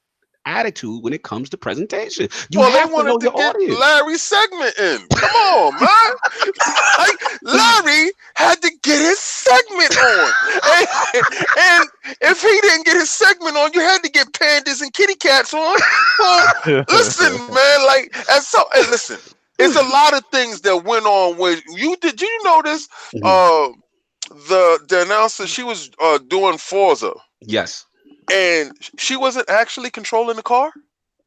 attitude when it comes to presentation. You Well, they have to know wanted to your get audience. Larry's segment in. Come on, man. Like, Larry had to get his segment on. And if he didn't get his segment on, you had to get pandas and kitty cats on. Well, listen, man. Like, and listen, it's a lot of things that went on with you. Did you notice the announcer, she was doing Forza. Yes. And she wasn't actually controlling the car?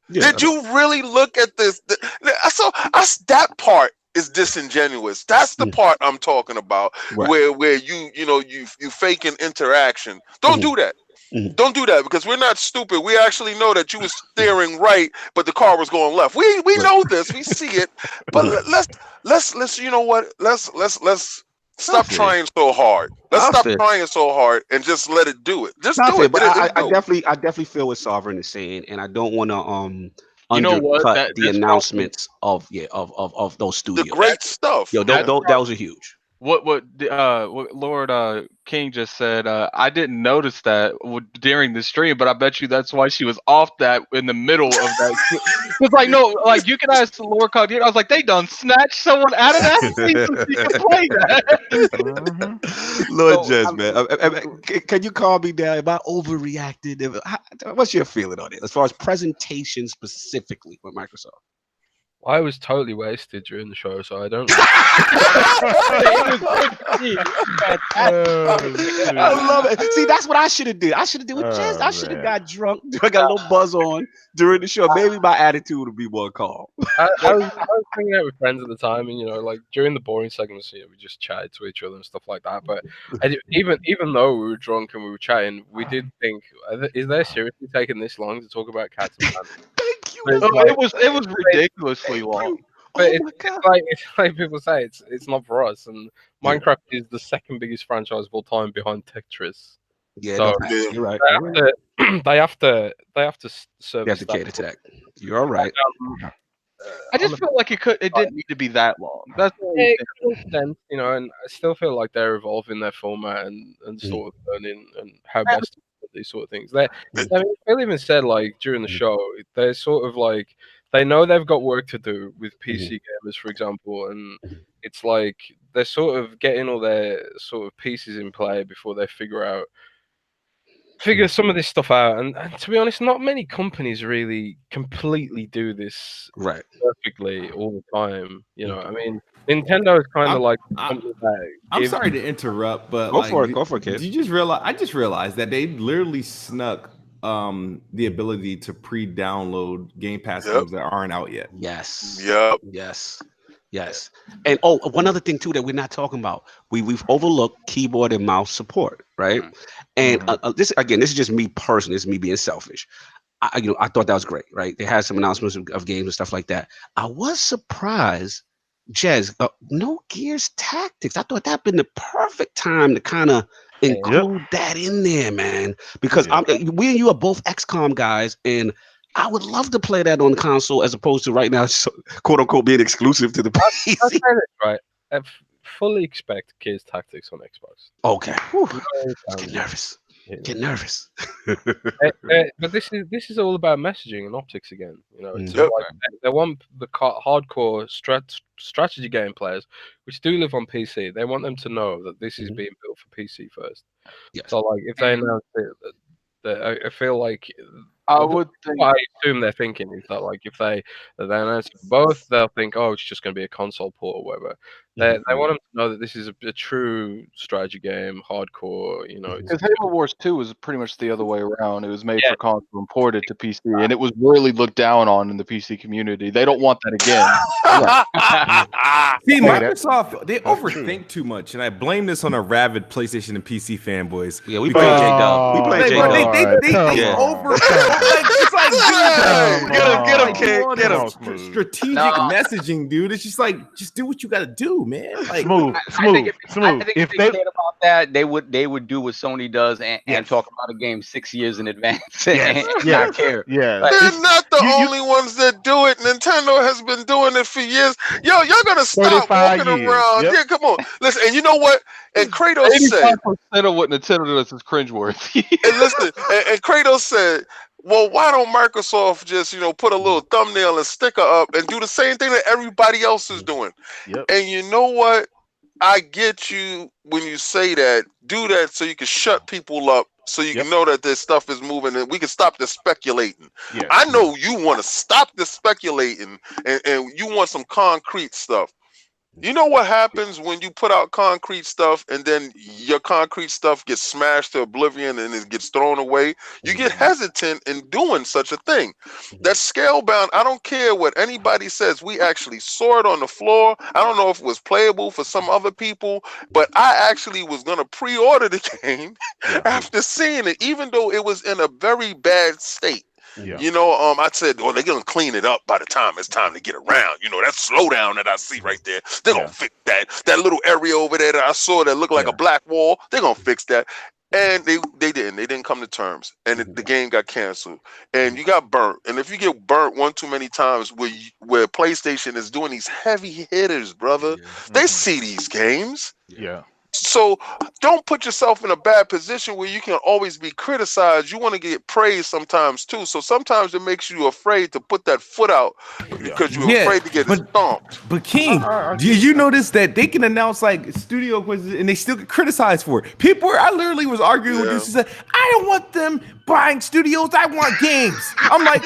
Yeah. Did you really look at this? That part is disingenuous. That's the part I'm talking about, Right. where you faking interaction. Don't do that. Don't do that, because we're not stupid. We actually know that you was steering right, but the car was going left. We know this. We see it. But let's you know what? Let's stop trying so hard. Let's stop trying so hard and just let it do it. Just do it. But I definitely feel what Sovereign is saying, and I don't want to You know what? undercut the That's announcements of those studios. The great stuff. Yo, that was a huge. What Lord King just said. I didn't notice that during the stream, but I bet you that's why she was off that in the middle of that. It's like, no, like you can ask Lord Cogdier. I was like, they done snatched someone out of that scene so she can play that. Lord Jez, man, can you calm me down? Am I overreacted? What's your feeling on it as far as presentation specifically with Microsoft? I was totally wasted during the show, so I don't. I love it. See, that's what I should have did. I should have did with Jez. I should have got drunk. I got a little buzz on during the show. Maybe my attitude would be more calm. I was hanging out with friends at the time, and like during the boring segments, we just chatted to each other and stuff like that. But even though we were drunk and we were chatting, we did think, is there seriously taking this long to talk about cats and pandas? Thank you. It was ridiculously long. But it's like people say, it's not for us. And Minecraft is the second biggest franchise of all time behind Tetris. Yeah, so you're right. They have to serve. You have to cater to that. You're all right. I just feel like it didn't need to be that long. That's it could extend, and I still feel like they're evolving their format and sort of learning and how best to do these sort of things. Phil even said, like, during the show, they're sort of like, they know they've got work to do with PC gamers, for example, and it's like they're sort of getting all their sort of pieces in play before they figure some of this stuff out. And to be honest, not many companies really completely do this perfectly all the time. I mean, Nintendo is kind of like I'm sorry to interrupt, but go for it, kid. Did you just realize? I just realized that they literally snuck the ability to pre-download Game Pass games that aren't out yet. Yes. Yep. Yes. And one other thing too that we're not talking about, we've overlooked keyboard and mouse support, right? And this is just me personally. This is me being selfish. I thought that was great, right? They had some announcements of games and stuff like that. I was surprised, Jez, no Gears Tactics. I thought that'd been the perfect time to kind of include that in there, man. Because we and you are both XCOM guys, and I would love to play that on the console as opposed to right now, quote unquote, being exclusive to the PC. I'll say this, right? I fully expect Gears Tactics on Xbox. Okay. Get nervous. Get nervous. But this is all about messaging and optics again. It's like they want the hardcore strategy game players, which do live on PC. They want them to know that this is being built for PC first. Yes. So, like, if they announce it, I feel like I would think. I assume they're thinking is that like if they announce both, they'll think, oh, it's just going to be a console port or whatever. They want them to know that this is a true strategy game, hardcore. You know, Because Halo Wars 2 was pretty much the other way around. It was made Yeah. for console and ported to PC, and it was really looked down on in the PC community. They don't want that again. See, Hey, Microsoft, they that's overthink too much, and I blame this on our rabid PlayStation and PC fanboys. Yeah, we play JayDub. We play They JayDub. over. It's like, dude, Get him, kid. Get him. strategic No. messaging, dude. It's just like, just do what you got to do, man. Like, Smooth. I think if they If they cared about that, they would do what Sony does and talk about a game 6 years in advance and not care. yeah, Like, They're not the only ones that do it. Nintendo has been doing it for years. Yo, y'all gotta stop 35 walking years. around. Yep. Yeah, come on. Listen, and you know what? And Kratos said, 85% of what Nintendo does is cringeworthy. and listen, and Kratos said, well, why don't Microsoft just, put a little thumbnail and sticker up and do the same thing that everybody else is doing? Yep. And you know what? I get you when you say that. Do that so you can shut people up, so you can know that this stuff is moving, and we can stop the speculating. Yes. I know you want to stop the speculating, and you want some concrete stuff. You know what happens when you put out concrete stuff and then your concrete stuff gets smashed to oblivion and it gets thrown away? You get hesitant in doing such a thing. That's scalebound. I don't care what anybody says. We actually saw it on the floor. I don't know if it was playable for some other people, but I actually was going to pre-order the game after seeing it, even though it was in a very bad state. Yeah. I said, oh, they're gonna clean it up by the time it's time to get around. That slowdown that I see right there, they're gonna fix that little area over there that I saw that looked like a black wall. They're gonna fix that. And they didn't. They didn't come to terms, and the game got canceled. And you got burnt. And if you get burnt one too many times, where PlayStation is doing these heavy hitters, brother, they see these games. Yeah. So don't put yourself in a bad position where you can always be criticized. You want to get praised sometimes too. So sometimes it makes you afraid to put that foot out because you're afraid to get stomped. But King, do you notice that they can announce like studio quizzes and they still get criticized for it? I literally was arguing with this. He said, I don't want them buying studios. I want games. I'm like,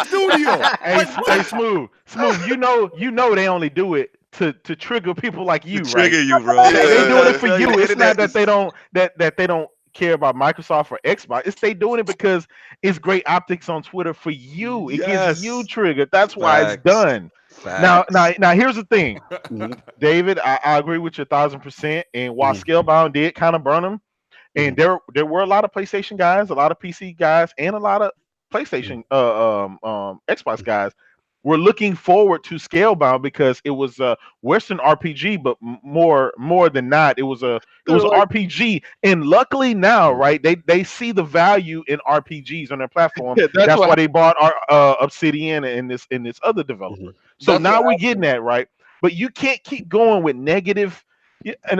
studio. Hey, Smooth. You know they only do it to trigger people like you, right? Trigger you, bro. They doing it for you. It's not that they don't care about Microsoft or Xbox. It's they doing it because it's great optics on Twitter for you. It gets you triggered. That's why it's done. Now, here's the thing, David. I agree with you 1,000%. And while Scalebound did kind of burn them, and there were a lot of PlayStation guys, a lot of PC guys, and a lot of PlayStation Xbox guys were looking forward to Scalebound because it was a Western RPG, but more than not, it was an RPG. And luckily now, right, they see the value in RPGs on their platform. That's why they bought Obsidian and this other developer. So now we're getting that, right? But you can't keep going with negative.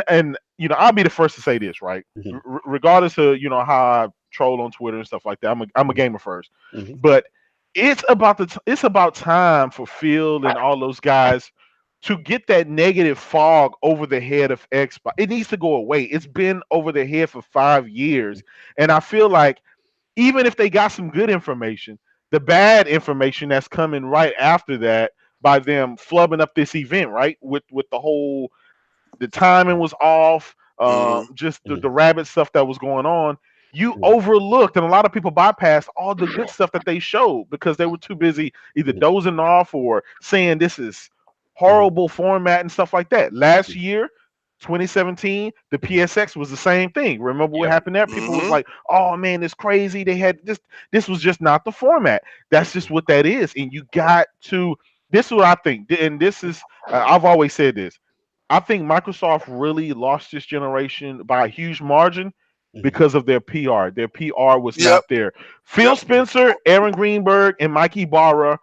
And I'll be the first to say this, right? Regardless of how I troll on Twitter and stuff like that. I'm a gamer first, but it's about time for Phil and all those guys to get that negative fog over the head of Xbox. It needs to go away. It's been over their head for 5 years, and I feel like even if they got some good information, the bad information that's coming right after that by them flubbing up this event, right? With the timing was off, just the rabbit stuff that was going on. You overlooked, and a lot of people bypassed all the good stuff that they showed because they were too busy either dozing off or saying this is horrible format and stuff like that. Last year, 2017, the PSX was the same thing. Remember what happened there? People was like, "Oh man, it's crazy." They had this was just not the format. That's just what that is, and you got to. This is what I think, and this is I've always said this. I think Microsoft really lost this generation by a huge margin because of their PR. Their PR was not there. Phil Spencer, Aaron Greenberg, and Mike Ibarra,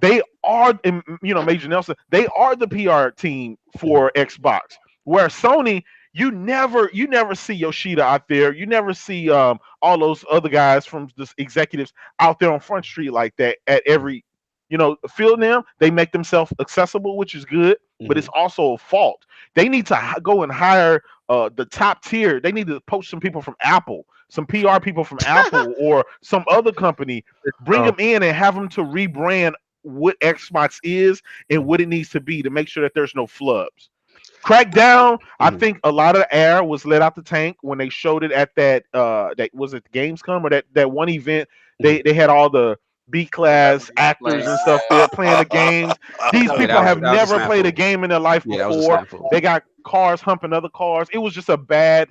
they are, Major Nelson, they are the PR team for Xbox. Where Sony, you never see Yoshida out there. You never see all those other guys from the executives out there on Front Street like that at every, Phil and them, they make themselves accessible, which is good, but it's also a fault. They need to go and hire the top tier. They need to poach some people from Apple, some PR people from Apple or some other company, bring them in and have them to rebrand what Xbox is and what it needs to be to make sure that there's no flubs. Crackdown, I think a lot of air was let out the tank when they showed it at that was it Gamescom or that one event. They had all the B class actors and stuff there playing the games. These people have never played a game in their life before. They got cars humping other cars. It was just a bad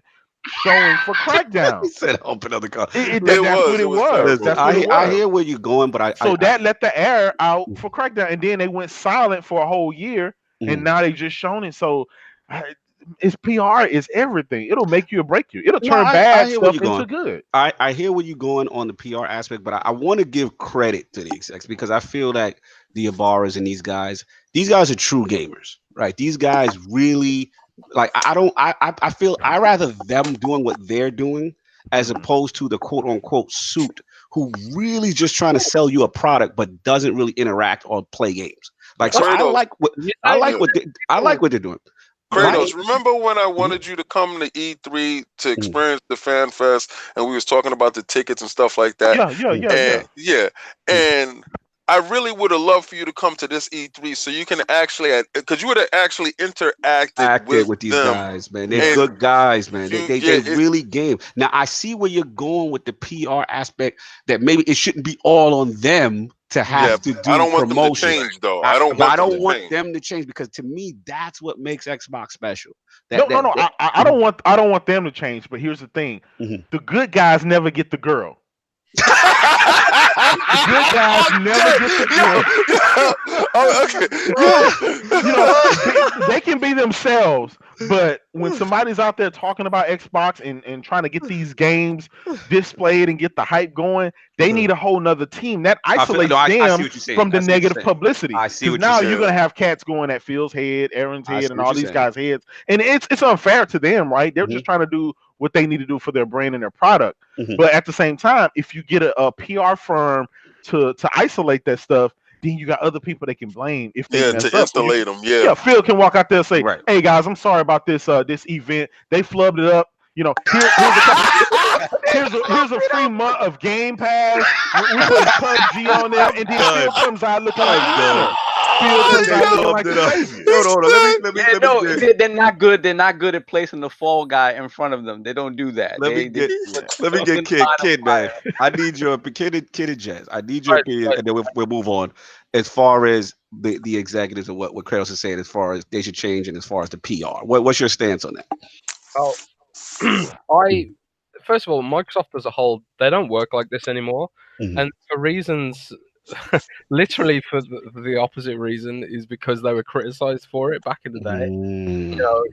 showing for Crackdown. He said humping other cars. That's what it was. That's what it was. I hear where you're going, but that let the air out for Crackdown, and then they went silent for a whole year, and now they just shown it. So it's PR is everything. It'll make you or break you. It'll turn bad stuff into good. I hear where you're going on the PR aspect, but I want to give credit to the execs because I feel like the Ibarras and these guys are true gamers, right? These guys really like. I feel I rather them doing what they're doing as opposed to the quote unquote suit who really just trying to sell you a product but doesn't really interact or play games. Like so I like what they're doing. Kratos, remember when I wanted you to come to E3 to experience the Fan Fest, and we was talking about the tickets and stuff like that? Yeah. And I really would have loved for you to come to this E3 so you can actually, because you would have actually interacted with these them. guys, man. They're good guys, man. They really game. Now I see where you're going with the PR aspect. That maybe it shouldn't be all on them to have to do I don't want promotion. them to change, though. I don't want them to change because to me that's what makes Xbox special. I don't want them to change. But here's the thing: the good guys never get the girl. The good guys never get the girl. They can be themselves, but when somebody's out there talking about Xbox and trying to get these games displayed and get the hype going, they need a whole nother team that isolates them from the negative publicity. I see what now you're gonna have cats going at Phil's head, Aaron's head, and all these guys' heads, and it's unfair to them, right? They're just trying to do what they need to do for their brand and their product. But at the same time, if you get a PR firm to isolate that stuff, then you got other people they can blame if they mess up. Insulate them. Yeah, Phil can walk out there and say, "Hey guys, I'm sorry about this this event. They flubbed it up. You know, here's a free month of Game Pass. We put PUBG on there, and then Phil comes out looking like they're not good. They're not good at placing the fall guy in front of them. They don't do that. Let me get Kid, man. I need your Kid and Jez. I need your opinion, and then we'll move on. As far as the executives and what Kratos is saying, as far as they should change, and as far as the PR, what's your stance on that? Oh, first of all, Microsoft as a whole, they don't work like this anymore, and for reasons. Literally for the opposite reason is because they were criticized for it back in the day. You know,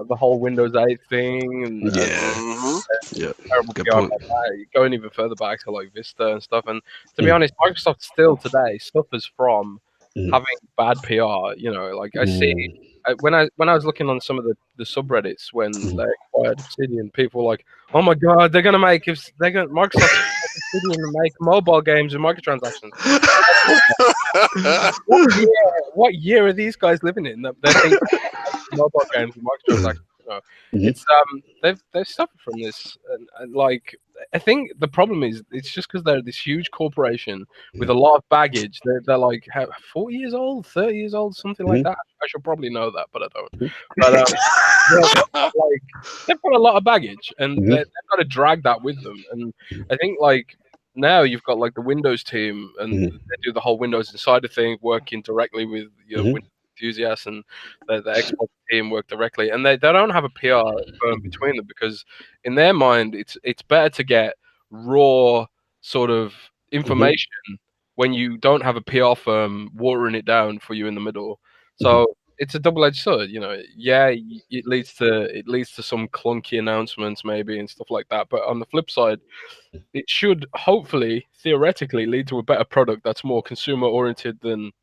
the whole Windows 8 thing and terrible PR like that. Going even further back to like Vista and stuff. And to be honest, Microsoft still today suffers from having bad PR. You know, like I see when I was looking on some of the subreddits when they acquired Obsidian, people were like, "Oh my god, Microsoft." And make mobile games and microtransactions. What year are these guys living in? They think mobile games and microtransactions. No. It's they've suffered from this, and like I think the problem is it's just because they're this huge corporation with a lot of baggage. They're like 40 years old, 30 years old, something like that. I should probably know that, but I don't. But like they've got a lot of baggage, and they've got to drag that with them. And I think like now you've got like the Windows team, and they do the whole Windows Insider thing, working directly with Windows enthusiasts, and the Xbox team work directly, and they don't have a PR firm between them because in their mind it's better to get raw sort of information when you don't have a PR firm watering it down for you in the middle. So it's a double-edged sword, you know. Yeah, it leads to some clunky announcements maybe and stuff like that, but on the flip side, it should hopefully theoretically lead to a better product that's more consumer oriented than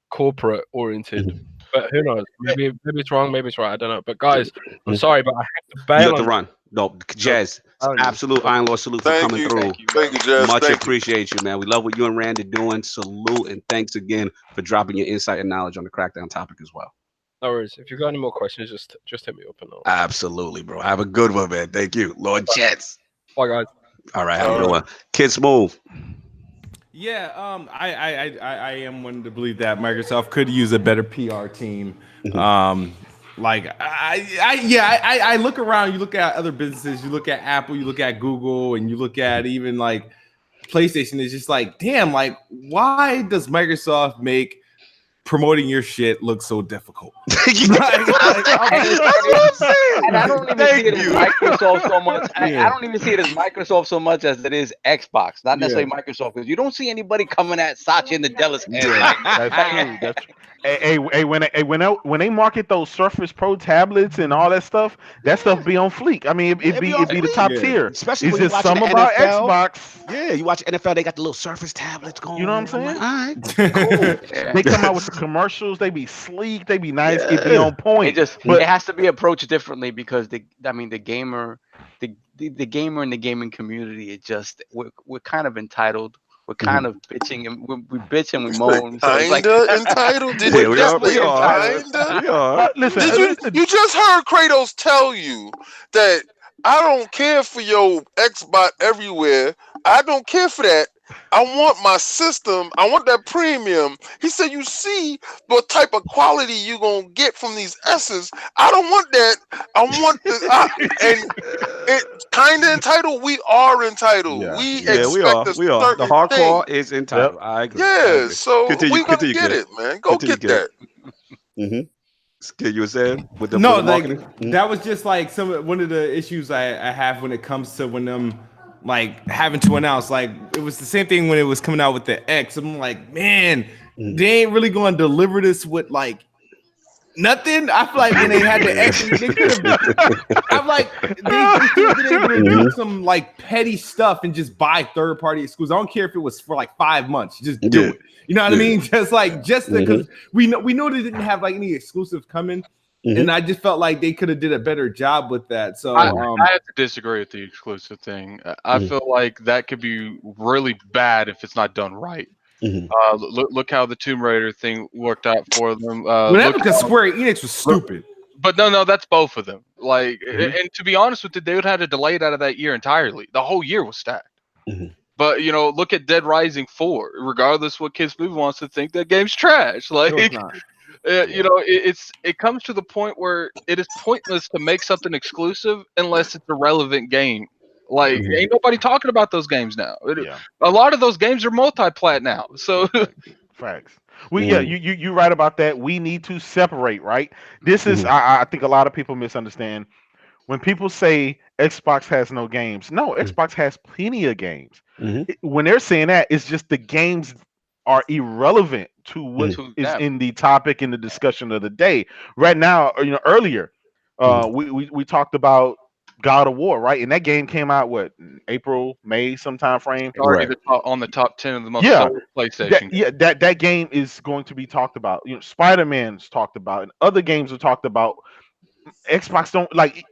corporate oriented. But who knows? Maybe it's wrong, maybe it's right. I don't know. But guys, I'm sorry, but I have to bail. You have to run. No, Jez, absolute Iron Lord salute for coming through. Thank you, Jez. Much appreciate you, man. We love what you and Rand are doing. Salute, and thanks again for dropping your insight and knowledge on the Crackdown topic as well. No worries. If you've got any more questions, just hit me up. Absolutely, bro. Have a good one, man. Thank you, Lord Jez. Bye, guys. All right, have a good one. Kidsmoove. Yeah, I am one to believe that Microsoft could use a better PR team. I look around. You look at other businesses. You look at Apple. You look at Google, and you look at even like PlayStation. It's just like, damn, like why does Microsoft make promoting your shit look so difficult? And I don't even see it as Microsoft so much. I don't even see it as Microsoft so much as it is Xbox, not necessarily Microsoft, because you don't see anybody coming at Satya Nadella's head. That's true. When they market those Surface Pro tablets and all that stuff be on fleek. I mean, it'd be the top tier. Especially it's when you just watch something the about NFL. Xbox. Yeah, you watch NFL, they got the little Surface tablets going. You know what I'm saying? All right, cool. They come out with the commercials. They be sleek. They be nice. It be on point. It has to be approached differently because the gamer and the gaming community is just we're kind of entitled. We're kind of bitching and we bitch and we moan. So it's like entitled. Did we are. Listen, you just heard Kratos tell you that I don't care for your Xbox everywhere. I don't care for that. I want my system. I want that premium. He said, you see what type of quality you going to get from these S's. I don't want that. I want and it kind of entitled. We are entitled. We expect we are. The hardcore thing. is entitled. I agree. Yeah, so we going to get kid. it, man. Go get that. You were saying with the marketing? That was just like one of the issues I have when it comes to when them like having to announce. Like it was the same thing when it was coming out with the X. I'm like, man, they ain't really going to deliver this with like nothing. I feel like when they had the X, they could have. I'm like, they could have been able to do some like petty stuff and just buy third-party exclusives. I don't care if it was for like 5 months. Just do it. You know what I mean? Just because we know they didn't have like any exclusives coming. And I just felt like they could have did a better job with that. So I have to disagree with the exclusive thing. I feel like that could be really bad if it's not done right. Look how the Tomb Raider thing worked out for them. Because Square Enix was stupid. But no, that's both of them. Like, and to be honest with you, they would have had to delay it out of that year entirely. The whole year was stacked. But look at Dead Rising 4. Regardless what Kidsmoove wants to think, that game's trash. Like, it comes to the point where it is pointless to make something exclusive unless it's a relevant game. Like, ain't nobody talking about those games now. A lot of those games are multi-plat now. So facts. You're right about that. We need to separate, right? This is I think a lot of people misunderstand when people say Xbox has no games. No, Xbox has plenty of games. When they're saying that, it's just the games are irrelevant to what is in the topic in the discussion of the day. Right now, earlier, we talked about God of War, right? And that game came out April, May, sometime frame. Already on the top 10 of the most sold PlayStation. That game is going to be talked about. Spider-Man's talked about, and other games are talked about. Xbox don't like.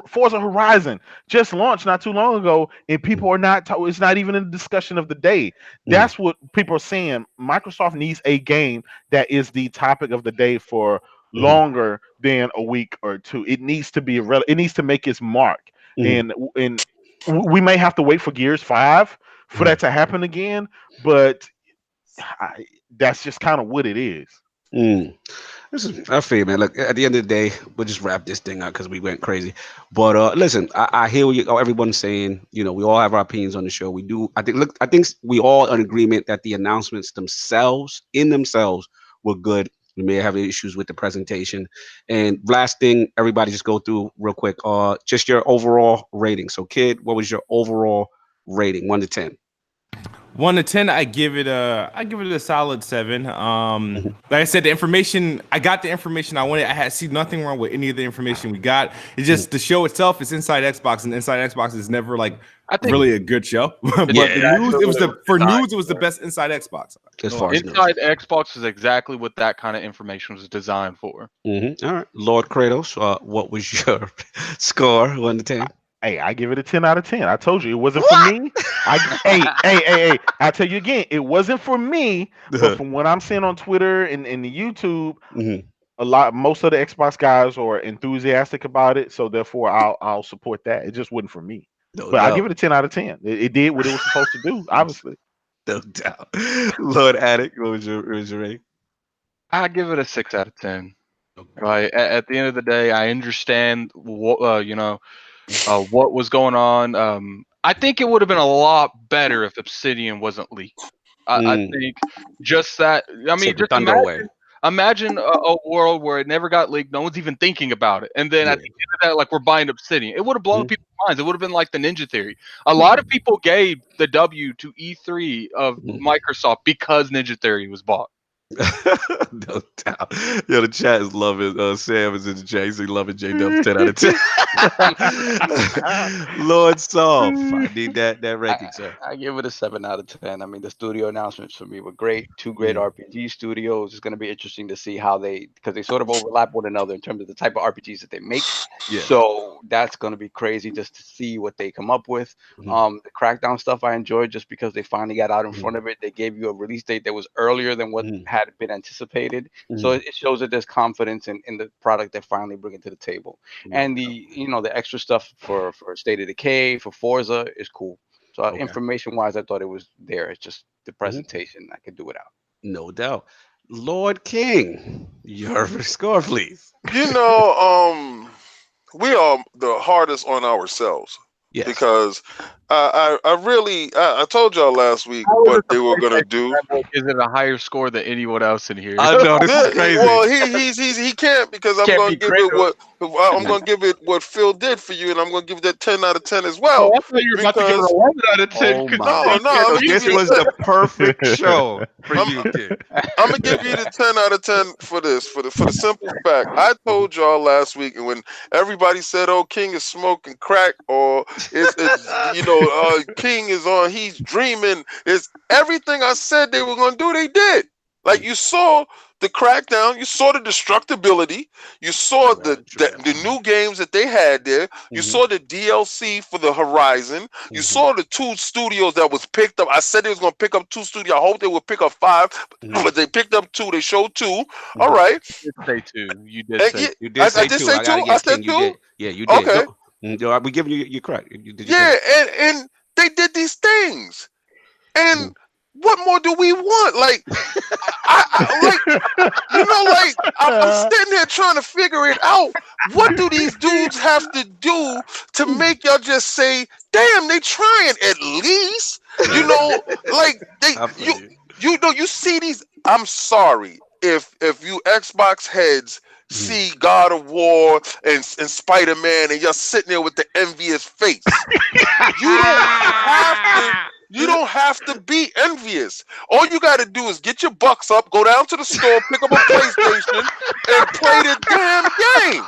Forza Horizon just launched not too long ago, and people are not. It's not even in the discussion of the day. That's what people are saying. Microsoft needs a game that is the topic of the day for longer than a week or two. It needs to be it needs to make its mark, and we may have to wait for Gears 5 for that to happen again. But that's just kind of what it is. I feel, man. Look, at the end of the day, we'll just wrap this thing out because we went crazy. But listen, I hear what everyone's saying. We all have our opinions on the show. We do. I think we all in agreement that the announcements themselves were good. We may have issues with the presentation. And last thing, everybody just go through real quick. Just your overall rating. So, Kid, what was your overall rating? 1 to 10. 1 to 10, I give it a solid 7. Like I said, I got the information I wanted. I see nothing wrong with any of the information we got. It's just the show itself is Inside Xbox, and Inside Xbox is never really a good show. But the news, it was the best Inside Xbox. Inside Xbox is exactly what that kind of information was designed for. All right, Lord Kratos, what was your score? 1 to 10. Hey, I give it a 10 out of 10. I told you it wasn't for me. Hey, I'll tell you again, it wasn't for me. But from what I'm seeing on Twitter and the YouTube, most of the Xbox guys are enthusiastic about it. So therefore, I'll support that. It just wasn't for me. No But I doubt. give it a 10 out of 10. It did what it was supposed to do, obviously. No doubt. Lord Attic, what was your rating? I give it a 6 out of 10. Okay. Right. At the end of the day, I understand what what was going on. I think it would have been a lot better if Obsidian wasn't leaked. I think just that. I mean, Take the just thunder away. imagine a world where it never got leaked. No one's even thinking about it, and then at the end of that, like we're buying Obsidian. It would have blown people's minds. It would have been like the Ninja Theory. A lot of people gave the W to E3 of Microsoft because Ninja Theory was bought. No doubt. Yo, the chat is loving. Sam is in the chat. He's loving JayDub's 10 out of 10. Lord Soft, I need that ranking, sir. I give it a 7 out of 10. I mean, the studio announcements for me were great. Two great RPG studios. It's going to be interesting to see how because they sort of overlap one another in terms of the type of RPGs that they make. Yeah. So that's going to be crazy just to see what they come up with. The Crackdown stuff I enjoyed just because they finally got out in front of it. They gave you a release date that was earlier than what had been anticipated. So it shows that there's confidence in the product they're finally bringing to the table. And the extra stuff for State of Decay, for Forza is cool. So information wise, I thought it was there. It's just the presentation I could do without. No doubt. Lord King, your score, please. We are the hardest on ourselves. Yes. Because I told y'all last week what they were gonna do. Is it a higher score than anyone else in here? I know, this is crazy. Well, he can't because I'm gonna give it what Phil did for you, and I'm gonna give that 10 out of 10 as well. I thought you were about to give it 11 out of 10. Oh my this was the perfect show for you, kid. I'm gonna give you the 10 out of 10 for this, for the simple fact. I told y'all last week, and when everybody said, "Oh, King is smoking crack," or King is on, he's dreaming. It's everything I said they were gonna do, they did. Like you saw the Crackdown, you saw the destructibility, you saw the new games that they had there, you saw the DLC for the Horizon, you saw the 2 studios that was picked up. I said they was gonna pick up 2 studios. I hope they would pick up 5, but they picked up 2. They showed 2. All right. You did say 2. You did say 2. You did say 2. I said 2. Yeah, you did. Okay. We giving you credit. And they did these things. And what more do we want? Like, I'm sitting there trying to figure it out. What do these dudes have to do to make y'all just say, "Damn, they trying at least"? You see these. I'm sorry if you Xbox heads see God of War and Spider-Man, and you're sitting there with the envious face. You don't have to be envious. All you got to do is get your bucks up, go down to the store, pick up a PlayStation, and play the damn game.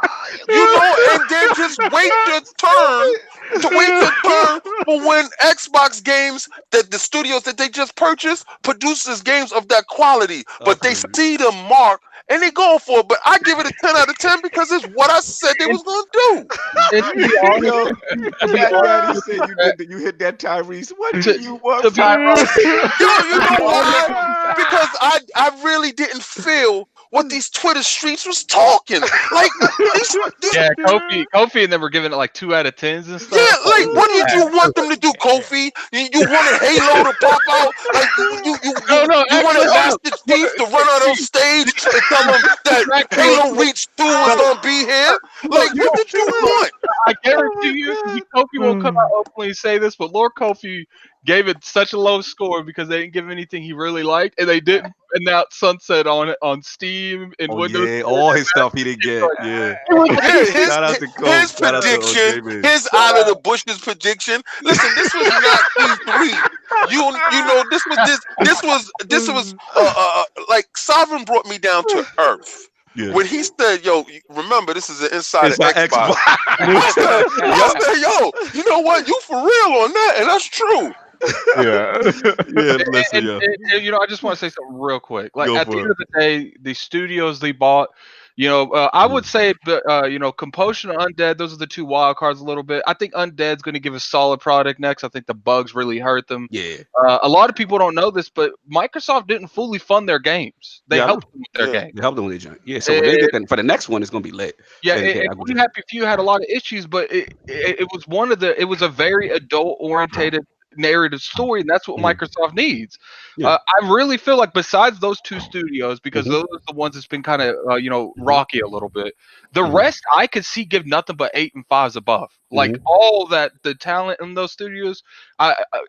And then just wait your turn for when Xbox games, that the studios that they just purchased, produces games of that quality. But they see the mark and they go for it. But I give it a 10 out of 10 because it's what I said they was gonna do. You hit that Tyrese. What do you want? You know why? Because I really didn't feel what these Twitter streets was talking. Like, Kofi and them were giving it like 2 out of 10s and stuff. Yeah, like what did you want them to do, Kofi? You wanted Halo to pop out? Like you wanted Master Chief to run on stage and tell them that Halo Reach 2 was gonna be here? Like, what did you want? I guarantee you, Kofi won't come out openly and say this, but Lord Kofi gave it such a low score because they didn't give anything he really liked, and they didn't announce Sunset on Steam and Windows. Yeah, all his stuff he didn't get. Yeah. Shout out to Cole. His prediction, his out of the bushes prediction. Listen, this was not E3. This was like Sovereign brought me down to earth. Yeah. When he said, "Yo, remember this is an inside Xbox." I said, "Yo, you know what? You for real on that?" And that's true. Listen, I just want to say something real quick. Like at the end of the day, the studios they bought, I would say, Compulsion or Undead, those are the two wild cards a little bit. I think Undead's going to give a solid product next. I think the bugs really hurt them. Yeah. A lot of people don't know this, but Microsoft didn't fully fund their games. They helped them with their games. They helped them with their joint. Yeah, so when they get that, for the next one, it's going to be lit. Happy Few had a lot of issues, but it was a very adult-orientated narrative story, and that's what Microsoft needs. I really feel like besides those two studios, because those are the ones that's been kind of rocky a little bit, the rest I could see give nothing but 8 and 5s above. Like all that the talent in those studios,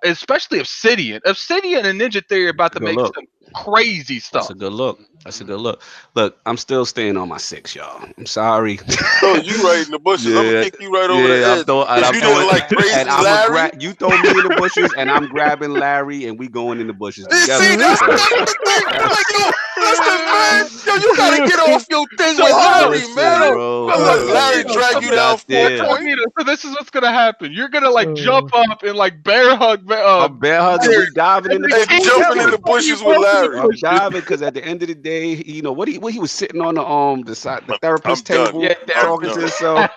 especially Obsidian and Ninja Theory about to make some crazy stuff. That's a good look. Look, I'm still staying on my 6, y'all. I'm sorry. Oh, you right in the bushes. I'm gonna kick you right over the edge. You didn't like Crazy Larry. You throw me in the bushes, and I'm grabbing Larry, and we going in the bushes together. See, that's the thing. Listen, man. Yo, you gotta get off your thing with Larry, man. Larry drag you down 4 points. So this is what's gonna happen. You're gonna jump up and bear hug. Bear hug. We diving in the bushes. Jumping in the bushes with Larry. I'm diving because at the end of the day, what he was sitting on the side, the therapist table, talking to himself.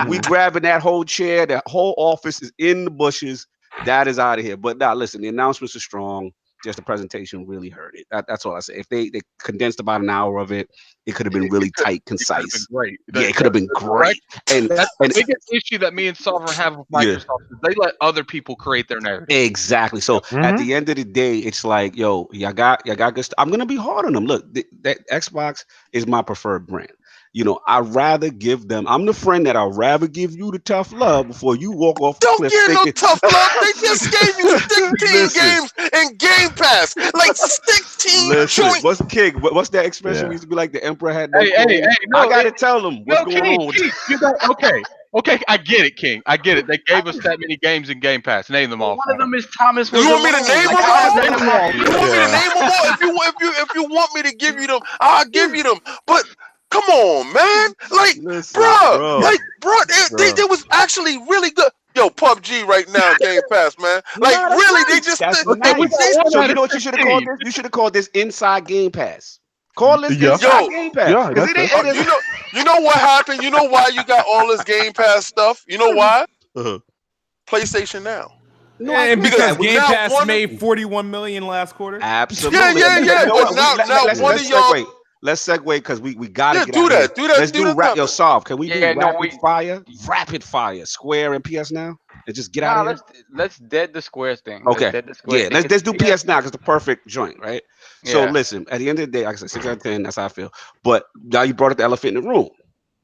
We grabbing that whole chair. The whole office is in the bushes. That is out of here. But now, listen, the announcements are strong. Just the presentation really hurt it. That's all I say. If they condensed about an hour of it, it could have been really tight, concise. Great. It could have been great. And that's the biggest issue that me and Sovereign have with Microsoft is they let other people create their narrative. Exactly. So at the end of the day, it's like, yo, y'all got good stuff. I'm gonna be hard on them. Look, that Xbox is my preferred brand. I'd rather give them. I'm the friend that I'd rather give you the tough love before you walk off the cliff. Don't give no tough love. They just gave you 16 games in Game Pass. Like 16 joints. What's that expression? We used to be like the emperor had no no, I gotta tell them what's going on. Okay, I get it, King. I get it. They gave us that many games in Game Pass. Name them all. One of them is Thomas. You want me to name them all? You want me to name them all? If you want me to give you them, I'll give you them. But come on, man. Like, bro. They was actually really good. Yo, PUBG right now, Game Pass, man. Like, really, they just. So you know what you should have called this? You should have called this Inside Game Pass. Call this Inside Game Pass. You know what happened? You know why you got all this Game Pass stuff? You know why? PlayStation Now. Because Game Pass made 41 million last quarter. Absolutely. Yeah. But now one of y'all. Let's segue because we gotta get do that. Let's do Solve. Can we do rapid fire? Square and PS Now, and just get out of here. Let's dead the Square thing. Okay. Let's do PS Now because the perfect joint, right? So listen, at the end of the day, like I said, 6 out of 10. That's how I feel. But now you brought up the elephant in the room.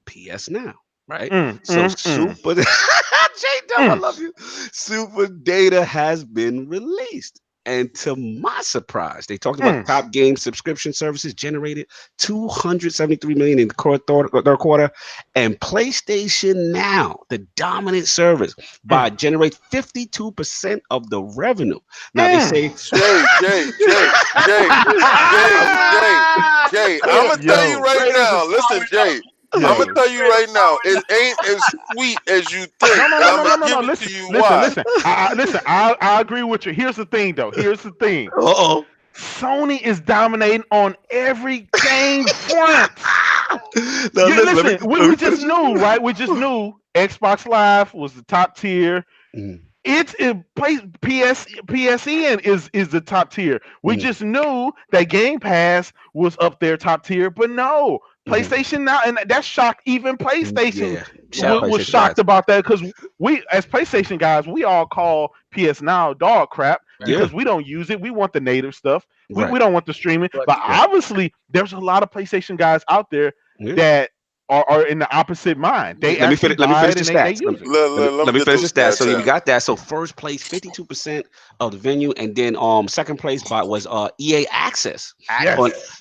PS Now, right? Super JayDub, I love you. Super Data has been released. And to my surprise, they talked about top game subscription services generated $273 million in the third quarter, and PlayStation Now, the dominant service, generate 52% of the revenue. Now they say, Jay, I'm gonna tell you right now. Listen, Jay. I'm gonna tell you right now, it ain't as sweet as you think. No. Listen, I agree with you. Here's the thing, though. Sony is dominating on every game front. We just knew, right? We just knew Xbox Live was the top tier. PSN is the top tier. We just knew that Game Pass was up there top tier, but no. PlayStation Now, and that shocked even PlayStation. Was shocked about that because we, as PlayStation guys, we all call PS Now dog crap because we don't use it. We want the native stuff. We don't want the streaming. But obviously, there's a lot of PlayStation guys out there that are in the opposite mind. Let me finish the stats. Let me finish the stats. So you got that. So first place, 52% of the venue, and then second place was EA Access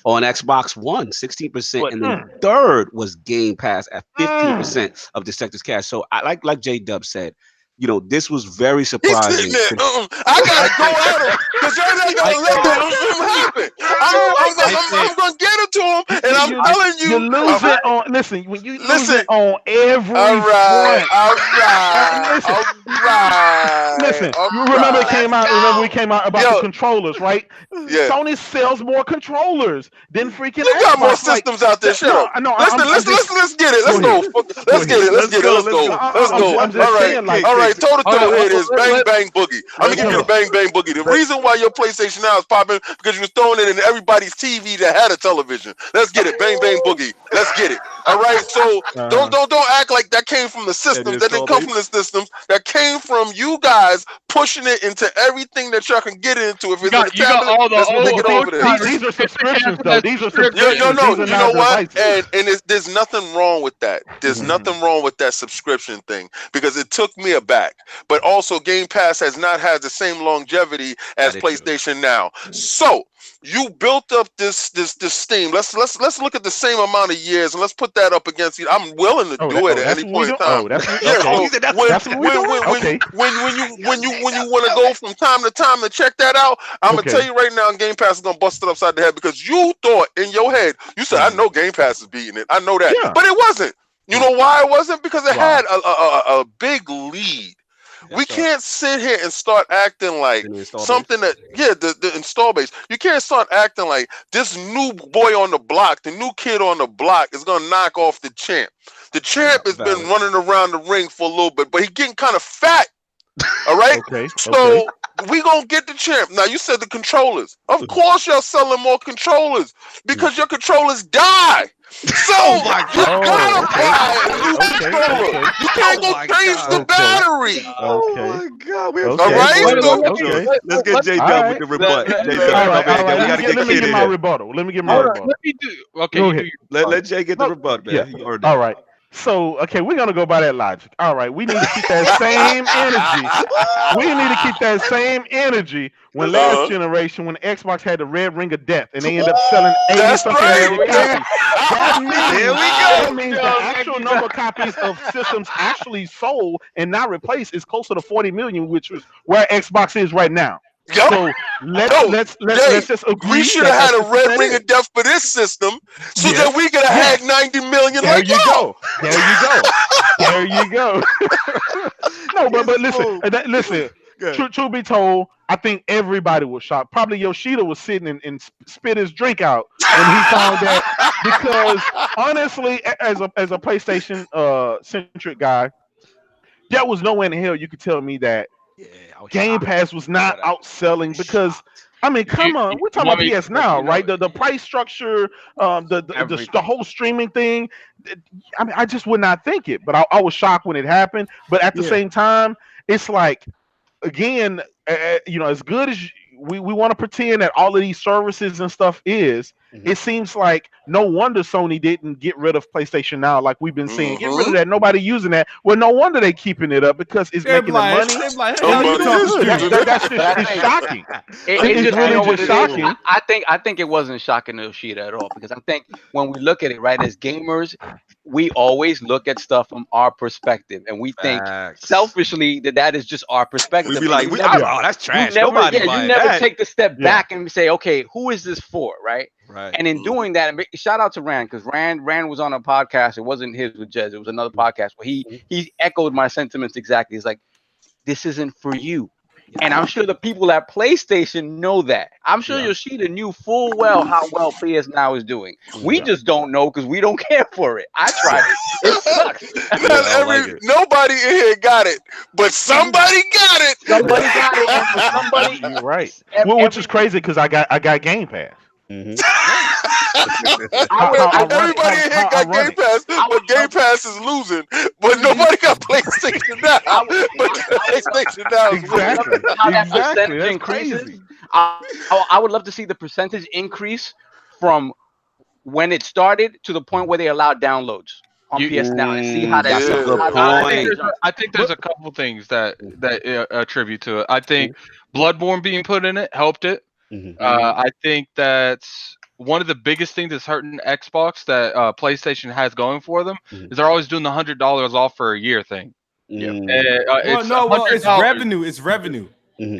on Xbox One, 16%, and then third was Game Pass at 15% of the sector's cash. So I like JayDub said, this was very surprising. I gotta go at him because you're not gonna let that happen. I'm gonna get it to him, and I'm telling you, you're losing on. Listen, when you losing on every front. All right. listen. I'm You remember it crying. came out. Remember we came out about Yo. the controllers, right? Yeah. Sony sells more controllers than freaking You got more Xbox. Like, systems out there. Shut no, up. no. Let's get it. Let's Go go. ahead. Let's get it. Let's Let's get it. go, Let's let's go. go. Let's go. I'm just All right. saying, like, All right. Toe to toe here it is. Bang let- bang boogie. I'm gonna give you the bang bang boogie. The reason why your PlayStation Now is popping because you was throwing it in everybody's TV that had a television. Let's get it. Bang bang boogie. Let's get it. All right. So don't act like that came from the systems. That didn't come from the systems. That came from you guys pushing it into everything that y'all can get into. If it's a tablet, let's take it over there. These are subscriptions, though. These are subscriptions. No. These are You know not what? devices. And there's nothing wrong with that. There's nothing wrong with that subscription thing because it took me aback. But also, Game Pass has not had the same longevity as PlayStation Now. So you built up this Steam. Let's look at the same amount of years and let's put that up against you. I'm willing to do it at any point in time. When you want to go from time to time to check that out, I'm gonna tell you right now, Game Pass is gonna bust it upside the head because you thought in your head, you said, I know Game Pass is beating it. I know that, but it wasn't. You know why it wasn't? Because it had a big lead. We can't sit here and start acting like something that, the install base. You can't start acting like this new boy on the block, the new kid on the block is going to knock off the champ. The champ has been running around the ring for a little bit, but he's getting kind of fat. All right? So we going to get the champ. Now, you said the controllers. Of course, y'all selling more controllers because your controllers die. So you gotta buy a new controller. You can't go change the battery. Oh my God! We're all right. Let's get JayDub with the rebut. Let me get my rebuttal. Let me get my rebuttal. Let me do. Okay, go ahead. Let Jay get the rebut, man. Yeah. All right. So, we're going to go by that logic. All right, we need to keep that same energy. We need to keep that same energy when last generation, when Xbox had the red ring of death and they ended up selling 80-something million copies. That means the actual number of copies of systems actually sold and not replaced is closer to 40 million, which is where Xbox is right now. So let's just agree. We should have had a red ring of death for this system, so that we could have had 90 million. There you go. There you go. No, but listen. Truth be told, I think everybody was shocked. Probably Yoshida was sitting and spit his drink out when he found that. Because honestly, as a PlayStation centric guy, there was no way in hell you could tell me that Game Pass was not outselling because I mean, come on, we're talking about PS Now, right? The price structure, the whole streaming thing. I mean, I just would not think it, but I was shocked when it happened. But at the same time, it's like, again, as good as we want to pretend that all of these services and stuff is, it seems like no wonder Sony didn't get rid of PlayStation Now, like we've been saying. Get rid of that. Nobody using that. Well, no wonder they keeping it up because it's making the money. That's just shocking. It's really just shocking. I think it wasn't shocking to Yoshida at all because I think when we look at it, right, as gamers, we always look at stuff from our perspective, and we think selfishly that is just our perspective. We'd be like, that's trash. Nobody you never take the step back and say, okay, who is this for, right? Right. And in doing that, shout out to Rand because Rand was on a podcast. It wasn't his with Jez. It was another podcast where he echoed my sentiments exactly. He's like, this isn't for you. And I'm sure the people at PlayStation know that. I'm sure Yoshida knew full well how well PS Now is doing. We just don't know because we don't care for it. I tried it. It sucks. Nobody in here got it, but somebody got it. Somebody got it. And for somebody, you're right. Which is crazy because I got Game Pass. Everybody in here got Game Pass, but Game Pass is losing. But nobody got PlayStation Now. But PlayStation Now is winning. How that percentage increases. I would love to see the percentage increase from when it started to the point where they allowed downloads on PS Now and see how that's I think there's a couple things that attribute to it. I think Bloodborne being put in it helped it. I think that's one of the biggest things that's hurting Xbox that PlayStation has going for them is they're always doing the $100 off for a year thing. It's revenue. It's revenue.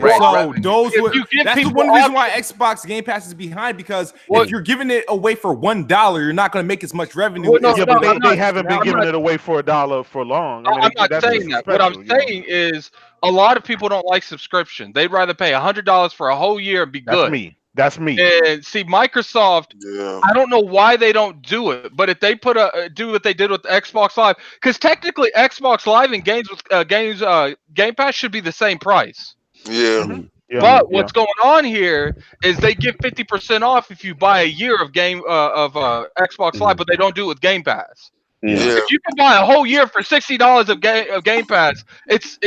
Right, So revenue. those If would you give that's people one reason why options- Xbox Game Pass is behind, because Well- if you're giving it away for $1, you're not going to make as much revenue. Well, no, as Yeah, no, but I'm they not- haven't been I'm giving not- it away for $1 for long. I mean, I'm not that's saying that. What I'm disrespectful, saying is a lot of people don't like subscription. They'd rather pay $100 for a whole year and be That's good. me. That's me. And see, Microsoft, Yeah. I don't know why they don't do it, but if they do what they did with the Xbox Live, because technically Xbox Live and games with Game Pass should be the same price. Yeah. Yeah, But yeah. what's going on here is they give 50% off if you buy a year of Xbox Live, but they don't do it with Game Pass. Yeah. If you can buy a whole year for $60 of Game Pass,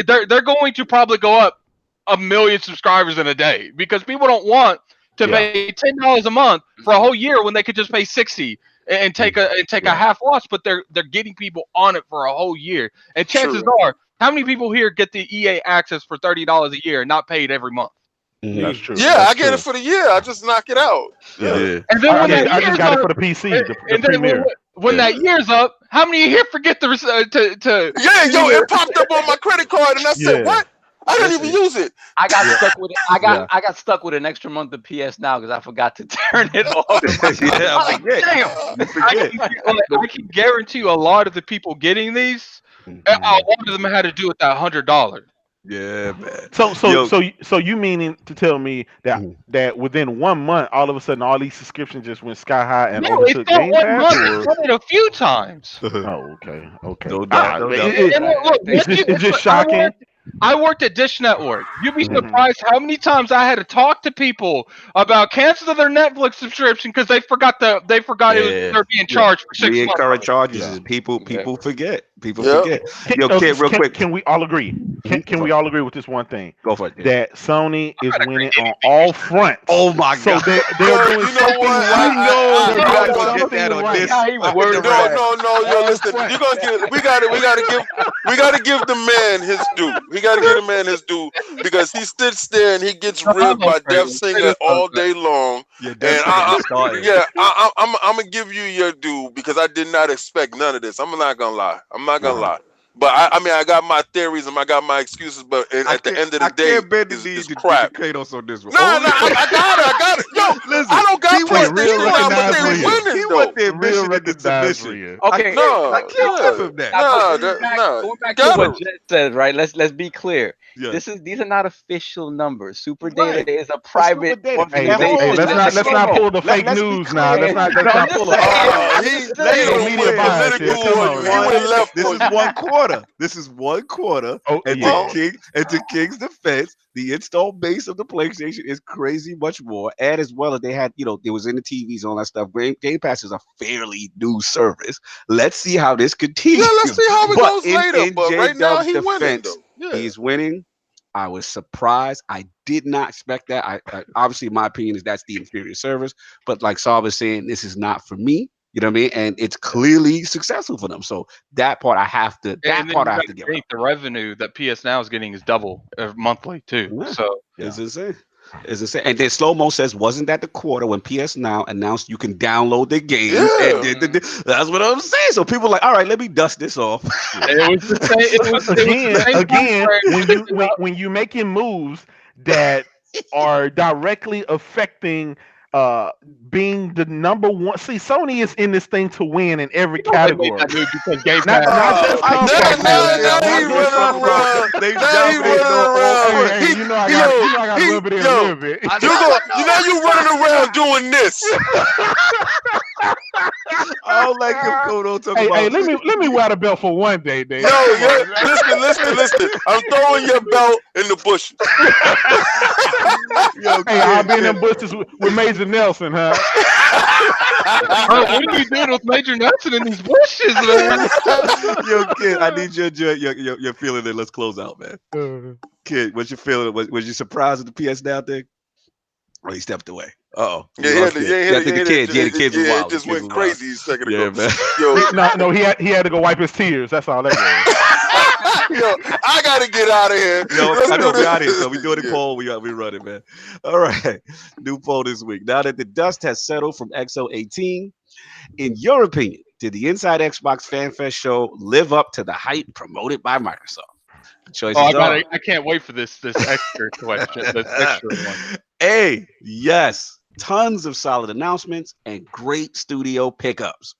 they're going to probably go up 1 million subscribers in a day, because people don't want to pay $10 a month for a whole year when they could just pay $60 and take a half loss. But they're getting people on it for a whole year, and chances are, how many people here get the EA access for $30 a year and not paid every month? That's true. Yeah, That's I get true. it for the year. I just knock it out. Yeah. And then when I just got it for the PC, the and then Premiere. when that year's up, how many here forget to Yeah, yo, it popped up on my credit card, and I said, Yeah. "What? I didn't even use it." I got stuck with it. I got stuck with an extra month of PS Now because I forgot to turn it off. Yeah, I'm like, damn. You forget. I can guarantee you a lot of the people getting these, a lot of them had to do with that $100. Yeah, man. So you meaning to tell me that within 1 month, all of a sudden, all these subscriptions just went sky high and No, it's overtook not Game 1 Pass? month. Or? It's done it a few times. Oh, okay. No doubt, no doubt. And look, It's just shocking. I worked at Dish Network. You'd be surprised how many times I had to talk to people about canceling their Netflix subscription because they forgot they're being charged for 6 months. Recurrent charges Yeah. is people forget. People Yep. forget. Yo, kid, real quick. Can we all agree? Can we all agree with this one thing? Go for it. kid. That Sony is winning on all fronts. Oh my So god. they're Yo, doing you know something what? right. I They're gotta doing go get something that on right. this. No, yo, listen. You're gonna get. We gotta give the man his due. We gotta give the man his due, because he sits there and he gets ribbed by Def Singer all day long. Yeah, And I'm gonna give you your due, because I did not expect none of this. I'm not gonna lie. But I got my theories and I got my excuses. But at the end of the day, it's crap. Kratos on this one. No, I got it. Yo, Listen, I don't got he points was to give out, but they recognized winning He though. want the Real ambition and the recognized for submission. you. Okay, No, I can't give him that. going back to Got what him. Jed said, right? Let's be clear. Yeah. These are not official numbers. Super Right. Data is a private Super Data. Hey, organization. let's not pull the fake let's be news clear. now. Let's not pull it. He media went bias here. political Come on on, you. He man. went left This on is you. 1 quarter. This is 1 quarter. Oh, And yeah. to King's defense, the install base of the PlayStation is crazy much more. And as well as they had, it was in the TVs and all that stuff. Game Pass is a fairly new service. Let's see how this continues. Yeah, let's see how it But goes later. But right now, JayDub's he winning defense, though. Yeah. he's winning. I was surprised. I did not expect that. I obviously, my opinion is that's the inferior service. But like Saul was saying, this is not for me. You know what I mean? And it's clearly successful for them. So that part I have to. And then you gotta think the revenue that PS Now is getting is double monthly too. Yeah. So It's insane. It's insane. And then Slow Mo says, wasn't that the quarter when PS Now announced you can download the games? Yeah. And that's what I'm saying. So people are like, all right, let me dust this off. it was the same. It was the same Again, time frame. when you making moves that are directly affecting being the number one. See, Sony is in this thing to win in every category. Not just Not just console. They Hey, you know I got to rub it in a little bit. You running around doing this. I don't like him going on talking about. Hey, let me wear the belt for one day, Dave. Listen. I'm throwing your belt in the bushes. Hey, I've been in bushes with Major Nelson, huh? What are you doing with Major Nelson in these bushes, man? Yo, kid, I need your feeling. Then let's close out, man. Kid, what's your feeling? Was you surprised at the PS Now thing? Or he stepped away? Uh-oh. The kids were wild. It just went crazy a second ago. Man. Yo, No, he had to go wipe his tears. That's all that was. yo, I gotta get out of here. I know we out here, so we doing the poll. We running, man. All right, new poll this week. Now that the dust has settled from XO18, in your opinion, did the Inside Xbox Fan Fest show live up to the hype promoted by Microsoft? The choices Oh, are. I can't wait for this extra question. This extra one. A, yes, tons of solid announcements and great studio pickups.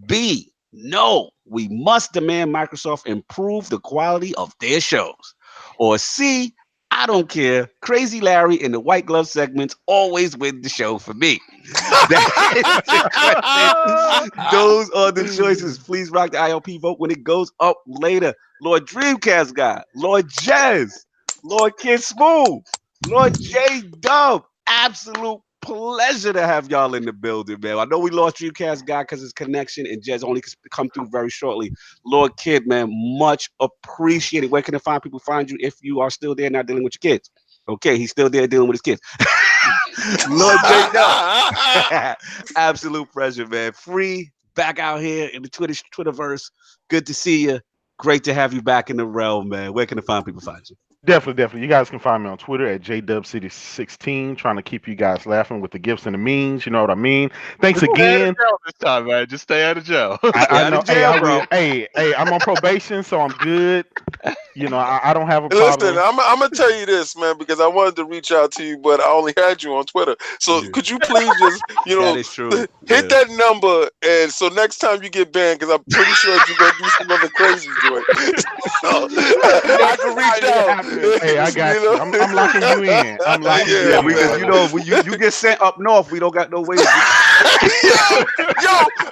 B, no, we must demand Microsoft improve the quality of their shows. Or C, I don't care. Crazy Larry and the White Glove segments always win the show for me. That is the question. Those are the choices. Please rock the ILP vote when it goes up later. Lord Dreamcastguy, Lord Jez, Lord Kidsmoove, Lord JayDub. Absolute pleasure to have y'all in the building, man. I know we lost Dreamcastguy because his connection and Jez only come through very shortly. Lord Kid, man, much appreciated. Where can the find people find you if you are still there not dealing with your kids? Okay, he's still there dealing with his kids. Lord JayDub. Absolute pleasure, man. Free back out here in the Twitterverse. Good to see you. Great to have you back in the realm, man. Where can the find people find you? Definitely. You guys can find me on Twitter at JayDubCity16, trying to keep you guys laughing with the gifts and the memes. You know what I mean? Thanks again. This time, man. Just stay out of jail. I know. jail, Hey, bro. Hey, I'm on probation, so I'm good. You know, I don't have a problem. Listen, I'm gonna tell you this, man, because I wanted to reach out to you, but I only had you on Twitter. So could you please just, That is true. hit that number, and so next time you get banned, because I'm pretty sure you're gonna do some other crazy joint. So, I can reach out. Hey, I got you. I'm locking you in. I'm locking you in. Because when you get sent up north, we don't got no way to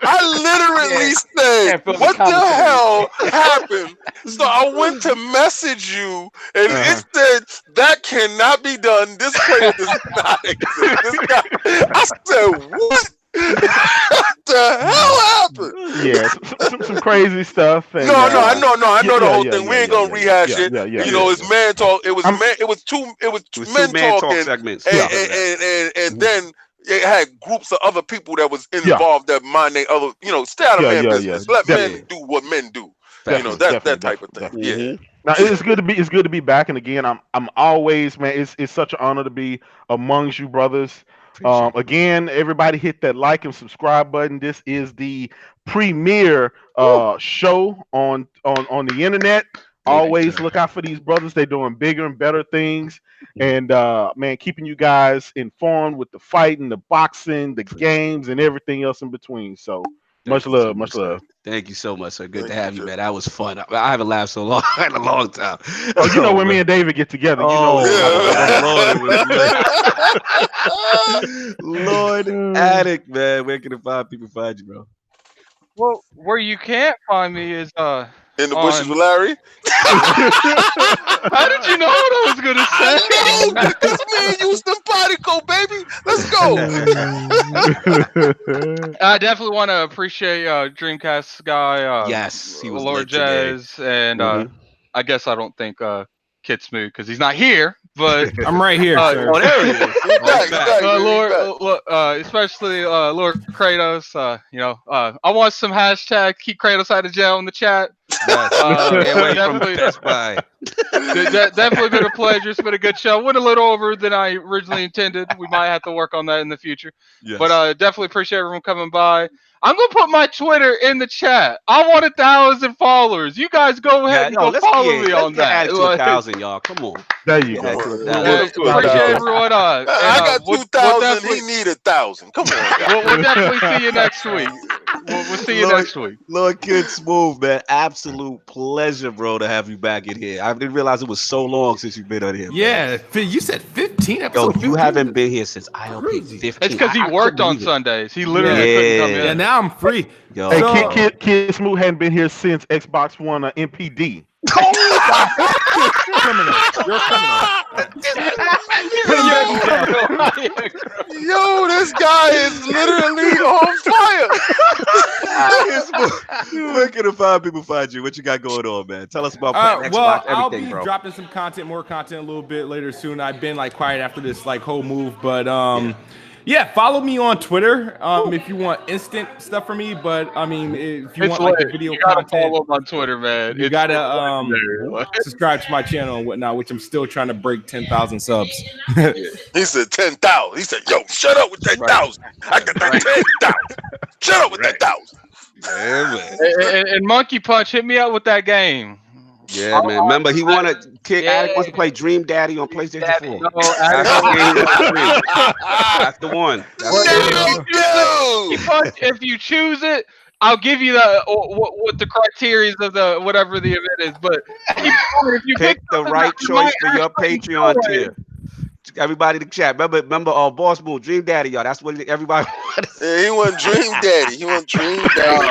I literally said, what the hell happened? So I went to message you, and it said, that cannot be done. This player does not exist. This guy, I said, what? What the hell happened? Yeah, some crazy stuff. And, I know the whole thing. We ain't gonna rehash it. You know, it's man talk. It was two men talking segments. And then it had groups of other people that was involved that mind they other, stay out of man business. Let men do what men do. That type of thing. Yeah. Now it's good to be back, and again, I'm always, man. It's such an honor to be amongst you brothers. Again, everybody hit that like and subscribe button. This is the premiere show on the internet. Always look out for these brothers. They're doing bigger and better things. And man, keeping you guys informed with the fighting, the boxing, the games, and everything else in between. So much love. Thank you so much, sir. Good to have you, man. That was fun. I haven't laughed so long in a long time. Oh, you know when me and David get together, you know. Lord Addict, man. Where can the people find you, bro? Well, where you can't find me is in the bushes with Larry. How did you know what I was gonna say? I know, because me and you simpatico, baby. Let's go. I definitely want to appreciate Dreamcastguy. Yes, he was Lord Jez, and I guess I don't think Kidsmoove because he's not here, but I'm right here, sir. Oh, there he is. Lord, especially Lord Kratos. I want some hashtag keep Kratos out of jail in the chat. Definitely been a pleasure. It's been a good show. Went a little over than I originally intended. We might have to work on that in the future. Yes. But definitely appreciate everyone coming by. I'm gonna put my Twitter in the chat. I want 1,000 followers. You guys go ahead and follow me on that. Add to 1,000, y'all. Come on. There you go. Appreciate everyone. I got 2,000. He need 1,000. Come on. We'll definitely see you next week. We'll see you next week. Lord Kidsmoove, man. Absolute pleasure, bro, to have you back in here. I didn't realize it was so long since you've been on here. Yeah, man. You said 15 episodes. Yo, you haven't been here since ILP 15. It's because he worked on Sundays. He literally couldn't come in. Yeah, now I'm free. Yo. Hey, Kidsmoove hadn't been here since Xbox One MPD. Criminal. You're a criminal. Yo, this guy is literally on fire. Where can the find people find you? What you got going on, man? Tell us about Xbox, well, everything, I'll be bro. dropping some more content a little bit later soon. I've been quiet after this whole move, but yeah, follow me on Twitter if you want instant stuff from me. But I mean, if you want the video you gotta content, follow him on Twitter, man. You gotta subscribe to my channel and whatnot, which I'm still trying to break 10,000 subs. He said 10,000. He said, "Yo, shut up with that 1,000. I got that 10,000. Shut up with that 1,000." And Monkey Punch, hit me up with that game. Yeah, man. Remember, he wanted Addict wants to play Dream Daddy on PlayStation 4. No, That's the game he wants to play. That's the one. If you choose it, I'll give you the what the criteria of the whatever the event is. But if you pick the right choice for your Patreon tier. Everybody in the chat. Remember, Boss Moon, Dream Daddy, y'all. That's what everybody wanted. Yeah, he want Dream Daddy. He want Dream Daddy.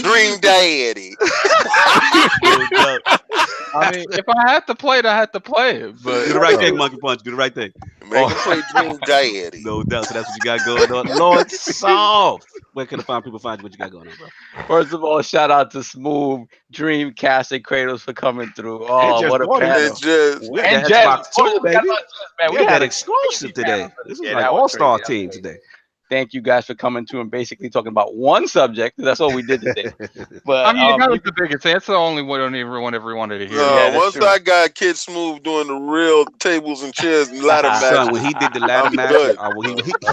Dream Daddy. I mean, if I had to play it, I had to play it. But do the right thing, Monkey Punch. Do the right thing. Make him play Dream Daddy. No doubt. So that's what you got going on. Lord Soft. Where can people find you? What you got going on, bro? First of all, shout out to Smooth, Dreamcast, and Kratos for coming through. Oh, what a panel. And Xbox too, baby. We had had an exclusive today. This is Yeah, like that was all-star crazy. team today. Thank you guys for coming to and basically talking about one subject. That's all we did today. But I mean, that was the biggest thing. That's the only one everyone ever wanted to hear. Once I got Kidsmoove doing the real tables and chairs and ladder match, Son, when he did the ladder match,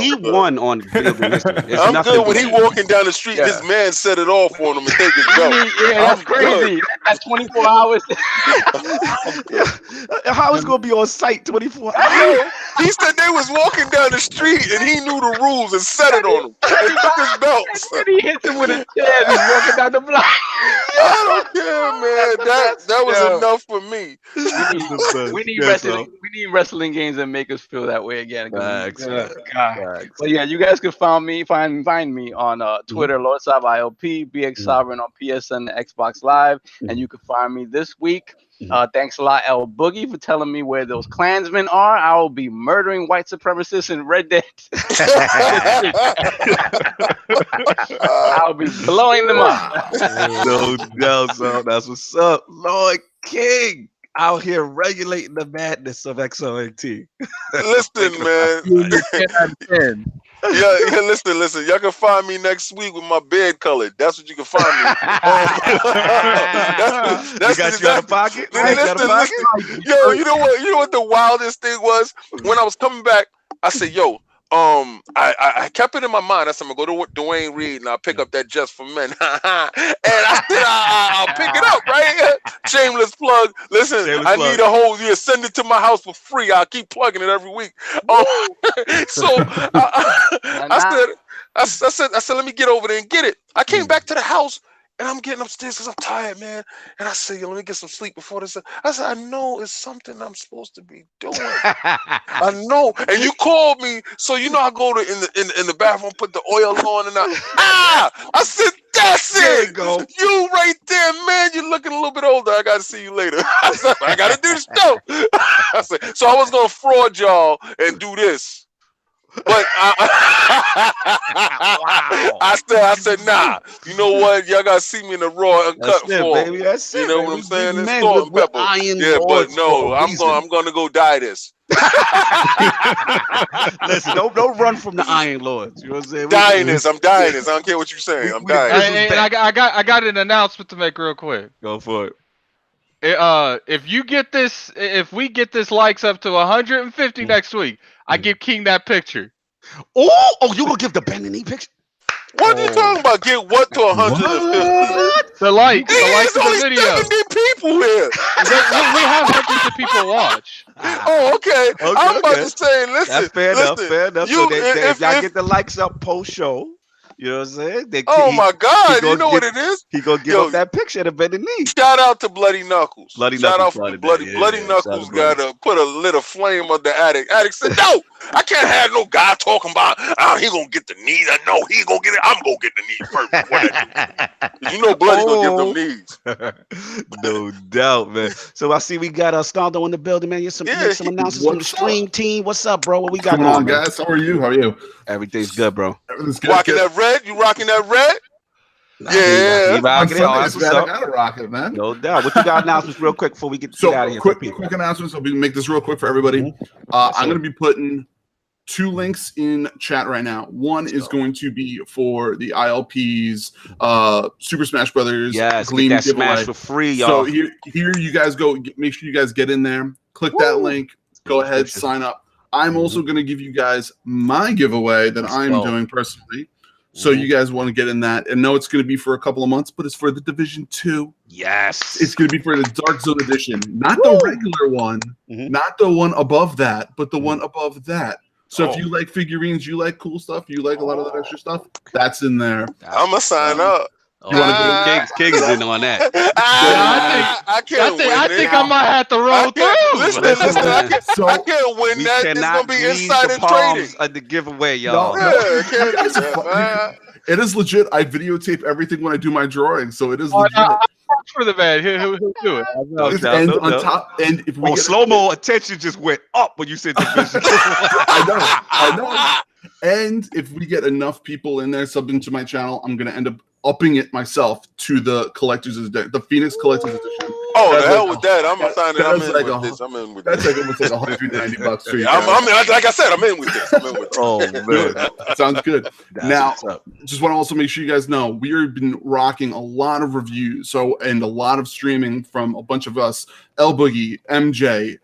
he won on video game history. I'm good. When he walking down the street, his man set it off on him and take his belt. Yeah, that's crazy. That's 24 hours. How is going to be on site 24 hours? He said they was walking down the street and he knew the rules and set it on him. And took his belt. And he hits him with a chair. He's walking down the block. I don't care, man. That was enough for me. We need wrestling games that make us feel that way again. But yeah, you guys can find me on Twitter, Lord Sav ILP, BX Sovereign on PSN and Xbox Live, and you can find me this week. Thanks a lot, L Boogie, for telling me where those Klansmen are. I will be murdering white supremacists in Red Dead. I'll be blowing them up. No doubt, so that's what's up. Lord King out here regulating the madness of XO18. Listen, man. Yeah, listen. Y'all can find me next week with my bed colored. That's what you can find me. That's you got you out of pocket? Listen. Yo, you know what the wildest thing was? When I was coming back, I said, yo, I kept it in my mind. I said, I'm gonna go to Dwayne Reed and I'll pick up that Just for Men. And I said, I'll pick it up, right? Shameless plug. Listen, I need a whole year. Send it to my house for free. I'll keep plugging it every week. So I said, let me get over there and get it. I came back to the house. And I'm getting upstairs because I'm tired, man. And I said, yo, let me get some sleep before this. I said, I know it's something I'm supposed to be doing. I know. And you called me, so you know I go to in the bathroom, put the oil on, and I said, that's there it. You go. You right there, man. You're looking a little bit older. I got to see you later. I said, I got to do this show. I said, so I was going to fraud y'all and do this. But I said, nah. You know what? Y'all gotta see me in the raw uncut form. Baby. That's it. You know baby. what I'm saying? It's Men salt and with pepper. iron But no, I'm gonna go dye this. Listen, don't run from the Iron Lords. You know what I'm saying? I'm dying this. I don't care what you're saying. I'm dying. And I got an announcement to make real quick. Go for it. If we get this likes up to 150 next week, I give King that picture. Oh, you gonna give the bend and knee picture? What are you talking about? Get what to 150? The likes of the video. 70 people here. we have hundreds of people watch. Oh, okay. I'm about to say, listen. That's fair enough. Fair enough. You, so if y'all get the likes up post show. You know what I'm saying? My God! You know what it is? He gonna give up that picture to bend the knee. Shout out to Bloody Knuckles. Bloody Knuckles Knuckles got to put a little flame on the addict. Addict said, "No, I can't have no guy talking about he gonna get the knees. I know he gonna get it. I'm gonna get the knees first. You know, Bloody gonna give them knees. No doubt, man. So I see we got Staldo in the building, man. Make some announcements from the stream team. What's up, bro? What we got going on, guys? How are you? Everything's good, bro. Everything's good. Rocking that red. You rocking that red? Yeah. He rocking it. I gotta rock it, man. No doubt. What you got announcements real quick before we get out of here? Quick announcements. I'll make this real quick for everybody. I'm going to be putting 2 links in chat right now. One is going to be for the ILP's Super Smash Brothers. Yes, Gleam get that giveaway. Smash for free, y'all. So here you guys go. Make sure you guys get in there. Click that link. Go ahead, sign up. I'm also going to give you guys my giveaway that I'm doing personally. So you guys want to get in that, and know it's going to be for a couple of months, but it's for the Division 2. Yes. It's going to be for the Dark Zone edition, not the regular one, not the one above that, but the one above that. So if you like figurines, you like cool stuff, you like a lot of that extra stuff, that's in there. I'm gonna sign up. You want to get King's in on that? I can't win. I think I might have to roll through. Listen, I can't win We that. It's cannot gonna be read insider the palms trading. of the giveaway, y'all. Yeah, can't do that, man. It is legit. I videotape everything when I do my drawing, so it is Oh, legit. no, I'm for the man. He'll do it. And on top, and if we get slow mo, attention just went up when you said division. I know. And if we get enough people in there subbing to my channel, I'm gonna end up upping it myself to the collector's edition, the Phoenix collector's edition. Oh, the hell with that! I'm signing. I'm in like with this. I'm in with that's this. like almost like $190 for you. I'm in, like I said, I'm in with this. I'm in with this. Oh man, sounds good. That's now, what's up. just want to also make sure you guys know we have been rocking a lot of reviews, and a lot of streaming from a bunch of us. El Boogie, MJ,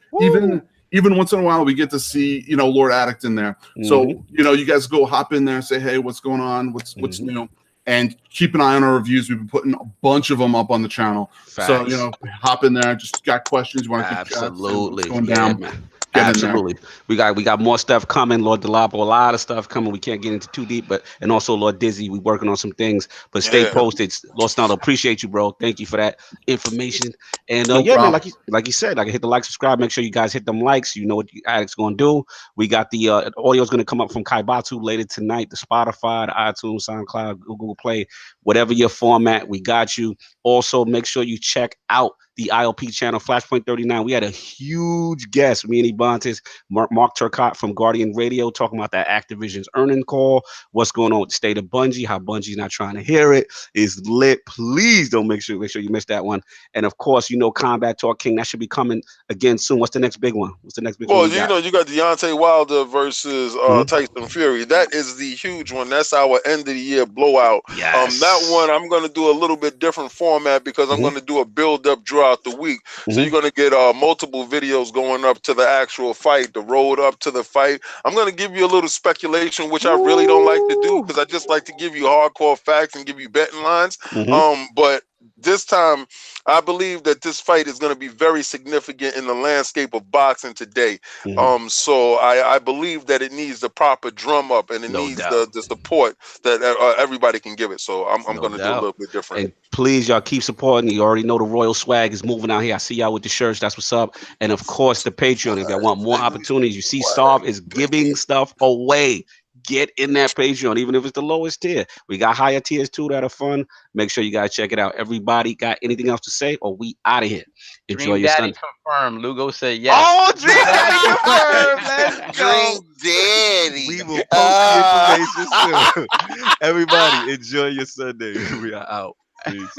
even once in a while we get to see Lord Addict in there. So you guys go hop in there and say, hey, what's going on? What's new? And keep an eye on our reviews. We've been putting a bunch of them up on the channel. Facts. So, hop in there. Just got questions. You want to absolutely keep going down. Man. Absolutely. We got more stuff coming. Lord Delapo, a lot of stuff coming. We can't get into too deep, and also Lord Dizzy, we working on some things. But stay posted. Lord Snow, appreciate you, bro. Thank you for that information. And man, like you said, hit the like, subscribe. Make sure you guys hit them likes. You know what Addict's gonna do. We got the audio is gonna come up from Kaibatu later tonight. The Spotify, the iTunes, SoundCloud, Google Play, whatever your format, we got you. Also, make sure you check out the ILP channel, Flashpoint 39. We had a huge guest, me and Ebontis, Mark Turcotte from Guardian Radio, talking about that Activision's earning call, what's going on with the state of Bungie, how Bungie's not trying to hear it. Is lit. Please don't make sure you miss that one. And of course, Combat Talk King, that should be coming again soon. What's the next big one? What's the next big one? Well, you got Deontay Wilder versus Tyson Fury. That is the huge one. That's our end of the year blowout. Yes. That one I'm going to do a little bit different format because I'm going to do a build-up draw out the week. So you're going to get multiple videos going up to the actual fight, the road up to the fight. I'm going to give you a little speculation, which I really don't like to do because I just like to give you hardcore facts and give you betting lines. But this time, I believe that this fight is going to be very significant in the landscape of boxing today. So I believe that it needs the proper drum up and it needs the support that everybody can give it. So I'm going to do a little bit different. And please, y'all keep supporting. You already know the Royal Swag is moving out here. I see y'all with the shirts. That's what's up. And of course, the Patreon. If y'all want more opportunities, you see Starve is giving stuff away. Get in that Patreon, even if it's the lowest tier. We got higher tiers too that are fun. Make sure you guys check it out. Everybody got anything else to say, or we out of here? Enjoy Dream your Daddy Sunday. confirmed. Lugo said yes. Oh, Dream Daddy confirmed. Let's go. Dream Daddy. We will post the information soon. Everybody, enjoy your Sunday. We are out. Peace.